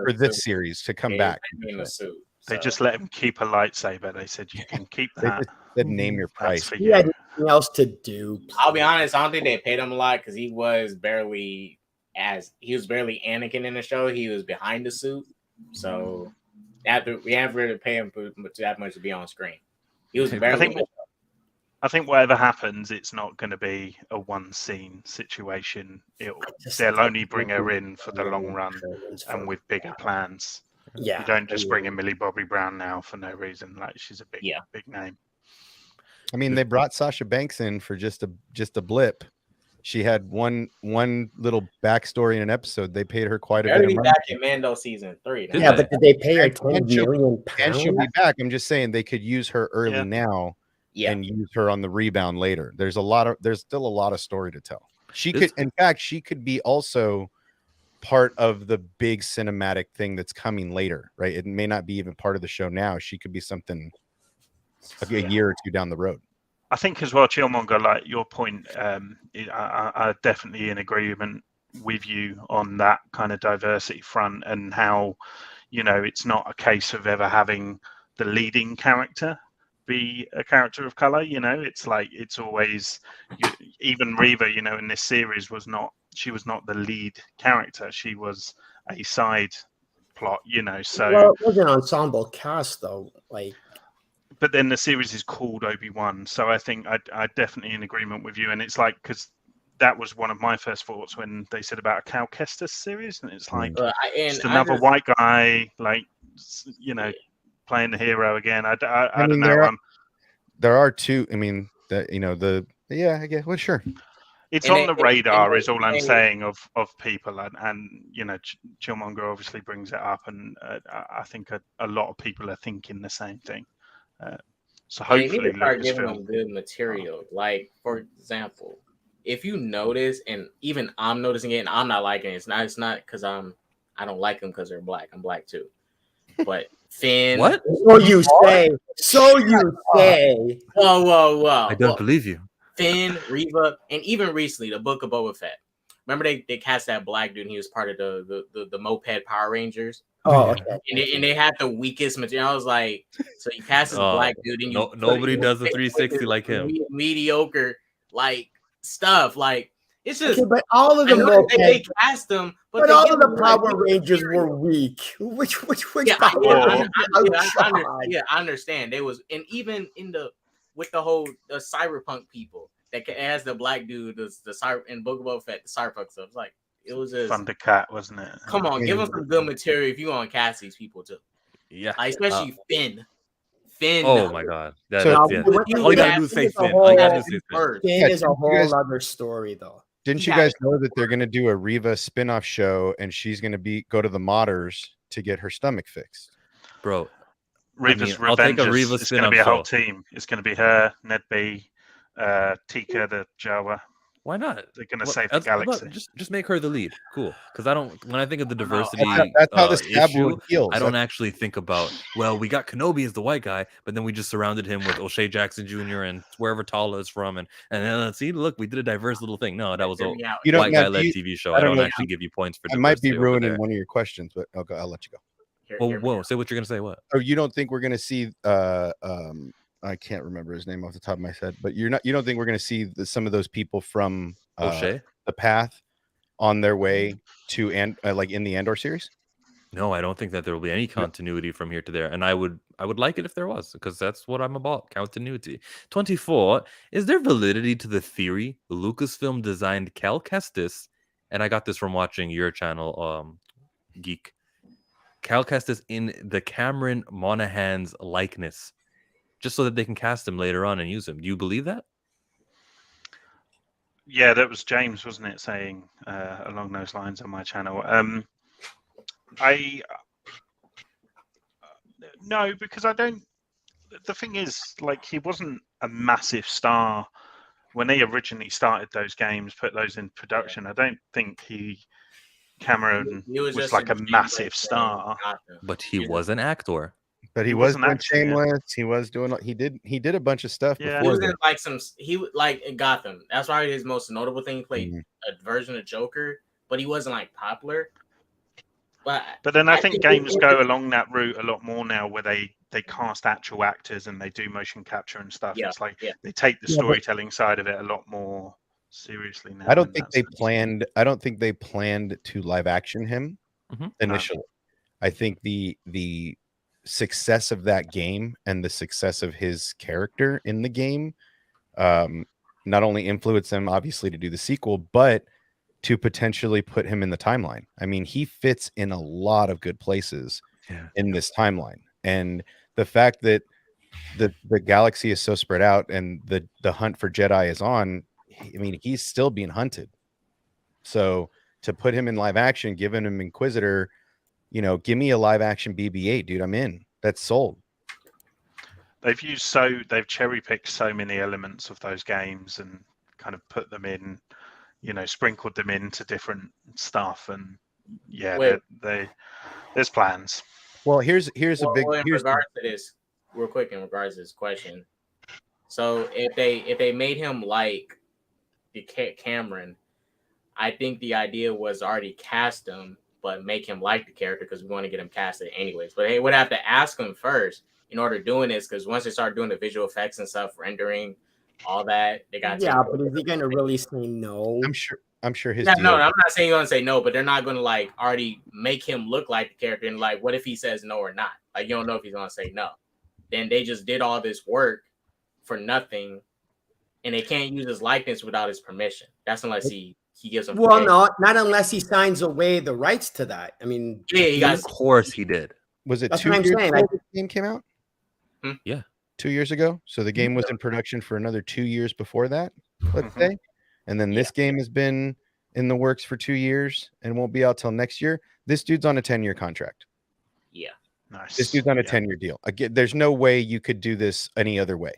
for this series to come back. In the suit. They just let him keep a lightsaber. They said you can keep that. They just said name your price. He had nothing else to do. I'll be honest. I don't think they paid him a lot because he was barely Anakin in the show. He was behind the suit, so we haven't really paid him that much to be on screen. He was barely. I think whatever happens, it's not going to be a one scene situation. They'll only bring her in for the long run and with bigger plans. Yeah, you don't just bring in Millie Bobby Brown now for no reason. Like she's a big name. I mean, they brought Sasha Banks in for just a blip. She had one little backstory in an episode. They paid her quite a bit of money. Back in Mando season 3. Yeah, but did they pay her 10 million pounds? And she'll be back. I'm just saying they could use her early now. And use her on the rebound later. There's still a lot of story to tell. She could be also part of the big cinematic thing that's coming later, right? It may not be even part of the show now. She could be something a year or two down the road. I think as well, Chillmonger, like your point, I definitely in agreement with you on that kind of diversity front and how, it's not a case of ever having the leading character be a character of color. It's like it's always even Reva, in this series was not the lead character. She was a side plot, so well, it was an ensemble cast though, but then the series is called Obi-Wan, so I think I definitely in agreement with you. And it's like, because that was one of my first thoughts when they said about a Cal Kestis series, and it's like just another white guy, playing the hero again. I don't know. There are two. I mean, I guess. Well, sure. It's on the radar, is all I'm saying, of people, and Chillmonger obviously brings it up, and I think a lot of people are thinking the same thing. So hopefully, they need to start giving them good material. Like, for example, if you notice, and even I'm noticing it, and I'm not liking it. It's not because I don't like them because they're black. I'm black too, but. Finn. What? So you say. Whoa. I don't believe you. Finn, Reva, and even recently, the Book of Boba Fett. Remember they cast that black dude and he was part of the Moped Power Rangers? Oh, okay. And they had the weakest material. I was like, so you cast this black dude and nobody does a 360 like him. Mediocre, stuff. It's just, okay, but all of them they cast them, but all of the Power Rangers were weak. Which I understand. They was, and even with the whole cyberpunk people that has the black dude, the cyber in Book of Boba Fett, the cyberpunk stuff. It was just Thundercat, wasn't it? Come on, give them some good material if you want to cast these people too. Yeah. especially Finn. Finn. Oh my god. That, So- that's, yeah. All you gotta do is say Finn. All you gotta do is say Finn. Finn Yeah, is a you whole guys- other story, though. Didn't you Yeah. guys know that they're going to do a Reva spin-off show and she's going to go to the modders to get her stomach fixed? Bro. Reva's I'll take a Revengers. Reva It's going to spin-off be a whole show. team. It's going to be her, Ned B, Tika the Jawa. Why not? They're going to What- save the that's- look, galaxy. just make her the lead. Cool. Because I don't. When I think of the diversity, That's how the stab issue, wound heals. I don't actually think about. Well, we got Kenobi as the white guy, but then we just surrounded him with O'Shea Jackson Jr. and wherever Tala is from, and then see, look, we did a diverse little thing. No, that was a Hear me out. You don't white know, guy led do you- TV show. I I don't don't know. actually give you points for. I might be diversity over ruining there. one of your questions, but I'll let you go. Hear me Whoa, out. say what you're gonna say. What? Oh, you don't think we're going to see I can't remember his name off the top of my head, but you don't think we're going to see some of those people from O'Shea? the path on their way to like in the Andor series? No, I don't think that there will be any continuity from here to there, and I would like it if there was, because that's what I'm about, continuity. 24. Is there validity to the theory Lucasfilm designed Cal Kestis, and I got this from watching your channel, Geek. Cal Kestis in the Cameron Monaghan's likeness, just so that they can cast him later on and use him. Do you believe that? Yeah, that was James, wasn't it, saying along those lines on my channel. No, because I don't. The thing is, like, he wasn't a massive star when he originally started those games, put those in production. I don't think Cameron He was just like a in massive Shameless star. and Gotham. But he was an actor. But he He was wasn't doing actually, yeah. Shameless. He was doing. He did a bunch of stuff Yeah. He before was that. in like like in Gotham. That's probably his most notable thing. He played Mhm. a version of Joker, but he wasn't like popular. But But then I think games it- go along that route a lot more now, where they cast actual actors and they do motion capture and stuff. Yeah, It's like yeah. they take the Yeah, but- storytelling side of it a lot more seriously now. I don't in think that they sense. planned. I don't think they planned to live action him Mhm. initially. I think the success of that game and the success of his character in the game not only influenced them obviously to do the sequel, but to potentially put him in the timeline. I mean, he fits in a lot of good places in this timeline, and the fact that the galaxy is so spread out and the hunt for Jedi is on. I mean, he's still being hunted. So to put him in live action, giving him Inquisitor, give me a live action BB-8, dude. I'm in. That's sold. They've cherry picked so many elements of those games and kind of put them in, sprinkled them into different stuff, and Wait. there's plans. Well, here's a big. in regards to this, real quick, in regards to this question. So if they made him like the Cameron, I think the idea was already cast him, but make him like the character because we want to get him casted anyways. But they would have to ask him first in order to doing this, because once they start doing the visual effects and stuff, rendering, all that, they got. Yeah, but is he gonna really say no? I'm sure his. Yeah, deal- no, I'm not saying you're gonna say no, but they're not gonna like already make him look like the character. And like, what if he says no or not? Like, you don't know if he's gonna say no. Then they just did all this work for nothing, and they can't use his likeness without his permission. That's unless he gives them. Well, no, not unless he signs away the rights to that. I mean, Yeah, he got. Of course he did. Was it That's 2 what I'm years saying, ago the game came out? Yeah. 2 years ago. So the game was in production for another 2 years before that, let's Mhm. say. And then this game has been in the works for 2 years and won't be out till next year. This dude's on a 10-year contract. Yeah. Nice. This dude's on a Yeah. 10-year deal. Again, there's no way you could do this any other way,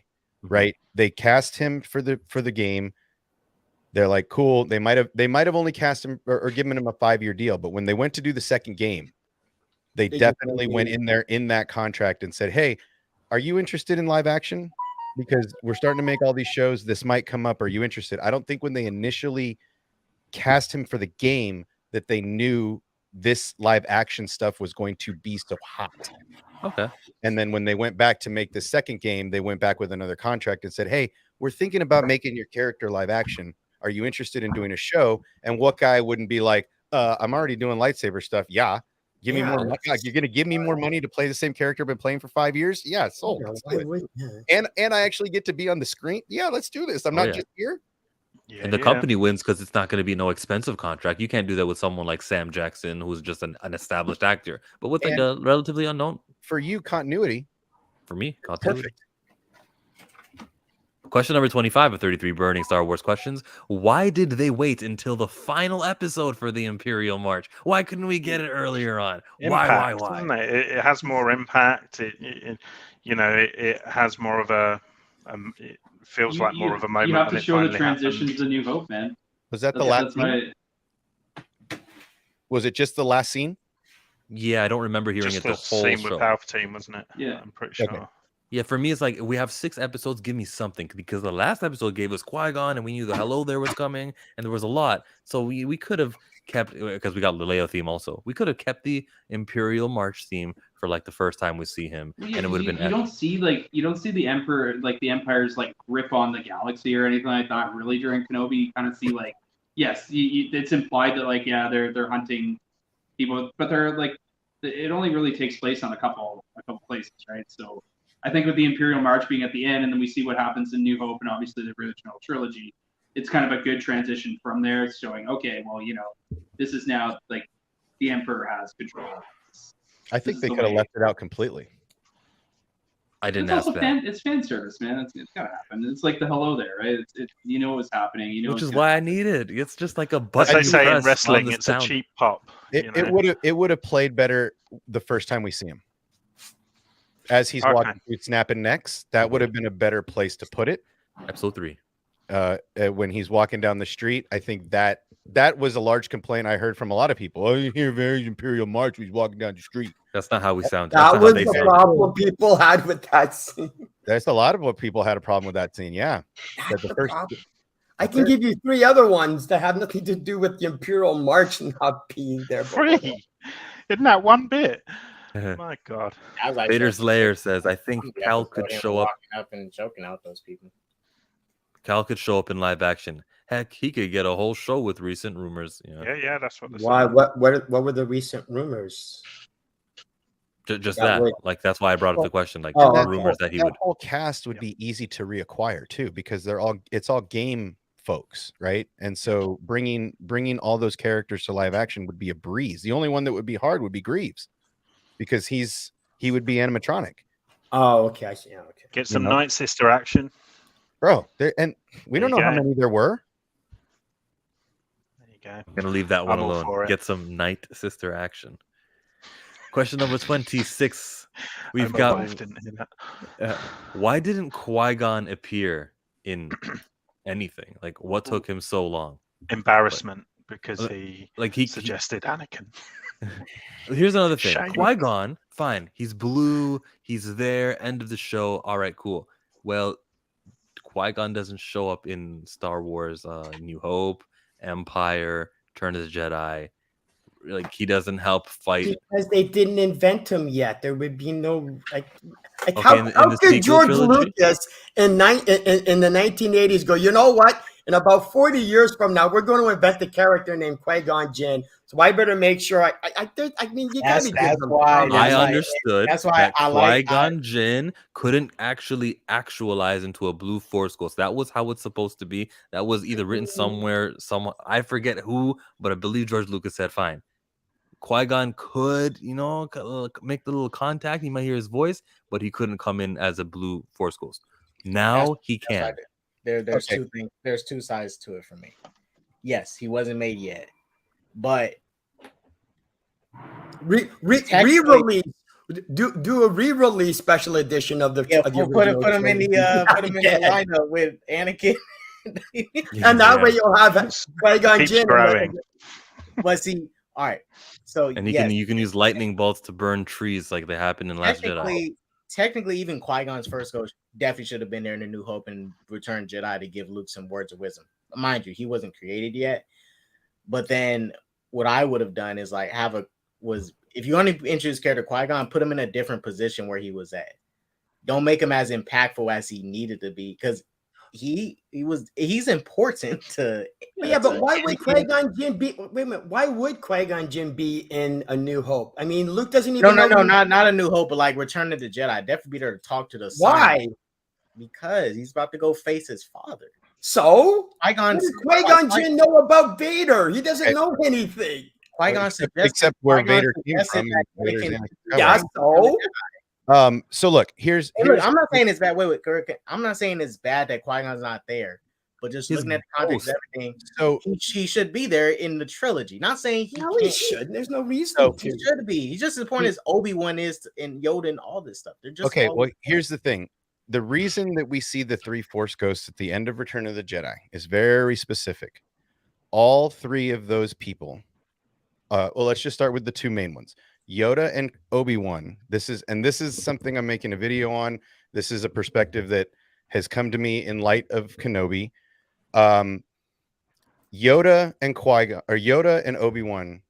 Mhm. right? They cast him for the game. They're like, cool. They might have only cast him or given him a 5-year deal, but when they went to do the second game, they They just definitely went went in. in there in that contract and said, hey, are you interested in live action? Because we're starting to make all these shows. This might come up. Are you interested? I don't think when they initially cast him for the game that they knew this live action stuff was going to be so hot. Okay. And then when they went back to make the second game, they went back with another contract and said, hey, we're thinking about making your character live action. Are you interested in doing a show? And what guy wouldn't be like, I'm already doing lightsaber stuff. Yeah. Give me Yeah, more money. You're going to give me more money to play the same character I've been playing for 5 years? Yeah, sold. Yeah, Let's why do it. would- yeah. And I actually get to be on the screen. Yeah, let's do this. I'm Oh, not yeah. just here. Yeah, And the yeah. company wins because it's not going to be no expensive contract. You can't do that with someone like Sam Jackson, who's just an established actor. But with like And- a relatively unknown, for you, continuity. For me, continuity. Perfect. Question number 25 of 33 burning Star Wars questions. Why did they wait until the final episode for the Imperial March? Why couldn't we get it earlier on? Impact, Why? doesn't it? It has more impact. It has more of a. It feels like more of a moment. You have to when it show the finally transition happened. to New Hope, man. Was that the That's last scene? Was it just the last scene? Yeah, I don't remember hearing Just it the the whole scene show. with Palpatine, wasn't it? Yeah. I'm pretty sure. Okay. Yeah, for me, it's like we have 6 episodes. Give me something, because the last episode gave us Qui-Gon, and we knew the hello there was coming, and there was a lot. So we could have kept, because we got the Leia theme also. We could have kept the Imperial March theme for like the first time we see him, Well, and it would have been. You don't see the Emperor, like the Empire's like grip on the galaxy or anything like that. Really, during Kenobi, you kind of see like, yes, it's implied that like, yeah, they're hunting people, but they're like, it only really takes place on a couple places, right? So I think with the Imperial March being at the end, and then we see what happens in New Hope and obviously the original trilogy, it's kind of a good transition from there. It's showing, okay, well, this is now like the Emperor has control. I think they could have left it out completely. I didn't It's ask also that. It's fan service, man. It's gotta happen. It's like the hello there, right? It's what's happening. Which is why I need it. It's just like a As button. they you say in press on wrestling, the it's a sound. cheap pop. It would have played better the first time we see him. As he's walking through snapping necks, that would have been a better place to put it. Episode 3. When he's walking down the street, I think that was a large complaint I heard from a lot of people. Oh, you hear very Imperial March when he's walking down the street. That's not how we sound. That was the problem people had with that scene. That's a lot of what people had a problem with that scene. Yeah. I can give you 3 other ones that have nothing to do with the Imperial March not being there. 3? Isn't that one bit? My God. Vader's Lair says, I think Cal could show up. Up and choking out those people. Cal could show up in live action. Heck, he could get a whole show with recent rumors. Yeah, that's what. Why? What were the recent rumors? Just that. Like that's why I brought up the question. Like rumors that he would. That whole cast would be easy to reacquire too, because it's all game folks, right? And so bringing all those characters to live action would be a breeze. The only one that would be hard would be Grievous, because he would be animatronic. Oh, okay. I see. Yeah, okay. Get some Night Sister action, bro. And we don't know how many there were. There you go. I'm gonna leave that one alone. Get some Night Sister action. Question number 26. We've got. Why didn't Qui-Gon appear in anything? Like, what took him so long? Embarrassment, because he suggested Anakin. Here's another thing. Qui-Gon, fine. He's blue. He's there. End of the show. All right, cool. Well, Qui-Gon doesn't show up in Star Wars New Hope, Empire, Return of the Jedi. Like, he doesn't help fight. Because they didn't invent him yet. There would be no... Okay, how could George Lucas in the 1980s go, you know what? In about 40 years from now, we're going to invent a character named Qui-Gon Jinn. So I better make sure I mean, you got to give them time. I understood that's why that Qui-Gon Jinn couldn't actually actualize into a blue Force ghost. That was how it's supposed to be. That was either written somewhere, I forget who, but I believe George Lucas said, fine. Qui-Gon could, make the little contact. He might hear his voice, but he couldn't come in as a blue Force ghost. Now he can. There's 2 things. There's 2 sides to it for me. Yes, he wasn't made yet, but re-release. Do a re-release special edition of the. Put him in the lineup with Anakin, and that way you'll have Qui-Gon Jinn. But see, all right. So and you can use lightning bolts to burn trees like they happened in Last Jedi. Technically, even Qui-Gon's first ghost definitely should have been there in the New Hope and Return Jedi to give Luke some words of wisdom. Mind you, he wasn't created yet. But then what I would have done is like if you want to introduce character Qui-Gon, put him in a different position where he was at. Don't make him as impactful as he needed to be, because he's important to. But why would Qui-Gon Jinn be? Wait a minute. Why would Qui-Gon Jinn be in A New Hope? I mean, Luke doesn't even. No, not A New Hope, but like Return of the Jedi. Definitely be there to talk to the. Why? Because he's about to go face his father. So Qui-Gon Jinn know about Vader? He doesn't know anything. Qui-Gon except where Vader came from. Yeah, so So look, here's Look, I'm not saying it's bad. Wait, Kirk. I'm not saying it's bad that Qui-Gon's not there, but just His looking at the context of everything, so he should be there in the trilogy. Not saying he No, he can't. shouldn't. There's no reason So- to. He should be. He's just as important as Obi-Wan is and Yoda and all this stuff. They're just okay. all- Well, here's the thing. The reason that we see the 3 Force ghosts at the end of Return of the Jedi is very specific. All 3 of those people. Well, let's just start with the 2 main ones. Yoda and Obi-Wan. This is something I'm making a video on. This is a perspective that has come to me in light of Kenobi. Yoda and Qui-Gon, or Yoda and Obi-Wan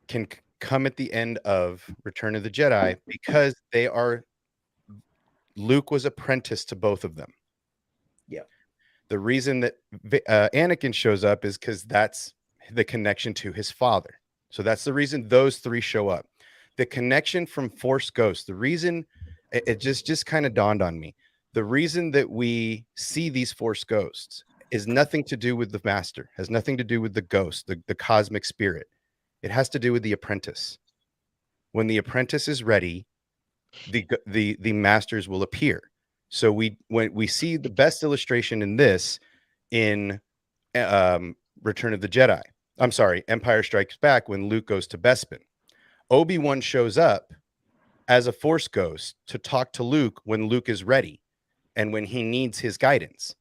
can come at the end of Return of the Jedi because they are Luke was apprenticed to both of them. Yeah. The reason that Anakin shows up is because that's the connection to his father. So that's the reason those 3 show up. The connection from Force Ghosts, the reason it just kind of dawned on me. The reason that we see these Force Ghosts is nothing to do with the master, has nothing to do with the ghost, the cosmic spirit. It has to do with the apprentice. When the apprentice is ready, the masters will appear. So when we see the best illustration in this in Return of the Jedi. I'm sorry, Empire Strikes Back, when Luke goes to Bespin. Obi-Wan shows up as a Force ghost to talk to Luke when Luke is ready and when he needs his guidance.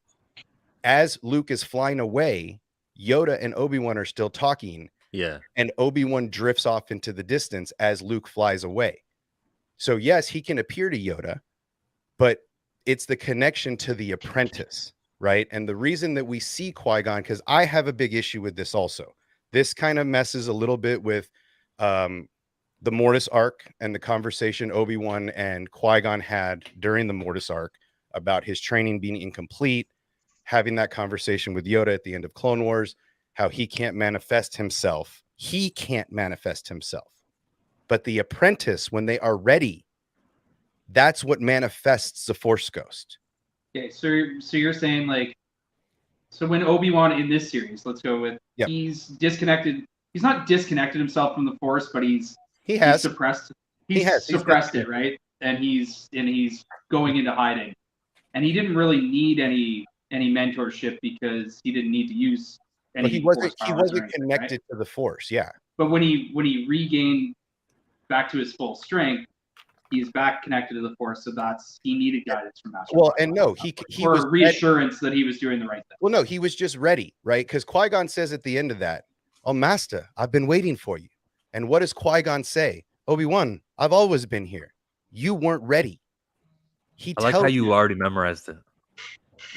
As Luke is flying away, Yoda and Obi-Wan are still talking. Yeah. And Obi-Wan drifts off into the distance as Luke flies away. So yes, he can appear to Yoda, but it's the connection to the apprentice, right? And the reason that we see Qui-Gon, because I have a big issue with this also. This kind of messes a little bit with the Mortis arc and the conversation Obi-Wan and Qui-Gon had during the Mortis arc about his training being incomplete, having that conversation with Yoda at the end of Clone Wars, how he can't manifest himself. He can't manifest himself. But the apprentice, when they are ready, that's what manifests the Force ghost. Okay, so you're saying like, so when Obi-Wan in this series, let's go with, Yep. he's disconnected. He's not disconnected himself from the Force, but he's suppressed. He's suppressed it, right? And he's going into hiding. And he didn't really need any mentorship because he didn't need to use any. But he wasn't anything, connected right? to the Force, yeah. But when he regained back to his full strength, he's back connected to the Force. So he needed guidance from Master. Well, and no, he was reassurance that he was doing the right thing. Well, no, he was just ready, right? Because Qui-Gon says at the end of that, "Oh, Master, I've been waiting for you." And what does Qui-Gon say? Obi-Wan, I've always been here. You weren't ready. I like how you already memorized it.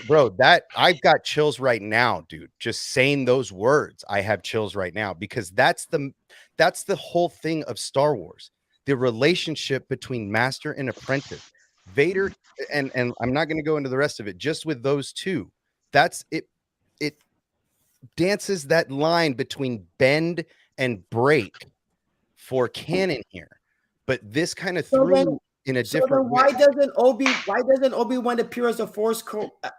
Bro, that I've got chills right now, dude. Just saying those words, I have chills right now because that's the whole thing of Star Wars. The relationship between master and apprentice. Vader, and I'm not going to go into the rest of it, just with those 2. That's it. It dances that line between bend and break for canon here. But this kind of threw in a different why way. doesn't Obi-Wan appear as a Force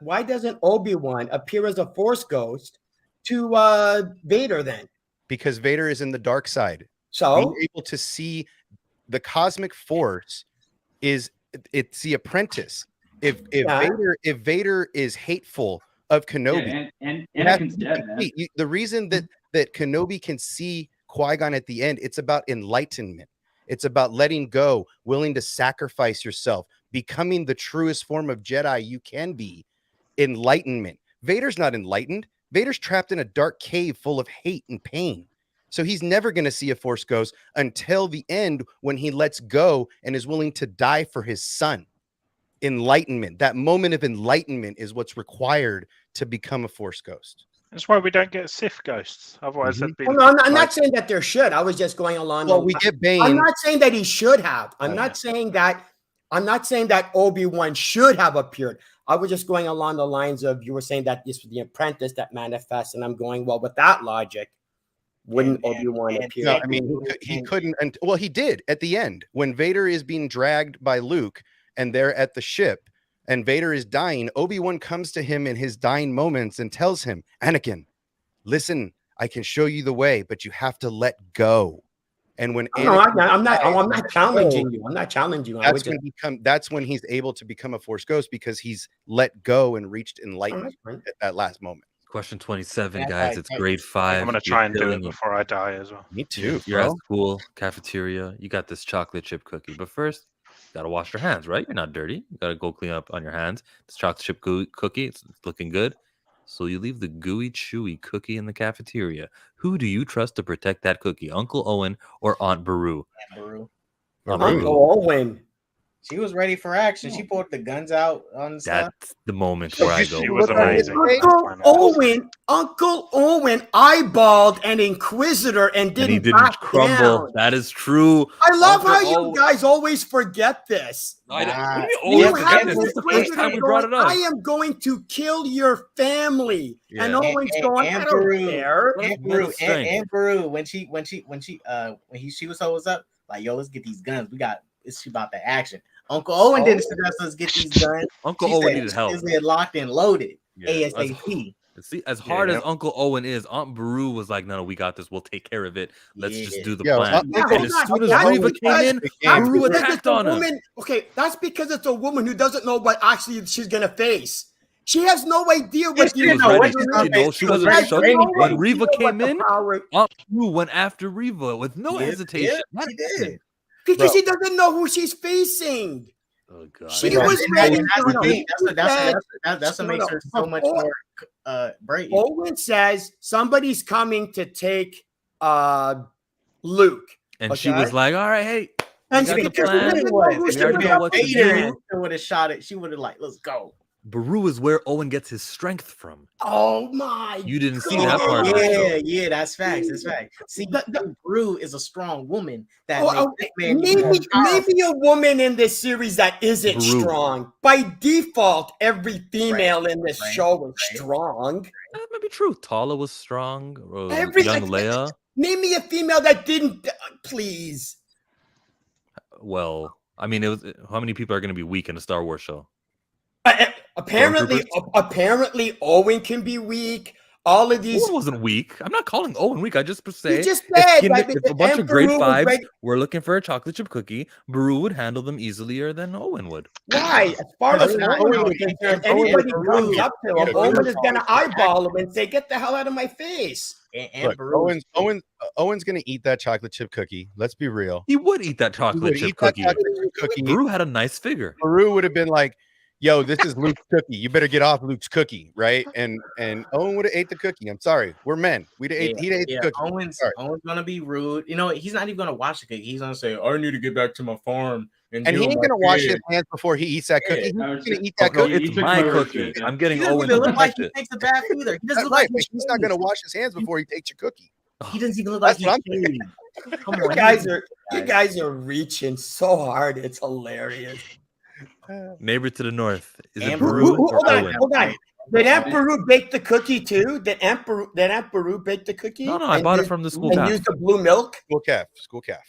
why doesn't Obi-Wan appear as a Force ghost to Vader then? Because Vader is in the dark side. So being able to see the cosmic force it's the apprentice. If Vader is hateful of Kenobi, and Anakin's dead, man. The reason that Kenobi can see Qui-Gon at the end, it's about enlightenment. It's about letting go, willing to sacrifice yourself, becoming the truest form of Jedi you can be. Enlightenment. Vader's not enlightened. Vader's trapped in a dark cave full of hate and pain. So he's never going to see a Force ghost until the end when he lets go and is willing to die for his son. Enlightenment. That moment of enlightenment is what's required to become a Force ghost. That's why we don't get Sith ghosts. Otherwise, that'd be. Well, no, I'm not saying that there should. I was just going along. Well, we get Bane. I'm not saying that he should have. I'm not saying that Obi-Wan should have appeared. I was just going along the lines of you were saying that this was the apprentice that manifests, and I'm going, well, with that logic, wouldn't Obi-Wan appear? No, I mean he couldn't. And well, he did at the end when Vader is being dragged by Luke, and they're at the ship, and Vader is dying. Obi-Wan comes to him in his dying moments and tells him, "Anakin, listen, I can show you the way, but you have to let go. And when No, I'm not challenging you. I'm not challenging you. That's when he's able to become a Force ghost because he's let go and reached enlightenment at that last moment. Question 27, guys. It's grade 5. I'm gonna try and do it before I die as well. Me too. You're at school, cafeteria. You got this chocolate chip cookie, but first, you gotta wash your hands, right? You're not dirty. You gotta go clean up on your hands. This chocolate chip cookie, it's looking good. So you leave the gooey, chewy cookie in the cafeteria. Who do you trust to protect that cookie, Uncle Owen or Aunt Beru? Uncle Owen. She was ready for action. She pulled the guns out on stuff. That's the moment where I go. She was amazing. Uncle Owen eyeballed an Inquisitor and he didn't didn't crumble. down. That is true. I love Uncle how you Owen- guys always forget this. What do you mean You always have forget this? an This is the first time we Inquisitor brought it going, up. I am going to kill your family. Yeah. And Owen's going, I don't care. And Beru, when she was always up, like, yo, let's get these guns. It's about the action. Uncle Owen didn't suggest us get these guns. Uncle Owen needed help. She said locked and loaded. Yeah, ASAP. See, as hard as Uncle Owen is, Aunt Beru was like, no, we got this. We'll take care of it. Let's just do the plan. And as soon as Reva came in, Beru attacked on him. Okay, that's because it's a woman who doesn't know what actually she's going to face. She has no idea what she was ready. She wasn't shook. When Reva came in, Aunt Beru went after Reva with no hesitation. She did. Because she doesn't know who she's facing. Oh God! She was ready. That's what makes her so much more brave. Owen says somebody's coming to take Luke, and she was like, "All right, hey." And she would have shot it. She would have like, let's go. Beru is where Owen gets his strength from. Oh my! You didn't see that part. Yeah, that's facts. That's facts. See, Beru is a strong woman. Maybe a woman in this series that isn't strong. By default, every female in this show is strong. That might be true. Tala was strong. Young Leia. Name me a female that didn't. Please. Well, I mean, it was. How many people are going to be weak in a Star Wars show? Apparently, Owen can be weak. All of these. Owen wasn't weak. I'm not calling Owen weak. I just say you just said if a bunch of grade 5s were looking for a chocolate chip cookie, Beru would handle them easier than Owen would. Why? As far as Owen is concerned, anybody comes up to him, Owen is going to eyeball him and say, "Get the hell out of my face." Look, Owen's going to eat that chocolate chip cookie. Let's be real. He would eat that chocolate chip cookie. Beru had a nice figure. Beru would have been like, yo, this is Luke's cookie. You better get off Luke's cookie, right? And Owen would have ate the cookie. I'm sorry. We're men. He'd ate the cookie. Owen's going to be rude. You know, he's not even going to wash the cookie. He's going to say, I need to get back to my farm. And he ain't going to wash his hands before he eats that cookie. He's going to eat that cookie. It's my cookie. I'm getting Owen to look like protect he it. takes a bath either. He doesn't look like he's not going to wash his hands before he takes your cookie. He doesn't even look like he's shaved. Come on, you guys are reaching so hard. It's hilarious. Neighbor to the north. Is it Beru Beru or Owen? Hold on. Did Aunt Beru bake the cookie too? Did Aunt Beru bake the cookie? No, I bought it from the school calf. And used the blue milk? School calf.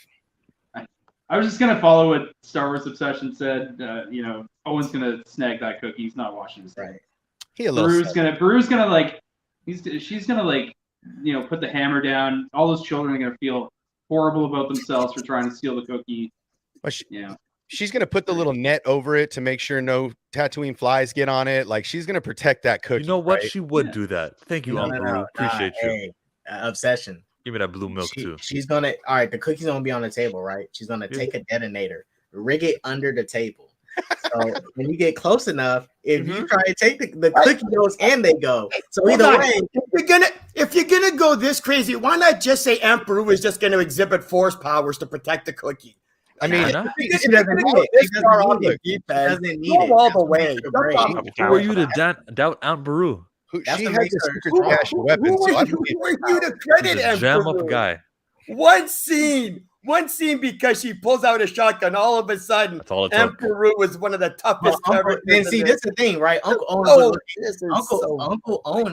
I was just going to follow what Star Wars Obsession said. Owen's going to snag that cookie. He's not washing his hands. Beru's going to she's going to put the hammer down. All those children are going to feel horrible about themselves for trying to steal the cookie. She's going to put the little net over it to make sure no Tatooine flies get on it. Like, she's going to protect that cookie. You know what? Right? She would do that. Thank you, Aunt Beru. Appreciate you. Hey, obsession. Give me that blue milk, too. She's going to, all right, the cookie's going to be on the table, right? She's going to take a detonator, rig it under the table. So when you get close enough, if you try to take the cookie goes and they go. So either way, if you're gonna go this crazy, why not just say Aunt Beru is just gonna exhibit force powers to protect the cookie? I mean, she doesn't need it. She doesn't need it. All the way. Who are you to doubt Aunt Beru? She has a secret stash of weapons. Who are you to credit Aunt Beru? Jam up guy. One scene because she pulls out a shotgun. All of a sudden, Aunt Beru was one of the toughest characters. And see, this is the thing, right? Uncle Owen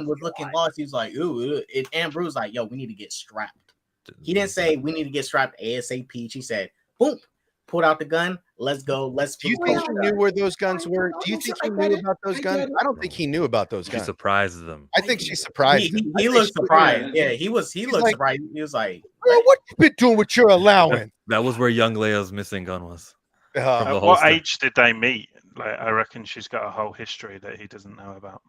was looking lost. He was like, "Ooh," and Aunt Beru's like, "Yo, we need to get strapped." He didn't say we need to get strapped ASAP. She said, "Boom, pulled out the gun. Let's go. Let's. Do you think he knew where those guns were? Do you think he knew about those guns? I don't think he knew about those She guns. surprises them. I think she surprised him. He looked surprised. Yeah, he looked like, surprised. He was like, "Girl, what you been doing with your allowance?" That was where young Leia's missing gun was. From the At what holster. age did they meet? Like, I reckon she's got a whole history that he doesn't know about.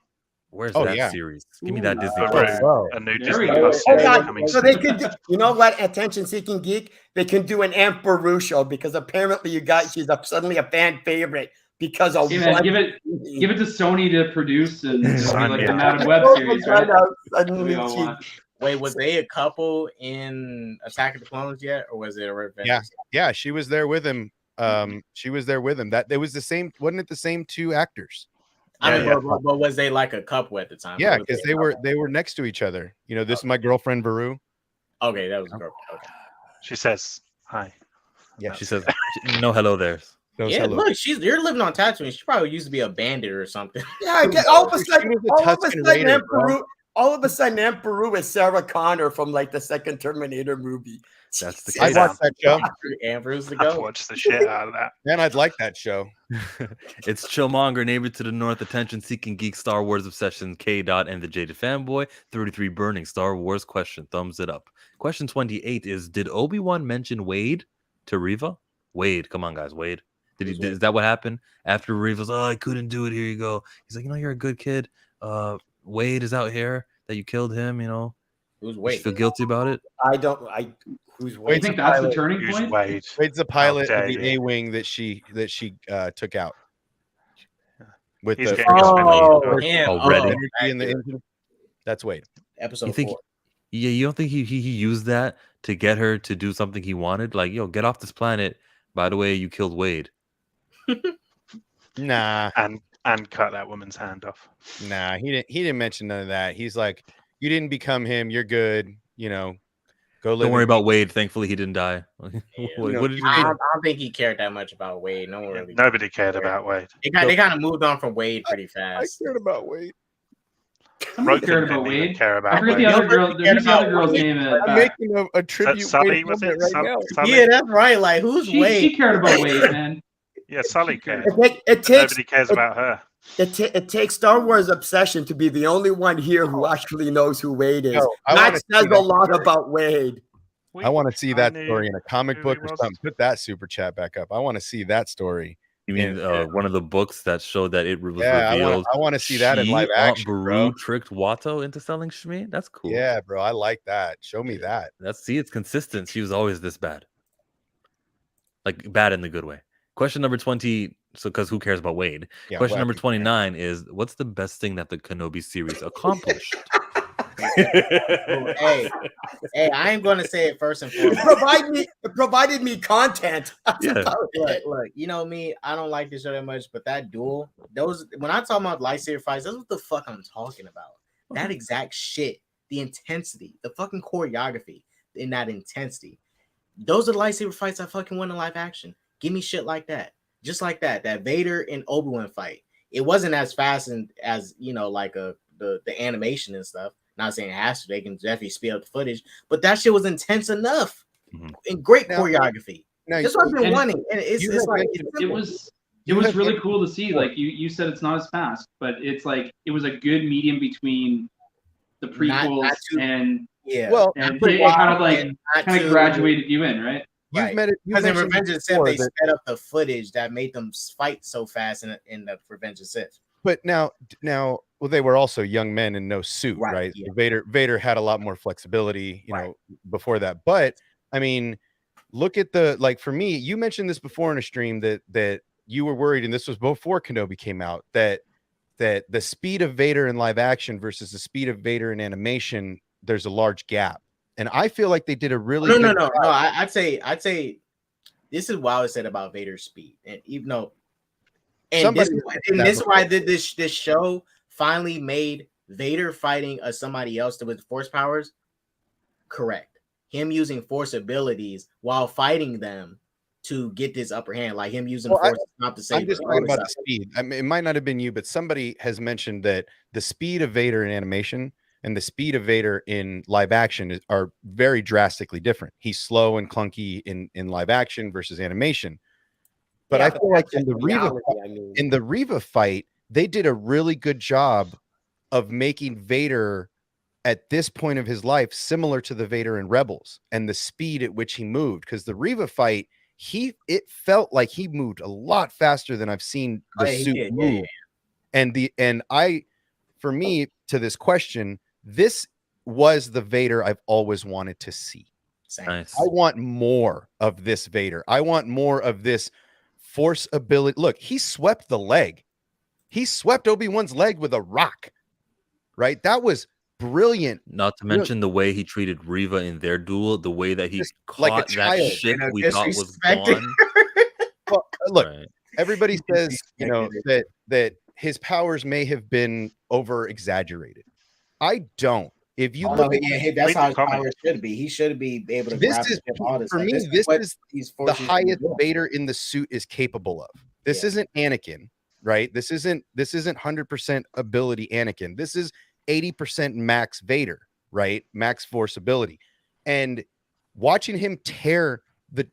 Where's Oh, that yeah. series? Give me that Disney Peru, Plus. bro. a new There we Disney go. Plus Oh series God! coming So soon. they could, you know what? Attention-seeking geek. They can do an Emperor show because apparently she's suddenly a fan favorite because of Hey, man, one. give it to Sony to produce and it'll be Sign like me the up. Madam Web series, right? Suddenly We all she- watch. wait, was they a couple in Attack of the Clones yet, or was it a Revenge? Yeah, she was there with him. She was there with him. That it was the same. Wasn't it the same two actors? I mean, Yeah. but was they like a couple at the time? Yeah, Or was because they a they were next to each other. You know, this is my girlfriend Varu. couple? Okay, that was a couple. Okay. She says hi. Yeah, She says, "No, hello there." knows Yeah, hello. look, you're living on Tatooine. She probably used to be a bandit or something. Yeah, all of a She sudden, was a Tusken Raider, bro. Emperor is Sarah Connor from like the second Terminator movie. That's the I case. watched that show, Ambrose to I've go. watched the shit out of that. man. I'd like that show. It's Chillmonger, neighbor to the north, attention-seeking geek, Star Wars obsession, K. Dot, and the Jaded Fanboy. 33 burning Star Wars question. Thumbs it up. Question 28 is: did Obi-Wan mention Wade to Reva? Wade, come on, guys, Wade. Is that what happened after Reva's? Oh, I couldn't do it. Here you go. He's like, you're a good kid. Wade is out here. That you killed him. Who's You Wade? feel guilty about it? Who's I Wade? think that's the pilot. turning Who's point. Wade? Wade's the pilot dare of the you. A-wing that she took out with He's the getting Oh, his him. Already. energy in the engine. That's Wade. Episode You think? 4. Yeah, you don't think he used that to get her to do something he wanted? Like, yo, get off this planet. By the way, you killed Wade. Nah, and cut that woman's hand off. nah. He didn't mention none of that. He's like, you didn't become him. You're good. Go live. Don't worry about Wade. Thankfully, he didn't die. what did you I mean? don't think he cared that much about Wade. No one really. Nobody cared about Wade. They kind of moved on from Wade pretty fast. cared about Wade. Somebody Roken cared didn't about even Wade. care I about forget Wade. the other Nobody girl. cared Who's the other about girl's Wade. name? I'm making a tribute. Sully, Wade was moment it? right now. Sully? Yeah, that's right. Like, who's Wade? She cared about Wade, man. Yeah, Sully cared. It takes Nobody cares about her. it takes Star Wars obsession to be the only one here who actually knows who Wade is. No, I That wanna says see a that lot story. about Wade. I want to see that knew story in a comic who book he or was. something. Put that super chat back up. I want to see that story. You mean one of the books that showed that it was Yeah, revealed? I want to see that in live Aunt action, Beru bro. tricked Watto into selling Shmi? That's cool. Yeah, bro. I like that. Show me that. It's consistent. She was always this bad. Like bad in the good way. Question number 20. So, because who cares about Wade? Yeah, Question well, number 29 is: what's the best thing that the Kenobi series accomplished? Hey, I ain't going to say it first and foremost. It provided me content. That's Yeah. about it. Look, you know me, I don't like this show that much, but that duel, when I talk about lightsaber fights, that's what the fuck I'm talking about. That exact shit, the intensity, the fucking choreography in that intensity. Those are the lightsaber fights I fucking want in live action. Give me shit like that. Just like that Vader and Obi-Wan fight. It wasn't as fast as like the animation and stuff. Not saying it has to, they can definitely speed up the footage, but that shit was intense enough and great choreography. Now, That's what I've been and wanting. And it's like It was really cool to see. Like you said, it's not as fast, but it's like it was a good medium between the prequels Not too- and well, and pretty it kind of wild like and not kind of too- graduated you in, right? you've met it because in Revenge of the Sith, they that, sped up the footage that made them fight so fast in the Revenge of the Sith. but now, well, they were also young men in no suit, Right, right? yeah. Vader had a lot more flexibility, Right. before that. But I mean, look at for me, you mentioned this before in a stream that you were worried, and this was before Kenobi came out, that the speed of Vader in live action versus the speed of Vader in animation, there's a large gap. And I feel like they did a really No. good job. I'd say this is what I said about Vader's speed, and even though, and this is why I did this show finally made Vader fighting somebody else with force powers correct. Him using force abilities while fighting them to get this upper hand, like him using force not to save. I'm just talking about the speed. I mean, it might not have been you, but somebody has mentioned that the speed of Vader in animation and the speed of Vader in live action are very drastically different. He's slow and clunky in live action versus animation. But I feel like in the Reva fight, they did a really good job of making Vader at this point of his life similar to the Vader in Rebels and the speed at which he moved. Because the Reva fight, it felt like he moved a lot faster than I've seen the suit move. And for me, to this question, this was the Vader I've always wanted to see. Nice. I want more of this Vader. I want more of this force ability. Look, he swept the leg. He swept Obi-Wan's leg with a rock, right? That was brilliant. Not to mention the way he treated Reva in their duel, the way that he Just caught like a child, that ship we thought was disrespecting. gone. Well, look, Right. everybody says, that his powers may have been over exaggerated. I don't. If you look at that's Read how the his comment. power should be. He should be able to this grab is and all this for stuff. me, This this what is he's the forcing you to highest do. Vader in the suit is capable of. This isn't Anakin, right? This isn't 100% ability Anakin. This is 80% max Vader, right? Max force ability. And watching him tear the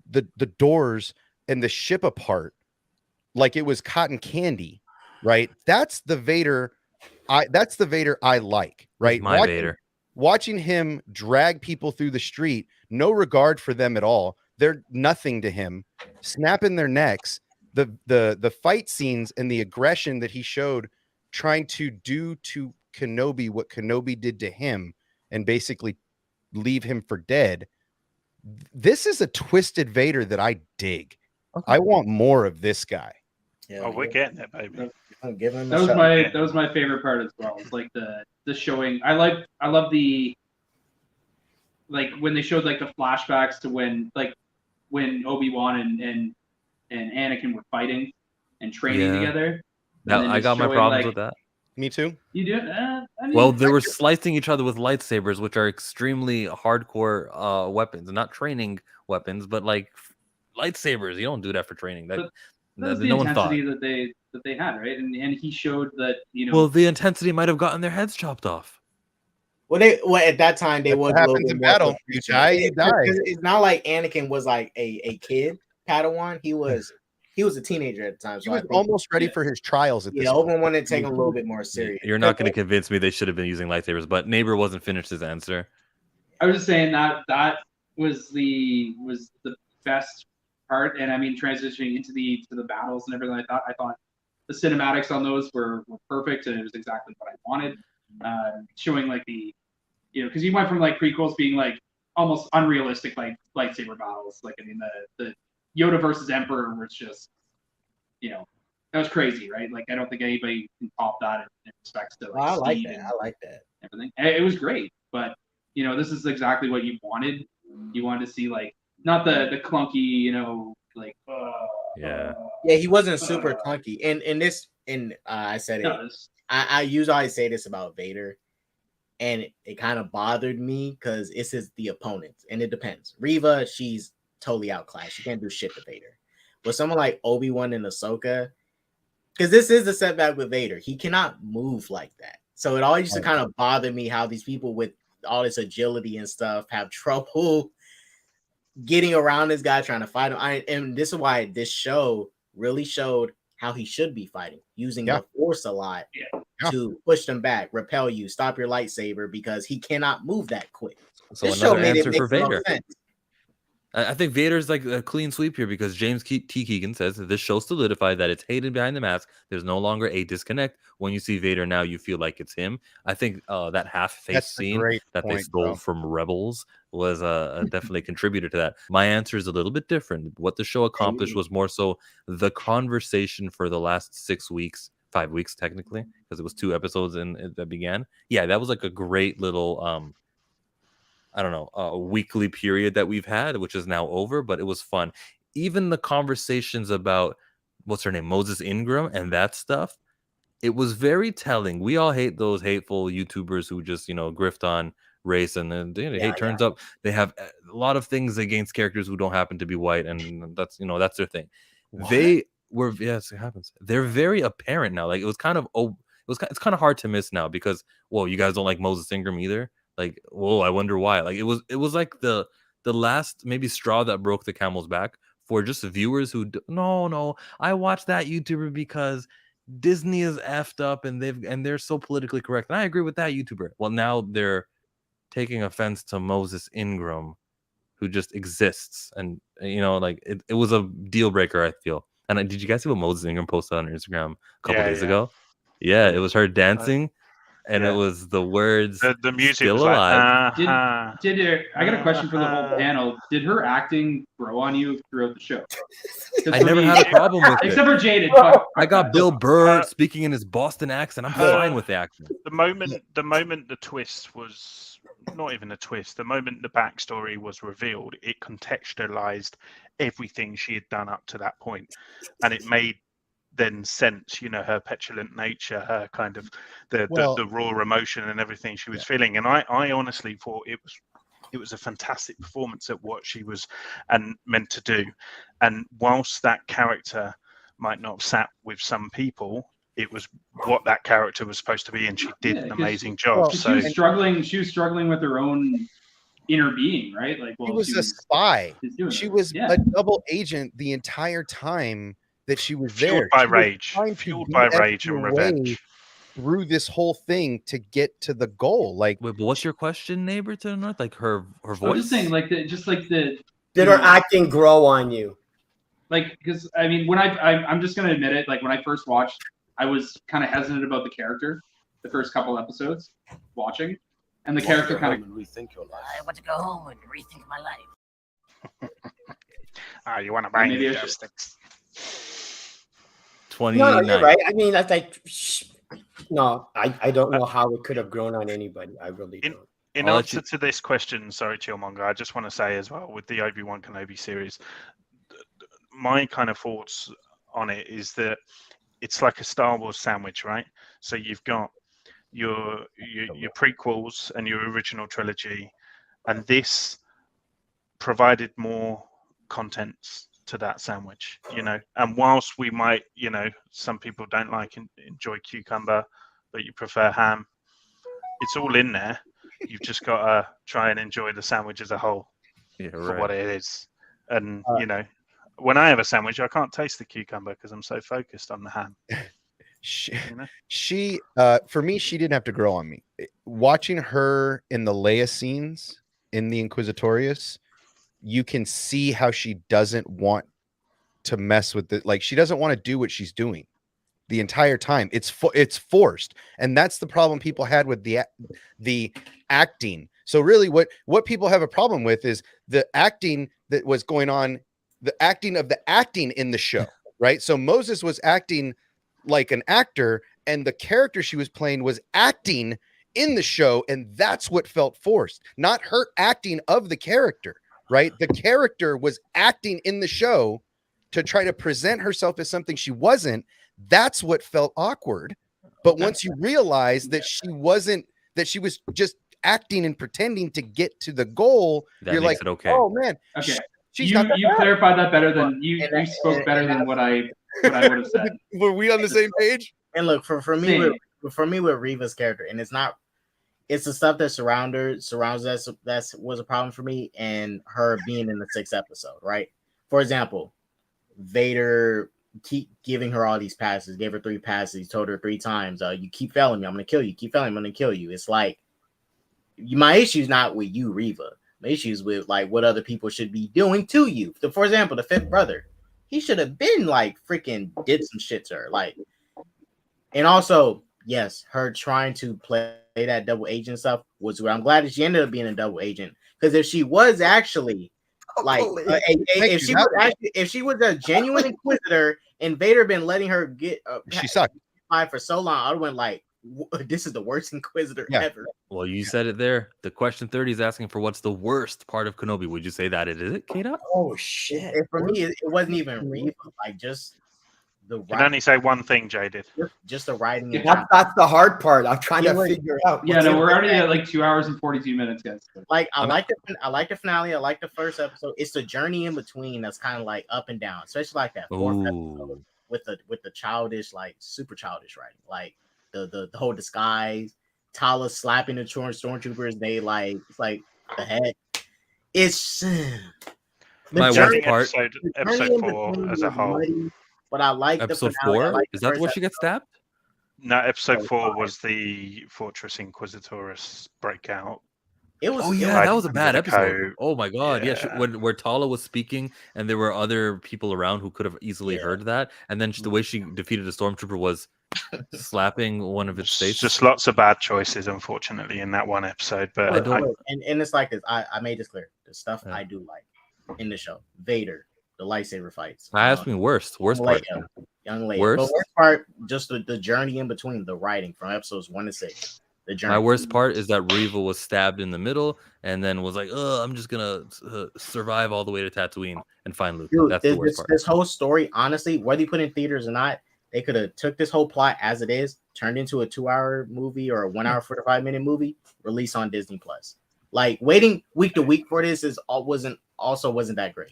doors and the ship apart like it was cotton candy, right? That's the Vader I like, right? My Vader. Watching him drag people through the street, no regard for them at all. They're nothing to him, snapping their necks. The fight scenes and the aggression that he showed trying to do to Kenobi what Kenobi did to him and basically leave him for dead. This is a twisted Vader that I dig. Okay. I want more of this guy. Oh, we're getting it, baby. I'm giving him That a was shot. that was my favorite part as well. It's like the showing. I love the like when they showed like the flashbacks to when Obi-Wan and Anakin were fighting and training Yeah. together. Now, I got my problems with that. Me too. You do? I mean, Well, they were slicing each other with lightsabers, which are extremely hardcore weapons, not training weapons, but like lightsabers. You don't do that for training. That was the no one thought. intensity that they had, right? And he showed that Well, the intensity might have gotten their heads chopped off. Well, at that time they That's was what a little happens bit in more battle. You die, you die. It's not like Anakin was like a kid Padawan. He was a teenager at the time. He So was almost ready for his trials at this point. Obi-Wan wanted to take him a little bit more serious. You're not going to convince me they should have been using lightsabers, but Neighbor wasn't finished his answer. I was just saying that was the best part, and I mean transitioning into the battles and everything. I thought the cinematics on those were perfect, and it was exactly what I wanted. Showing like because you went from like prequels being like almost unrealistic like lightsaber battles. Like I mean the Yoda versus Emperor was just that was crazy, right? Like I don't think anybody can top that in respects to like I like speed that. and I like that. everything. And it was great, but this is exactly what you wanted. You wanted to see like not the clunky, like Yeah. Yeah, he wasn't super clunky. And I said it. no, I usually say this about Vader, and it kind of bothered me because it's the opponents, and it depends. Reva, she's totally outclassed. She can't do shit to Vader. But someone like Obi-Wan and Ahsoka, because this is the setback with Vader, he cannot move like that. So it always used to kind of bother me how these people with all this agility and stuff have trouble getting around this guy trying to fight him. And this is why this show really showed how he should be fighting, using the force a lot to push them back, repel you, stop your lightsaber, because he cannot move that quick. So This show another made it answer for make no Vader. sense. I think Vader's like a clean sweep here because James T. Keegan says that this show solidified that it's Hayden behind the mask. There's no longer a disconnect. When you see Vader now, you feel like it's him. I think that half-face scene that they stole from Rebels was definitely a contributor to that. My answer is a little bit different. What the show accomplished was more so the conversation for the last 6 weeks, 5 weeks technically, because it was 2 episodes that began. Yeah, that was like a great little a weekly period that we've had, which is now over, but it was fun. Even the conversations about what's her name, Moses Ingram, and that stuff, it was very telling. We all hate those hateful YouTubers who just grift on race, and then turns up they have a lot of things against characters who don't happen to be white, and that's that's their thing. What? Yes, it happens. They're very apparent now. Like it was kind of it's kind of hard to miss now because, whoa, you guys don't like Moses Ingram either. Like, whoa, I wonder why. Like, it was like the last maybe straw that broke the camel's back for just viewers who no, I watched that YouTuber because Disney is effed up and they're so politically correct. And I agree with that YouTuber. Well, now they're taking offense to Moses Ingram, who just exists. And like it was a deal breaker, I feel. And did you guys see what Moses Ingram posted on Instagram a couple days ago? Yeah, it was her dancing. And it was the words. The music still was alive. Did I got a question for the whole panel? Did her acting grow on you throughout the show? I never had a problem with it. Except for Jaded. I got Bill Burr speaking in his Boston accent. I'm fine with the accent. The moment the twist was not even a twist. The moment the backstory was revealed, it contextualized everything she had done up to that point, and it made then sense, her petulant nature, her kind of the raw emotion and everything she was feeling. And I honestly thought it was a fantastic performance at what she was and meant to do. And whilst that character might not have sat with some people, it was what that character was supposed to be, and she did an amazing job. She was struggling with her own inner being, right? Like, well, she was a spy. She was a double agent the entire time that she was there. Fueled by rage and revenge through this whole thing to get to the goal. Like, wait, but what's your question, neighbor to the north? Like her voice? I'm just saying, did her acting grow on you? Like, because I mean, when I'm just gonna admit it. Like, when I first watched, I was kind of hesitant about the character. The first couple episodes watching, and the character kind of rethink your life. I want to go home and rethink my life. You want to buy any joysticks? 29. No, you're right. I mean, that's like, no, I don't know how it could have grown on anybody. I really don't. In answer to this question, sorry, Chillmonger, I just want to say as well, with the Obi-Wan Kenobi series, my kind of thoughts on it is that it's like a Star Wars sandwich, right? So you've got your prequels and your original trilogy, and this provided more contents to that sandwich, and whilst we might, some people don't enjoy cucumber, but you prefer ham, it's all in there. You've just got to try and enjoy the sandwich as a whole for what it is. And when I have a sandwich, I can't taste the cucumber because I'm so focused on the ham. She for me, she didn't have to grow on me. Watching her in the Leia scenes in the Inquisitorius, you can see how she doesn't want to mess with it. Like, she doesn't want to do what she's doing the entire time. It's forced. And that's the problem people had with the acting. So really what people have a problem with is the acting that was going on, the acting of the acting in the show, right? So Moses was acting like an actor, and the character she was playing was acting in the show. And that's what felt forced, not her acting of the character. Right? The character was acting in the show to try to present herself as something she wasn't. That's what felt awkward. But once you realize that she wasn't, that she was just acting and pretending to get to the goal, you're like, okay. Oh man. Okay. You clarified that better than you spoke better than what I would have said. Were we on the same page? And look, for me with Reva's character, and it's the stuff that surrounds us that was a problem for me, and her being in the 6th episode, right? For example, Vader keep giving her all these passes, gave her 3 passes, told her 3 times, you keep failing me, I'm gonna kill you, keep failing me, I'm gonna kill you. It's like, my issue's not with you, Reva. My issue's with like what other people should be doing to you. For example, the 5th brother, he should have been like freaking did some shit to her, like. And also, yes, her trying to play that double agent stuff was good. I'm glad that she ended up being a double agent, because if she was actually like if she was a genuine inquisitor and Vader been letting her get she sucked for so long, I would have went like, this is the worst inquisitor ever. Well, you said it there. The question 30 is asking for what's the worst part of Kenobi. Would you say that it is it, Kata? Oh shit! For me, it wasn't even Reva. Like, just the writing. You can only say one thing, Jaded. Just the writing. That's the hard part. I'm trying to figure out. Yeah, no, we're already at like 2 hours and 42 minutes, guys. Like, I like the finale. I like the first episode. It's the journey in between that's kind of like up and down, especially like that 4th episode with the childish, like super childish writing. Like, the whole disguise, Tala slapping the stormtroopers. They like it's like the heck. It's the My I worst think part. episode 4 as a whole. muddy, but I like Episode the finale. I 4? like Is the that first where she gets stabbed? No, episode Oh, 4 five. was the Fortress Inquisitorus breakout. It was. Oh it yeah, I that was a remember bad the episode. code. Oh my god, yeah. Yeah. Where Tala was speaking, and there were other people around who could have easily Yeah. heard that, and then the way she defeated a stormtrooper was slapping one of its It's faces. just lots of bad choices, unfortunately, in that one episode. But I don't- and it's like this. I made this clear. The stuff Yeah. I do like in the show, Vader, the lightsaber fights. I asked me worst part. Young Leia. Worst? The worst part, just the journey in between, the writing from episodes 1 to 6. The journey. My worst part is that Reva was stabbed in the middle, and then was like, "Oh, I'm just gonna survive all the way to Tatooine and find Luke." Dude, That's the worst part. this whole story, honestly, whether you put it in theaters or not, they could have took this whole plot as it is, turned into a 2-hour movie or a 1 hour 45-minute movie, released on Disney Plus. Like waiting week to week for this wasn't that great.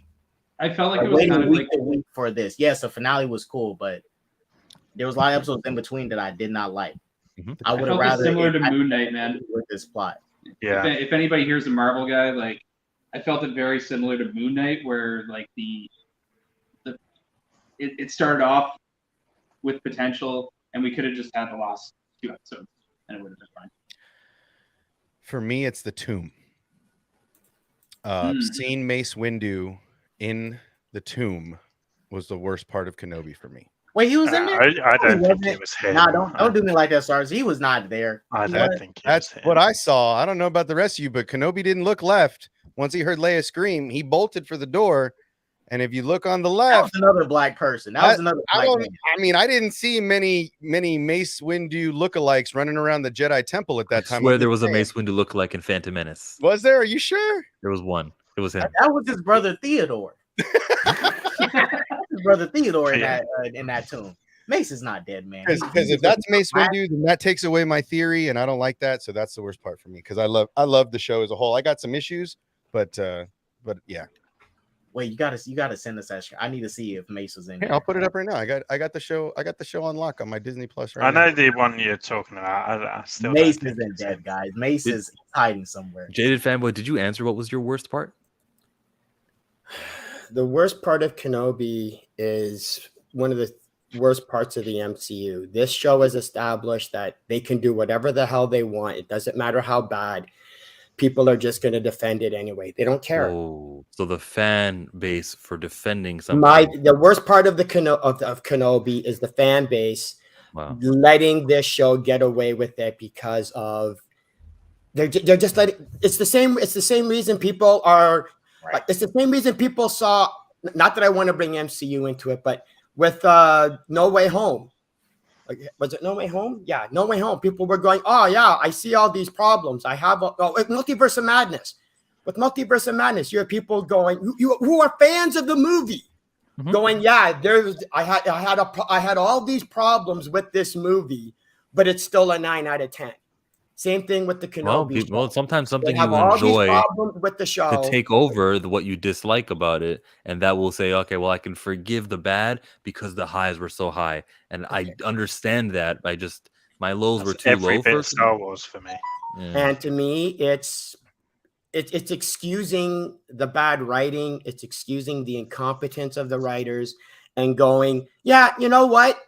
I felt like Like, it was waiting kind of week like to week for this. Yes, the finale was cool, but there was a lot of episodes in between that I did not like. Mhm. I I would have felt rather it similar it to had Moon Knight, man. with this plot. yeah, If anybody here's a Marvel guy, like I felt it very similar to Moon Knight, where like it started off with potential, and we could have just had the last 2 episodes, and it would have been fine. For me, it's the tomb. Hmm. Seeing Mace Windu in the tomb was the worst part of Kenobi for me. Wait, he was in there? I don't think wasn't. it was him. Nah, don't do me like that, Stars. He was not there. I He don't was- think it That's was him. what I saw. I don't know about the rest of you, but Kenobi didn't look left. Once he heard Leia scream, he bolted for the door. And if you look on the That left, was another black person. That was another I black don't. man. I mean, I didn't see many Mace Windu lookalikes running around the Jedi Temple at that I time. swear I'm there just was a saying. Mace Windu lookalike in Phantom Menace. Was there? Are you sure? There was one. It was him. That was his brother Theodore. His brother Theodore in that tomb. Mace is not dead, man. Because if that's Mace Windu, then that takes away my theory, and I don't like that. So that's the worst part for me. Because I love the show as a whole. I got some issues, but yeah. Wait, you gotta send us that. I need to see if Mace was in Hey, there. I'll put it up right now. I got the show on lock on my Disney Plus right I now. know the one you're talking about. I still Mace don't think isn't it's dead, him. guys. Mace is hiding somewhere. Jaded fanboy, did you answer what was your worst part? The worst part of Kenobi is one of the worst parts of the MCU. This show has established that they can do whatever the hell they want. It doesn't matter how bad. People are just going to defend it anyway. They don't care. Oh, so the fan base for defending something. The worst part of the of Kenobi is the fan base Wow. letting this show get away with it because of they're just letting. It's the same reason people are. Right. It's the same reason people saw. Not that I want to bring MCU into it, but with No Way Home. Was it No Way Home? Yeah, No Way Home. People were going, oh, yeah, I see all these problems. I have Multiverse of Madness. With Multiverse of Madness, you have people going, who are fans of the movie, going, yeah, I had all these problems with this movie, but it's still a 9 out of 10. Same thing with the Kenobi show. Well, sometimes something They have you all these enjoy problems with the show. to take over what you dislike about it, and that will say, okay, well, I can forgive the bad because the highs were so high, and I understand that. My lows were too Every low bit for of Star Wars for me. Yeah. And to me, it's excusing the bad writing. It's excusing the incompetence of the writers and going, yeah, you know what?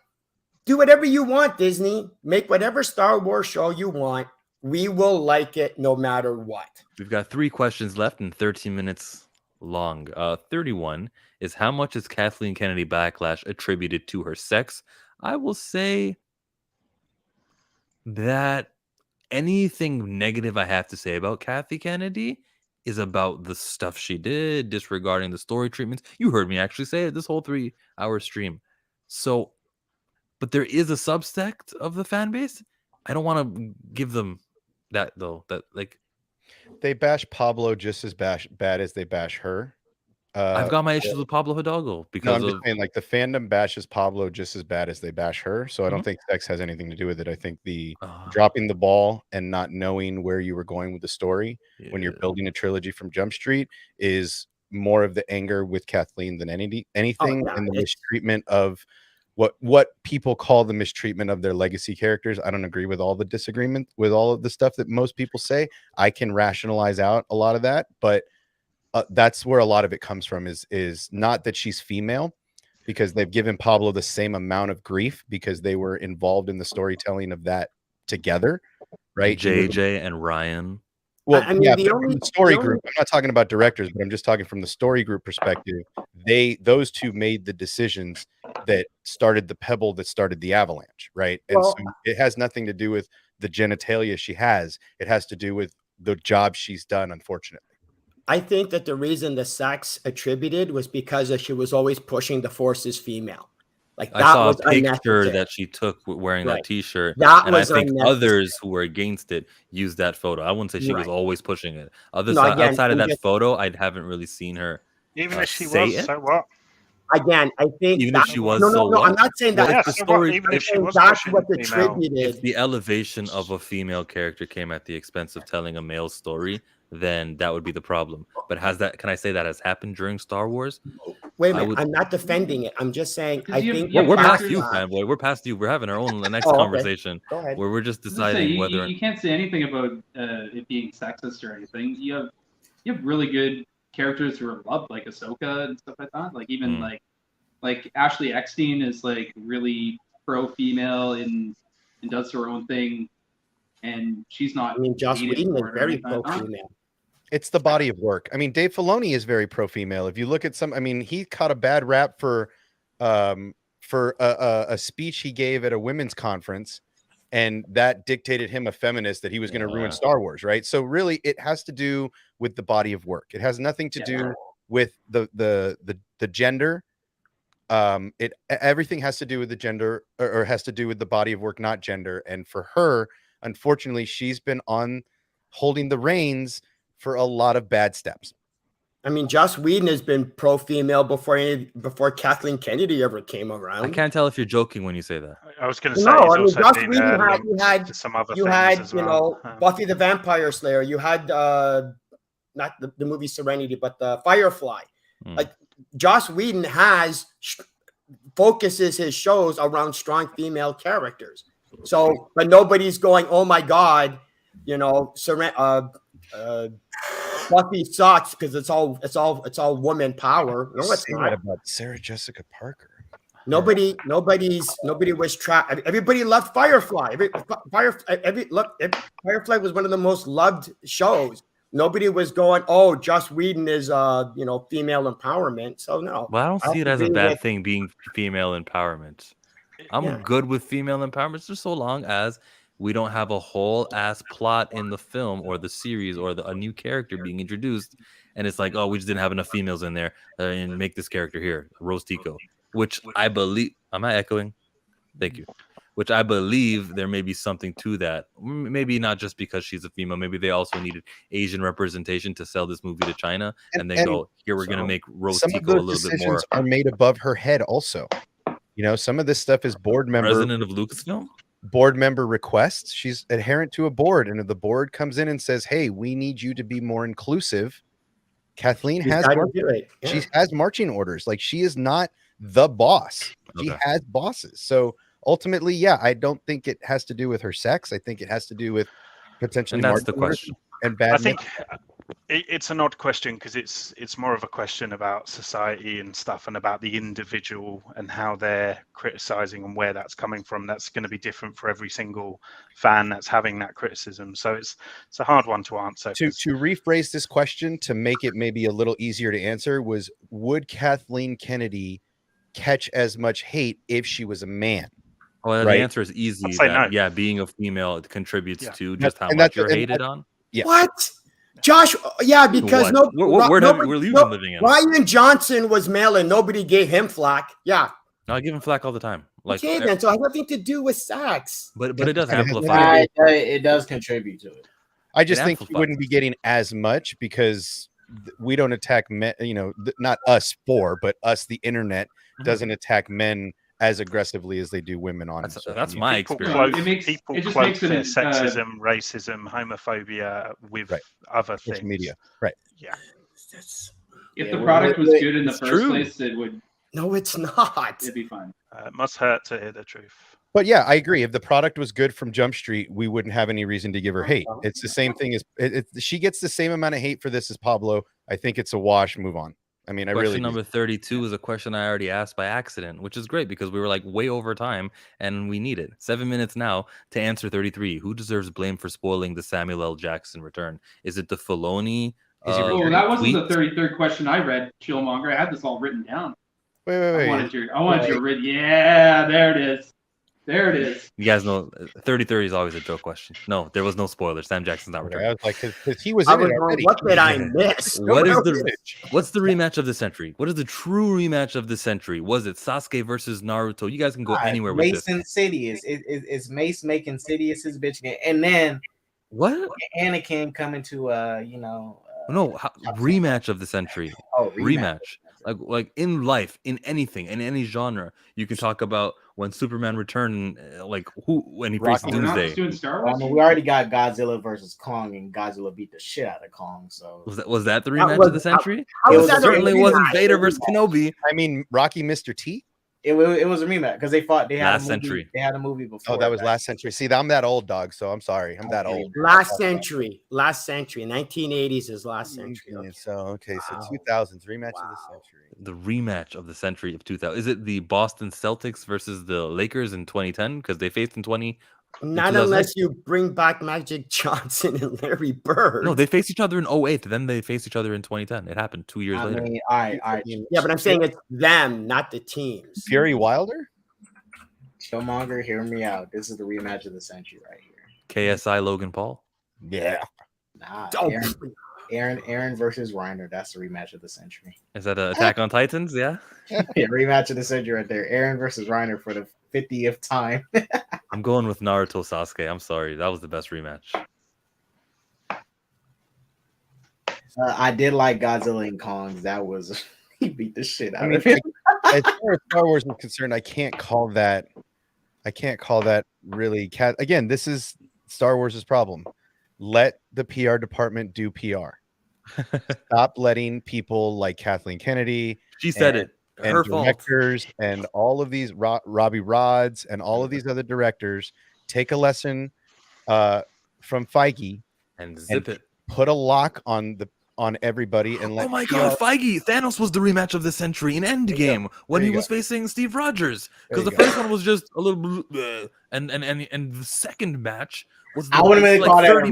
Do whatever you want, Disney. Make whatever Star Wars show you want. We will like it no matter what. We've got 3 questions left and 13 minutes long. 31 is, how much is Kathleen Kennedy backlash attributed to her sex? I will say that anything negative I have to say about Kathy Kennedy is about the stuff she did, disregarding the story treatments. You heard me actually say it this whole 3-hour stream. So, but there is a subsect of the fan base. I don't want to give them that though. That like They bash Pablo just as bad as they bash her. I've got my issues with Pablo Hidalgo because I'm just saying, like, the fandom bashes Pablo just as bad as they bash her. So I don't think sex has anything to do with it. I think the dropping the ball and not knowing where you were going with the story when you're building a trilogy from Jump Street is more of the anger with Kathleen than anything, and the mistreatment of what people call the mistreatment of their legacy characters. I don't agree with all the disagreement with all of the stuff that most people say. I can rationalize out a lot of that, but that's where a lot of it comes from is not that she's female, because they've given Pablo the same amount of grief because they were involved in the storytelling of that together, right? JJ and Ryan. Well, I mean, yeah, the but only- from the story the only- group. I'm not talking about directors, but I'm just talking from the story group perspective. Those two made the decisions that started the pebble that started the avalanche, right? And Well- so it has nothing to do with the genitalia she has. It has to do with the job she's done, unfortunately. I think that the reason the sex attributed was because she was always pushing the Force is female. Like that I saw was a picture unnecessary. that she took wearing Right. that T-shirt, That and I was think unnecessary. others who were against it used that photo. I wouldn't say she was Right. always pushing it. No, again, Outside of I'm that just- photo, I haven't really seen her. Even if she say was, it. so what? Again, I think Even if that- she was, no, so no, what? I'm not saying that. Yeah, the so story- what? Even I'm if she saying was that's pushing what's female. attributed. If the elevation of a female character came at the expense of telling a male story, then that would be the problem. But can I say that has happened during Star Wars? Wait a I minute, would- I'm not defending it. I'm just saying. Because I you- think you We're have past characters- you, fanboy. We're past you. We're having our own next Oh, okay. conversation Go ahead. where we're just I was gonna say, deciding whether. you can't say anything about it being sexist or anything. You have really good characters who are loved, like Ahsoka and stuff like that. Like even like Ashley Eckstein is like really pro female and does her own thing, and she's not. I mean, Joss hated Whedon is for it or very anything like pro that. female. It's the body of work. I mean, Dave Filoni is very pro-female. If you look at some, I mean, he caught a bad rap for a speech he gave at a women's conference, and that dictated him a feminist that he was going to ruin Star Wars, right? So really, it has to do with the body of work. It has nothing to do with the gender. Everything has to do with the gender, or has to do with the body of work, not gender. And for her, unfortunately, she's been holding the reins for a lot of bad steps. I mean, Joss Whedon has been pro-female before Kathleen Kennedy ever came around. I can't tell if you're joking when you say that. I was going to say, No, he's I mean, also Joss been Whedon linked had to some other you things had as you well. know Buffy the Vampire Slayer. You had not the movie Serenity, but the Firefly. Like Joss Whedon focuses his shows around strong female characters. So, but nobody's going, oh my god, you know, Buffy sucks because it's all woman power. No, it's Say not. that about Sarah Jessica Parker. Nobody was trapped. Everybody loved Firefly. Firefly was one of the most loved shows. Nobody was going, oh, Joss Whedon is female empowerment. So no. Well, I don't see it as a agree bad with- thing being female empowerment. I'm good with female empowerment just so long as we don't have a whole ass plot in the film or the series or a new character being introduced, and it's like, oh, we just didn't have enough females in there and make this character here, Rose Tico, which I believe. Am I echoing? Thank you. Which I believe there may be something to that. Maybe not just because she's a female. Maybe they also needed Asian representation to sell this movie to China, and they go, here we're gonna make Rose Some of Tico a those little bit decisions more are made above her head. Also, you know, some of this stuff is board member president of Lucasfilm. Board member requests. She's adherent to a board, and if the board comes in and says, "Hey, we need you to be more inclusive," Kathleen She's has gotta do it. Yeah. she has marching orders. Like, she is not the boss. She Okay. has bosses. So ultimately, yeah, I don't think it has to do with her sex. I think it has to do with potentially And that's the marching orders question. and bad. I think it's an odd question because it's more of a question about society and stuff, and about the individual and how they're criticizing and where that's coming from. That's going to be different for every single fan that's having that criticism. So it's a hard one to answer. to rephrase this question to make it maybe a little easier to answer was, would Kathleen Kennedy catch as much hate if she was a man? Well, Right. the answer is easy. I'd say That, no. Yeah, being a female contributes Yeah. to just how And much that's- you're and hated that- on. Yeah. What? Josh, yeah, because What? What world have you been living in? Ryan Johnson was male and nobody gave him flack. Yeah. No, I give him flack all the time. Like, Okay, then. So it has nothing to do with sex. but it does And it has amplify. nothing to It does contribute to it. I just It think he amplifies wouldn't be getting as much because we don't attack men, you know, not us but us, the internet, doesn't attack men as aggressively as they do women on social That's media. my People experience. cloak, It just makes it sexism, racism, homophobia with Right. other social things. media. Right. Yeah. If the product was good in the It's first true. place, it would No, it's not. It'd be fun. It must hurt to hear the truth. But yeah, I agree. If the product was good from Jump Street, we wouldn't have any reason to give her hate. It's the same thing as she gets the same amount of hate for this as Pablo. I think it's a wash. Move on. I mean, I really Question number 32 is a question I already asked by accident, which is great because we were like way over time and we need it. 7 minutes now to answer 33. Who deserves blame for spoiling the Samuel L. Jackson return? Is it the Filoni? Oh, that wasn't tweet? the 33rd question I read, Chillmonger. I had this all written down. Wait. I wanted your written. Yeah, there it is. There it is. You guys know 30-30 is always a joke question. No, there was no spoiler. Sam Jackson's not returning. I was like, because he was in it already. What did I miss? What's the rematch of the century? What is the true rematch of the century? Was it Sasuke versus Naruto? You guys can go anywhere with this. Mace and Sidious. It's Mace making Sidious his bitch again, and then what? Anakin coming to rematch of the century. Oh, rematch. Like in life, in anything, in any genre, you can talk about when Superman returned, when he faced Doomsday. We already got Godzilla versus Kong, and Godzilla beat the shit out of Kong. So was that the rematch of the century? It certainly wasn't Vader versus Kenobi. I mean, Rocky Mr. T. It was a rematch because they fought. They had last century. They had a movie before. Oh, that was last century. See, I'm that old, dog. So I'm sorry. I'm that old. Last century. 1980s is last century. Okay. So 2000s rematch of the century. The rematch of the century of 2000. Is it the Boston Celtics versus the Lakers in 2010 because they faced in 20? Not unless you bring back Magic Johnson and Larry Bird. No, they faced each other in 2008. Then they faced each other in 2010. It happened 2 years later. All right. Yeah, but I'm saying it's them, not the teams. Fury Wilder? Killmonger, hear me out. This is the rematch of the century right here. KSI Logan Paul? Yeah. Nah, Aaron versus Reiner. That's the rematch of the century. Is that an Attack on Titans? Yeah? Yeah, rematch of the century right there. Aaron versus Reiner for the 50th time. I'm going with Naruto Sasuke. I'm sorry. That was the best rematch. I did like Godzilla and Kong. That was he beat the shit out of him. As far as Star Wars is concerned, I can't call that really again, this is Star Wars' problem. Let the PR department do PR. Stop letting people like Kathleen Kennedy. She said it. And Her directors fault. and all of these Robbie Rods and all of these other directors take a lesson from Feige and zip it. Put a lock on everybody and let. Oh my God, Feige! Thanos was the rematch of the century in Endgame when he was facing Steve Rogers because the first one was just a little, and the second match was the 30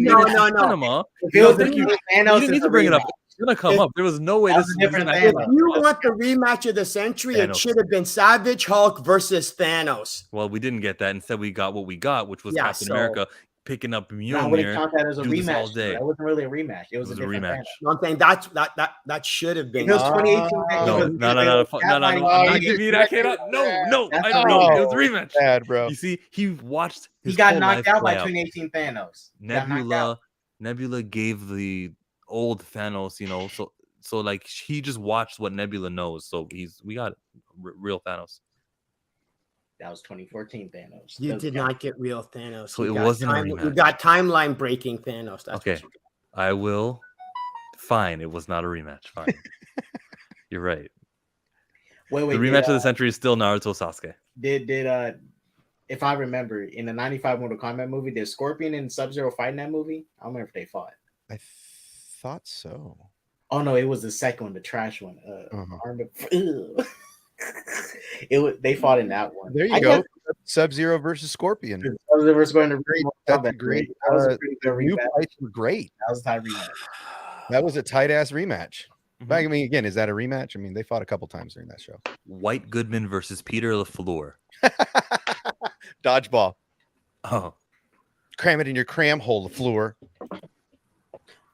minutes of cinema. You didn't need to bring it up. Gonna come up. There was no way this is different. If you want the rematch of the century, Thanos. It should have been Savage Hulk versus Thanos. Well, we didn't get that. Instead, we got what we got, which was Captain America picking up Mjolnir. I wouldn't count that as a rematch. That wasn't really a rematch. It was a rematch. No, I'm saying that should have been. It was 2018. No. I'm not giving you that. No, I don't know. It was a rematch. Bad, bro. You see, he watched. He got knocked out by 2018 Thanos. Nebula gave the old Thanos, so like he just watched what Nebula knows. So we got real Thanos. That was 2014 Thanos. You did not get real Thanos. So it wasn't a rematch. You got timeline breaking Thanos. That's okay. I will. Fine. It was not a rematch. Fine. You're right. Wait. The rematch of the century is still Naruto Sasuke. Did if I remember in the 95 Mortal Kombat movie, did Scorpion and Sub-Zero fight in that movie? I don't remember if they fought. I thought so. Oh no, it was the second one, the trash one. They fought in that one. There you go. Sub-Zero versus Scorpion. Sub-Zero versus That's great. New fights were great. That was a tight rematch. That was a tight ass rematch. But I mean, again, is that a rematch? I mean, they fought a couple times during that show. White Goodman versus Peter LaFleur. Dodgeball. Oh, cram it in your cram hole, LaFleur.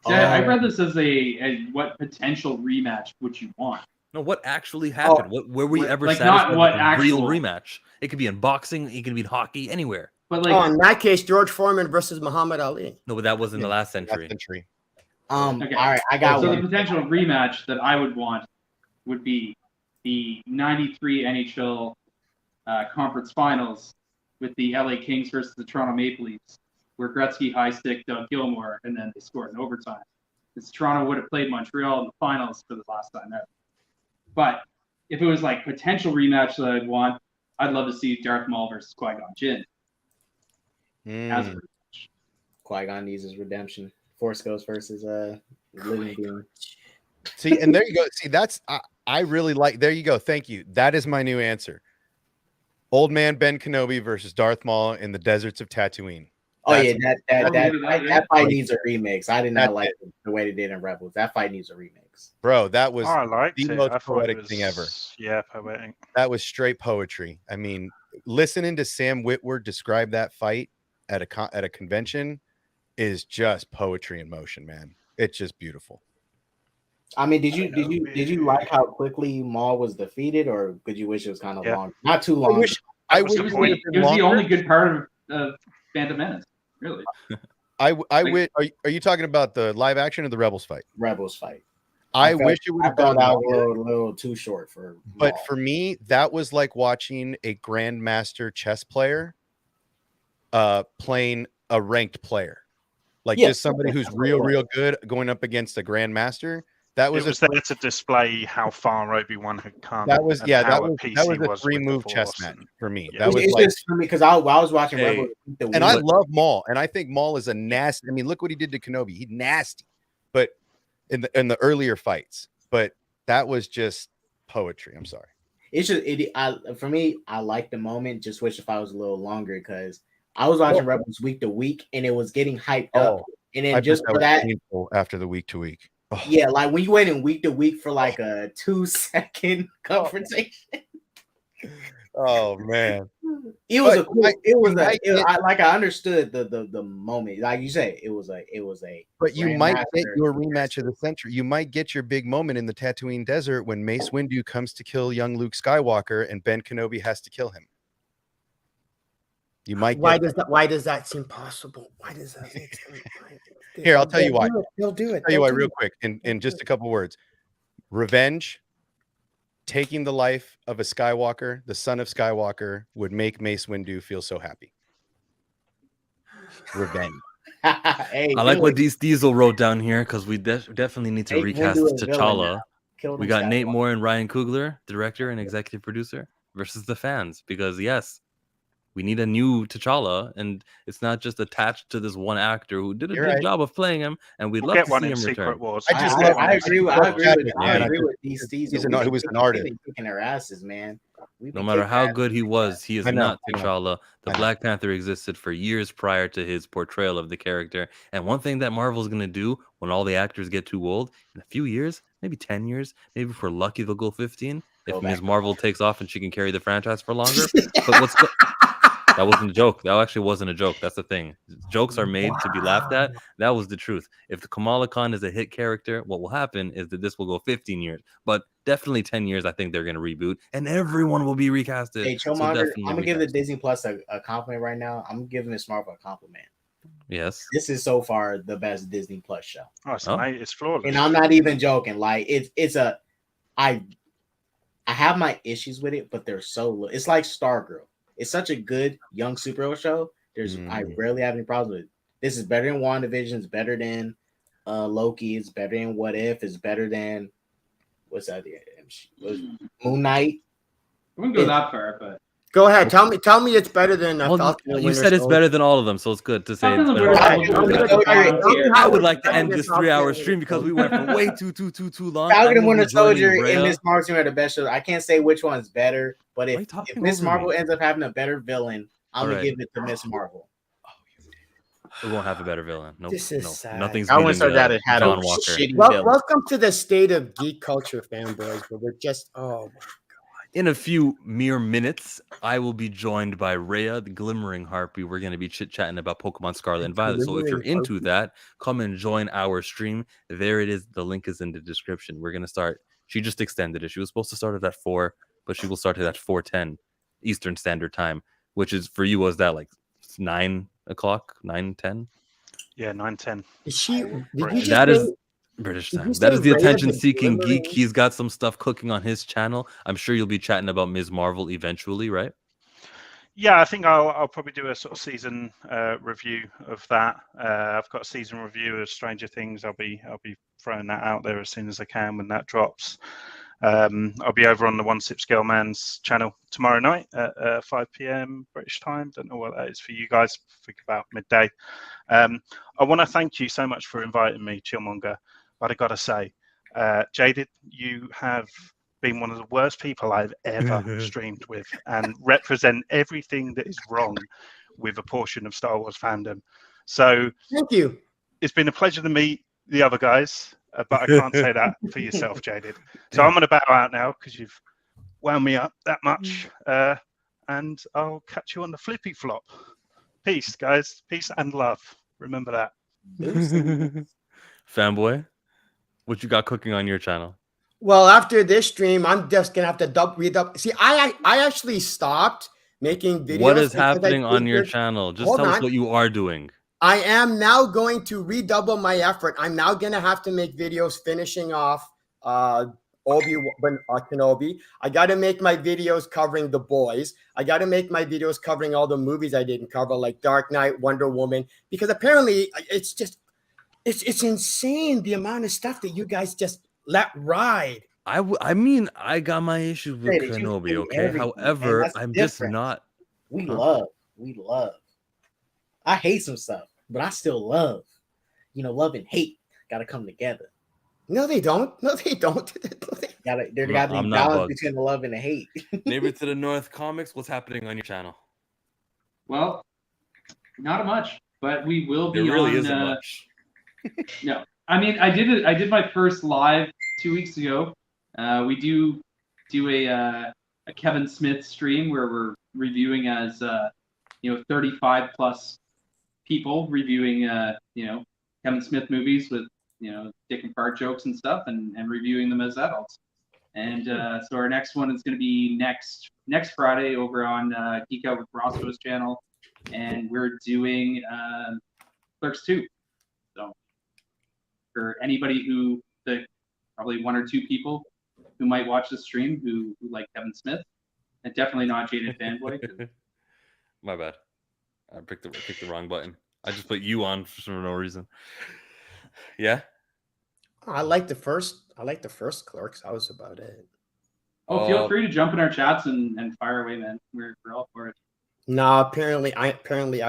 Yeah, I read this as a what potential rematch would you want? No, what actually happened? Were we ever satisfied with a real rematch? It could be in boxing, it could be in hockey, anywhere. But in that case, George Foreman versus Muhammad Ali. No, but that was in the last century. Okay. All right, I got one. So the potential rematch that I would want would be the 93 NHL conference finals with the LA Kings versus the Toronto Maple Leafs, where Gretzky high-stick Doug Gilmour, and then they scored in overtime. Because Toronto would have played Montreal in the finals for the last time ever. But if it was like potential rematch that I'd want, I'd love to see Darth Maul versus Qui-Gon Jinn. As a rematch. Qui-Gon needs his redemption. Force Ghost versus Living Being. See, and there you go. See, that's I really like. There you go. Thank you. That is my new answer. Old man Ben Kenobi versus Darth Maul in the deserts of Tatooine. Oh yeah, that fight needs a remix. I did not like the way they did in Rebels. That fight needs a remix. Bro, that was I liked the it. most I thought poetic it was, thing ever. Yeah, poetic. That was straight poetry. I mean, listening to Sam Witwer describe that fight at a convention is just poetry in motion, man. It's just beautiful. I mean, did you like how quickly Maul was defeated, or could you wish it was kind of long? Not too long. It was the only good part of Phantom Menace, really. Are you talking about the live action or the Rebels fight? Rebels fight. I wish it would have gone out a little too short for. But Maul. for me, that was like watching a grandmaster chess player playing a ranked player. Like just somebody who's real good going up against a grandmaster. That was there to display how far Obi-Wan had come. That was a 3-move chess match for me. Yeah. That was like, just for me because I was watching Rebels, and I love Maul, and I think Maul is a nasty. I mean, look what he did to Kenobi. He's nasty, but in the earlier fights, but that was just poetry. I'm sorry. It's just for me. I like the moment. Just wish if I was a little longer because I was watching Rebels week to week, and it was getting hyped up, and then just for that after the week to week. Oh. Yeah, like when you wait in week to week for like a 2-second confrontation. Oh man, it was I understood the moment, like you say, it was a. But you might get your rematch of the century. You might get your big moment in the Tatooine desert when Mace Windu comes to kill young Luke Skywalker and Ben Kenobi has to kill him. You might. Why does that seem possible? Why does that make sense? Here, I'll tell you why. They'll do it. I'll tell you why real quick in just a couple words. Revenge, taking the life of a Skywalker, the son of Skywalker, would make Mace Windu feel so happy. Revenge. Hey, I like what Diesel wrote down here because we definitely need to recast T'Challa. We got Nate Moore and Ryan Coogler, director and executive producer, versus the fans because yes, we need a new T'Challa, and it's not just attached to this one actor who did a good job of playing him, and we'd love to see him return. I agree with these Diesel. He was an artist. Kicking their asses, man. No matter how good he was, he is not T'Challa. The Black Panther existed for years prior to his portrayal of the character. And one thing that Marvel's going to do when all the actors get too old, in a few years, maybe 10 years, maybe if we're lucky, they'll go 15. If Ms. Marvel takes off and she can carry the franchise for longer. But that wasn't a joke. That actually wasn't a joke. That's the thing. Jokes are made to be laughed at. That was the truth. If the Kamala Khan is a hit character, what will happen is that this will go 15 years. But definitely 10 years, I think they're going to reboot. And everyone will be recasted. Hey, Chomonger, I'm going to give the Disney Plus a compliment right now. I'm giving Ms. Marvel a compliment. Yes. This is so far the best Disney Plus show. It's flawless. And I'm not even joking. Like, I have my issues with it, but they're so low. It's like Stargirl. It's such a good young superhero show. I rarely have any problems with it. This is better than WandaVision. It's better than Loki. It's better than What If. It's better than what's that? Moon Knight. I wouldn't go that far, but go ahead. Tell me it's better than Falcon. You said it's better than all of them, so it's good to say it's better. I would like to end this 3-hour stream because we went for way too long. Falcon and Winter Soldier and Miss Marvel are the best shows. I can't say which one's better, but if Miss Marvel ends up having a better villain, I'm gonna give it to Miss Marvel. We won't have a better villain. This is sad. Nothing's I wouldn't say that it had John a Walker. Welcome to the state of geek culture, fanboys. But we're just In a few mere minutes, I will be joined by Rhea, the Glimmering Harpy. We're going to be chit-chatting about Pokemon Scarlet and Violet. So if you're into that, come and join our stream. There it is. The link is in the description. We're going to start. She just extended it. She was supposed to start it at 4, but she will start it at 4:10 Eastern Standard Time, which is for you, was that like 9 o'clock, 9:10? Yeah, 9:10. That is British time. That is the attention-seeking geek. He's got some stuff cooking on his channel. I'm sure you'll be chatting about Ms. Marvel eventually, right? Yeah, I think I'll probably do a sort of season review of that. I've got a season review of Stranger Things. I'll be throwing that out there as soon as I can when that drops. I'll be over on the One Sip Scale Man's channel tomorrow night at 5 p.m. British time. Don't know what that is for you guys. Think about midday. I want to thank you so much for inviting me, Chillmonger. But I got to say, Jaded, you have been one of the worst people I've ever streamed with, and represent everything that is wrong with a portion of Star Wars fandom. So thank you. It's been a pleasure to meet the other guys, but I can't say that for yourself, Jaded. So I'm going to bow out now because you've wound me up that much, and I'll catch you on the flippy flop. Peace, guys. Peace and love. Remember that. Fanboy, what you got cooking on your channel? Well, after this stream, I'm just gonna have to read up. See, I actually stopped making videos. What is happening on your channel? Just Hold tell us on. what you are doing. I am now going to redouble my effort. I'm now going to have to make videos finishing off Obi-Wan Kenobi. I got to make my videos covering The Boys. I got to make my videos covering all the movies I didn't cover, like Dark Knight, Wonder Woman, because apparently it's insane the amount of stuff that you guys just let ride. I mean, I got my issues with Kenobi, okay? However, I'm just not. We love. I hate some stuff, but I still love. Love and hate got to come together. No, they don't. No, they don't. There got to be balance between the love and the hate. Neighbor to the North Comics, what's happening on your channel? Well, not much, but we will be there really on. Isn't much. No, I mean, I did my first live 2 weeks ago. We do a Kevin Smith stream where we're reviewing as 35 plus people reviewing Kevin Smith movies with dick and fart jokes and stuff, and reviewing them as adults. And so our next one is going to be next Friday over on Geek Out with Roscoe's channel, and we're doing Clerks 2. So for anybody probably one or two people who might watch the stream who like Kevin Smith, and definitely not Jaded Fanboy. My bad. I picked the wrong button. I just put you on for no reason. Yeah. I like the first Clerks. That was about it. Feel free to jump in our chats and fire away, man. We're all for it. No, apparently I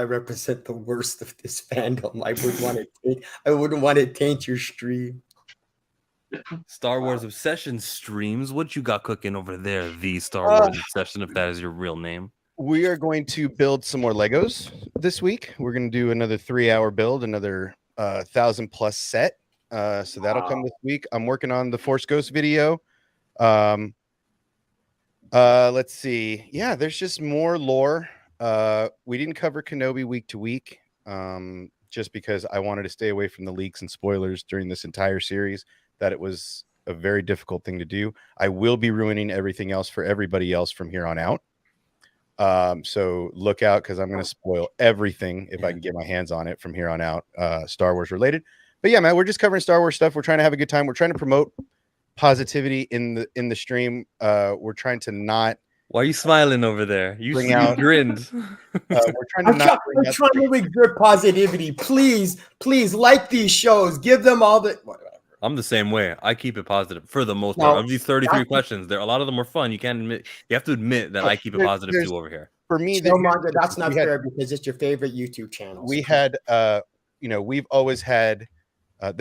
represent the worst of this fandom. I wouldn't want to taint your stream. Star Wars Obsession streams. What you got cooking over there? The Star Wars Obsession, if that is your real name. We are going to build some more Legos this week. We're going to do another 3-hour build, another 1,000+ set. So that'll come this week. I'm working on the Force Ghost video. Let's see. Yeah, there's just more lore. We didn't cover Kenobi week to week, just because I wanted to stay away from the leaks and spoilers during this entire series. That it was a very difficult thing to do. I will be ruining everything else for everybody else from here on out. So look out, because I'm going to spoil everything if I can get my hands on it from here on out, Star Wars related. But yeah, man, we're just covering Star Wars stuff. We're trying to have a good time. We're trying to promote positivity in the stream. We're trying to not. Why are you smiling over there? You grinned. We're trying to exert positivity. Please like these shows. Give them all the. I'm the same way. I keep it positive for the most part. Of these 33 questions, a lot of them are fun. You can't admit. You have to admit that I keep it positive too over here. For me, that's not fair because it's your favorite YouTube channel. We had, we've always had,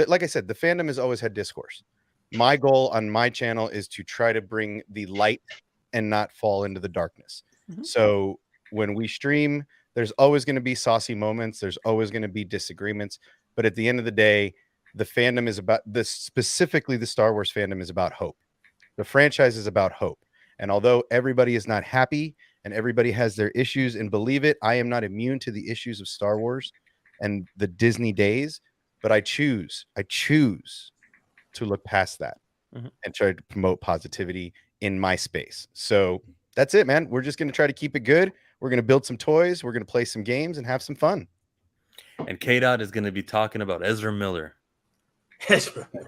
like I said, the fandom has always had discourse. My goal on my channel is to try to bring the light and not fall into the darkness. Mm-hmm. So when we stream, there's always going to be saucy moments. There's always going to be disagreements. But at the end of the day, the fandom is about this, specifically the Star Wars fandom is about hope. The franchise is about hope. And although everybody is not happy and everybody has their issues, and believe it, I am not immune to the issues of Star Wars and the Disney days, but I choose to look past that and try to promote positivity in my space. So that's it, man. We're just going to try to keep it good. We're going to build some toys. We're going to play some games and have some fun. And K-Dot is going to be talking about Ezra Miller.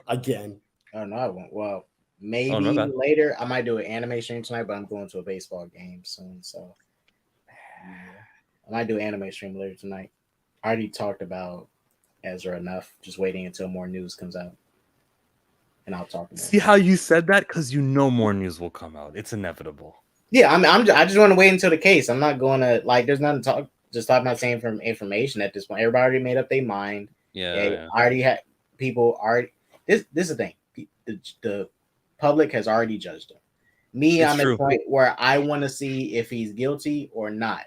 Again. Oh, no, I won't. Well, maybe later. I might do an anime stream tonight, but I'm going to a baseball game soon. So I might do an anime stream later tonight. I already talked about Ezra enough. Just waiting until more news comes out. and I'll talk more. See how you said that? Because you know more news will come out. It's inevitable. Yeah, I just want to wait until the case. I'm not going to like. There's nothing to talk. Just talk about saying from information at this point. Everybody already made up their mind. Yeah. I already had people already. This is the thing. The public has already judged him. Me, It's I'm true. at the point where I want to see if he's guilty or not.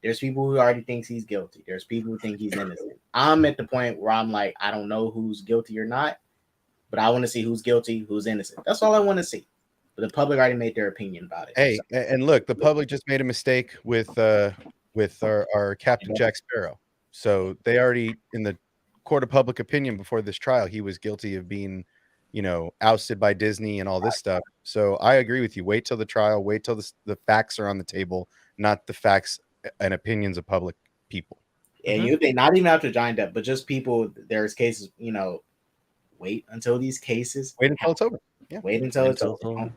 There's people who already thinks he's guilty. There's people who think he's innocent. I'm at the point where I'm like, I don't know who's guilty or not, but I want to see who's guilty, who's innocent. That's all I want to see. But the public already made their opinion about it. Hey, and look, the public just made a mistake with our Captain Jack Sparrow. So they already, in the court of public opinion before this trial, he was guilty of being, ousted by Disney and all this stuff. So I agree with you. Wait till the trial. Wait till the facts are on the table, not the facts and opinions of public people. And you think not even after Johnny Depp, but just people. There's cases. Wait until these cases. Wait until it's over. Yeah. Wait until it's over.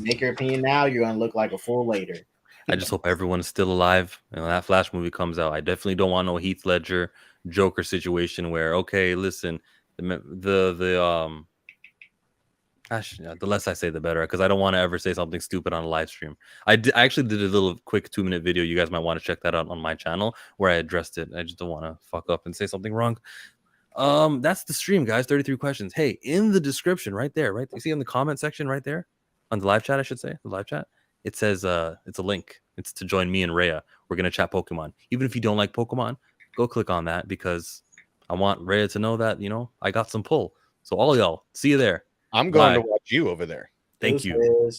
Make your opinion now. You're gonna look like a fool later. I just hope everyone's still alive. When that Flash movie comes out, I definitely don't want no Heath Ledger Joker situation where, okay, listen, the less I say, the better, because I don't want to ever say something stupid on a live stream. I actually did a little quick 2-minute video. You guys might want to check that out on my channel where I addressed it. I just don't want to fuck up and say something wrong. That's the stream, guys. 33 questions. Hey, in the description right there, right? You see in the comment section right there on the live chat, I should say, the live chat. It says it's a link. It's to join me and Rhea. We're gonna chat Pokemon. Even if you don't like Pokemon, go click on that because I want Rhea to know that I got some pull. So all y'all, see you there. I'm going to watch you over there. Thank you.